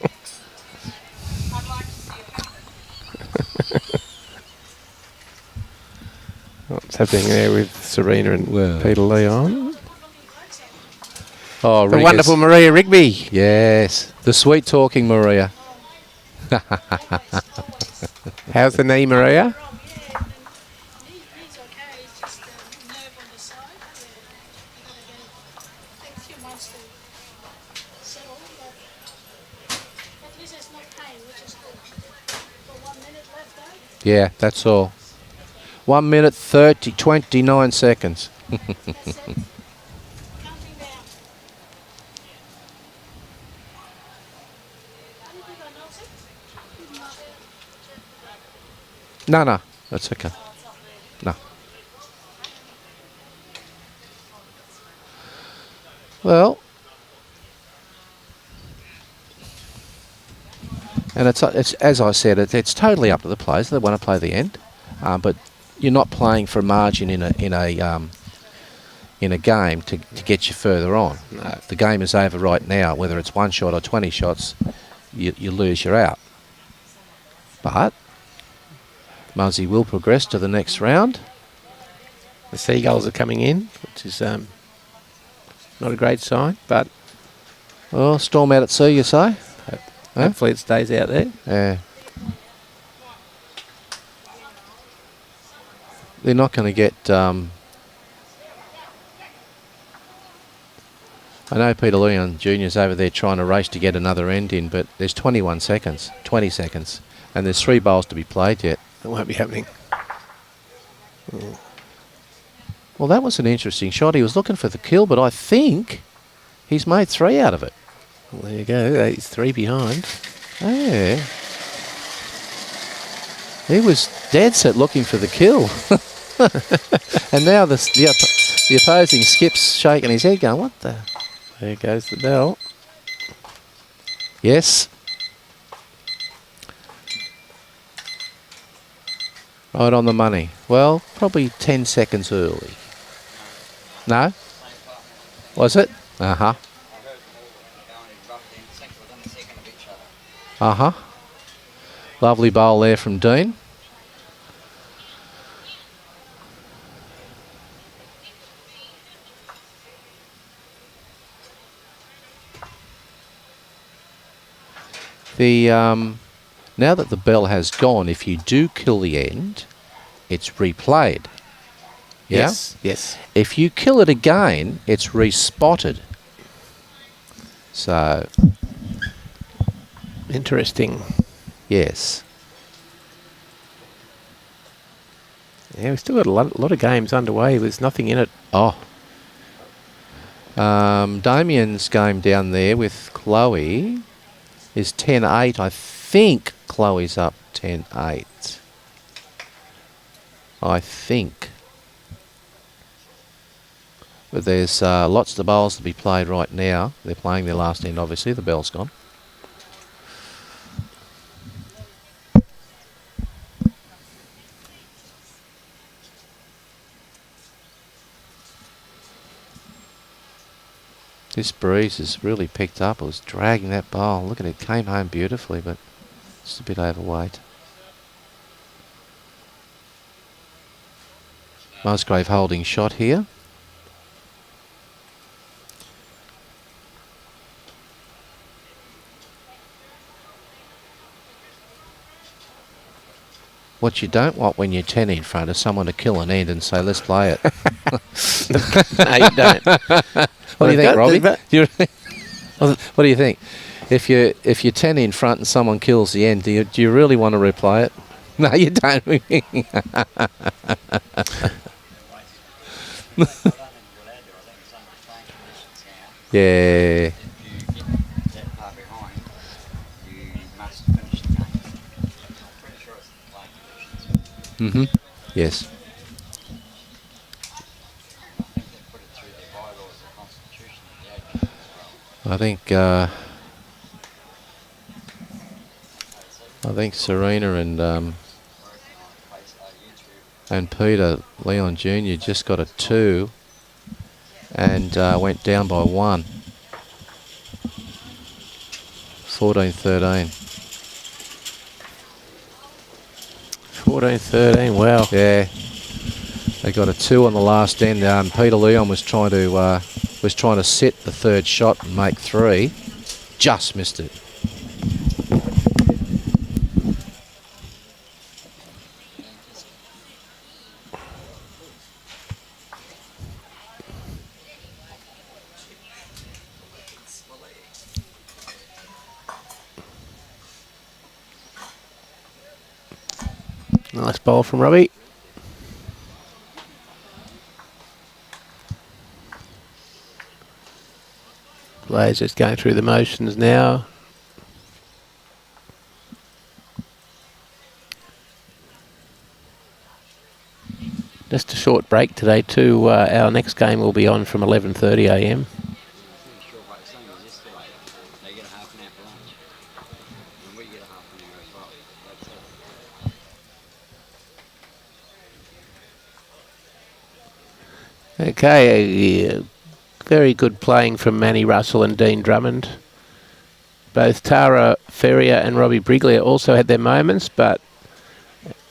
What's happening there with Serena and Well. Peter Leon? Oh, The Riggers. wonderful Maria Rigby. Yes, the sweet talking Maria. How's the knee, Maria? He's okay, it's just a nerve on the side. Takes a few months to settle, but at least there's no pain, which is good. Got 1 minute left though. Yeah, that's all. 1 minute 29 seconds. That's it. Counting down. Anything I notice? No, that's okay. No. Well, and it's as I said, it's totally up to the players. They want to play the end, but you're not playing for a margin in a game to get you further on. No. The game is over right now. Whether it's 1 shot or 20 shots, you lose, you're out. But Muzzy will progress to the next round. The Seagulls are coming in, which is not a great sign, but Oh, storm out at sea, you say? Huh? hopefully it stays out there. Yeah. They're not going to get... I know Peter Leon Jr.'s over there trying to race to get another end in, but there's 21 seconds, 20 seconds, and there's 3 bowls to be played yet. It won't be happening. Well, that was an interesting shot. He was looking for the kill, but I think He's made 3 out of it. Well, there you go. He's 3 behind. Yeah. He was dead set looking for the kill. And now the opposing skip's shaking his head going, what the? There goes the bell. Yes. Right on the money. Well, probably 10 seconds early. No? Was it? Uh-huh. Uh-huh. Lovely bowl there from Dean. Now that the bell has gone, if you do kill the end, it's replayed. Yeah? Yes. Yes. If you kill it again, it's respotted. So, Interesting. yes. Yeah, we've still got a lot of games underway. There's nothing in it. Oh. Damien's game down there with Chloe is 10-8. I think Chloe's up 10-8. I think. But there's lots of bowls to be played right now. They're playing their last end, obviously. The bell's gone. This breeze has really picked up. It was dragging that bowl. Look at it. Came home beautifully, but it's a bit overweight. Musgrave holding shot here. What you don't want when you're 10 in front is someone to kill an end and say, let's play it. No, you don't. What do you think, Robbie? Well, What do you think? If you're 10 in front and someone kills the end, do you really want to replay it? No, you don't. Yeah. Mm-hmm. Yes. I think Serena and Peter Leon Jr. just got a 2 and went down by 1. 14-13. 14-13. Wow. Yeah. They got a 2 on the last end. Peter Leon was trying to set the third shot and make 3. Just missed it. Nice bowl from Robbie. Players just going through the motions now. Just a short break today too. Our next game will be on from 11:30 a.m. Okay, very good playing from Annie Russell and Dean Drummond. Both Tara Ferrier and Robbie Briglia also had their moments, but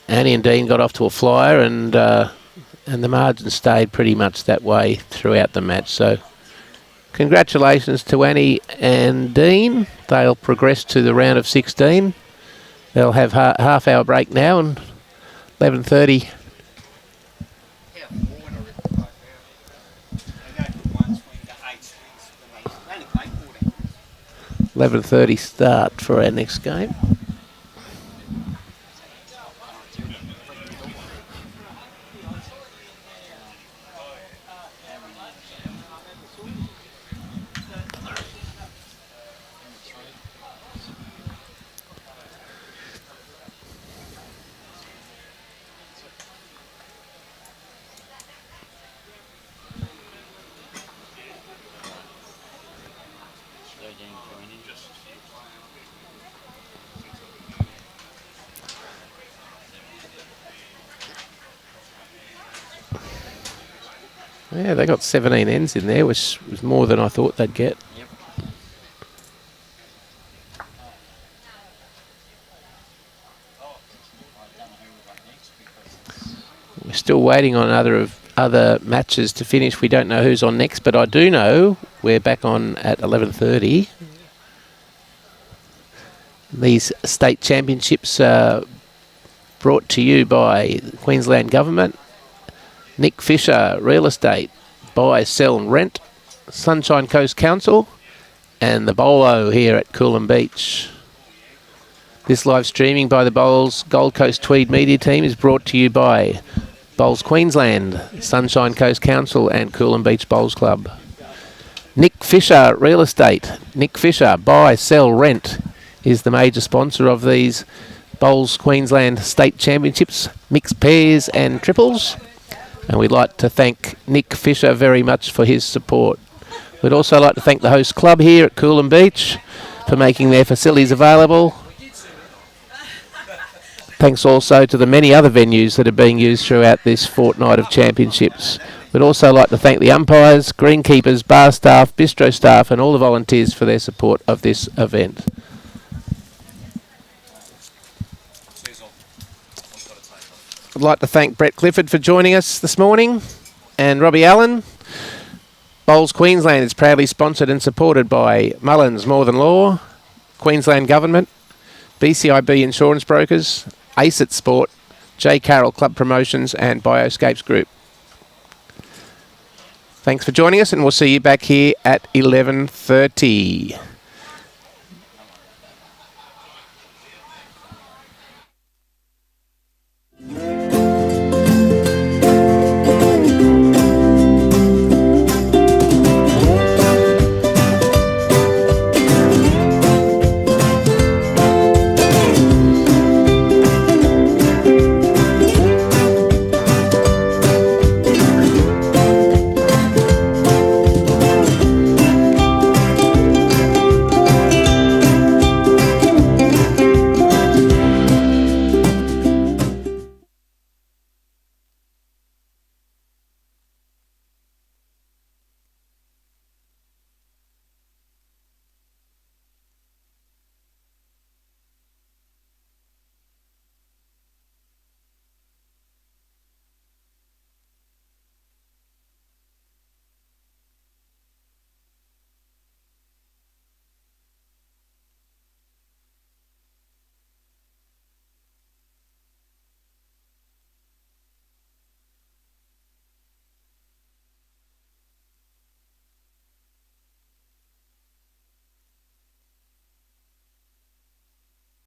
Annie and Dean got off to a flyer, and the margin stayed pretty much that way throughout the match. So congratulations to Annie and Dean. They'll progress to the round of 16. They'll have half-hour break now, and 11:30. 11:30 start for our next game. Yeah, they got 17 ends in there, which was more than I thought they'd get. Yep. We're still waiting on other matches to finish. We don't know who's on next, but I do know we're back on at 11:30. These state championships are brought to you by the Queensland Government, Nick Fisher Real Estate, Buy, Sell and Rent, Sunshine Coast Council, and the Bolo here at Coolum Beach. This live streaming by the Bowls Gold Coast Tweed media team is brought to you by Bowls Queensland, Sunshine Coast Council and Coolum Beach Bowls Club. Nick Fisher Real Estate, Nick Fisher Buy, Sell, Rent is the major sponsor of these Bowls Queensland State Championships, mixed pairs and triples. And we'd like to thank Nick Fisher very much for his support. We'd also like to thank the host club here at Coolum Beach for making their facilities available. Thanks also to the many other venues that are being used throughout this fortnight of championships. We'd also like to thank the umpires, greenkeepers, bar staff, bistro staff and all the volunteers for their support of this event. I'd like to thank Brett Clifford for joining us this morning and Robbie Allen. Bowls Queensland is proudly sponsored and supported by Mullins More Than Law, Queensland Government, BCIB Insurance Brokers, ACET Sport, J. Carroll Club Promotions and Bioscapes Group. Thanks for joining us and we'll see you back here at 11:30.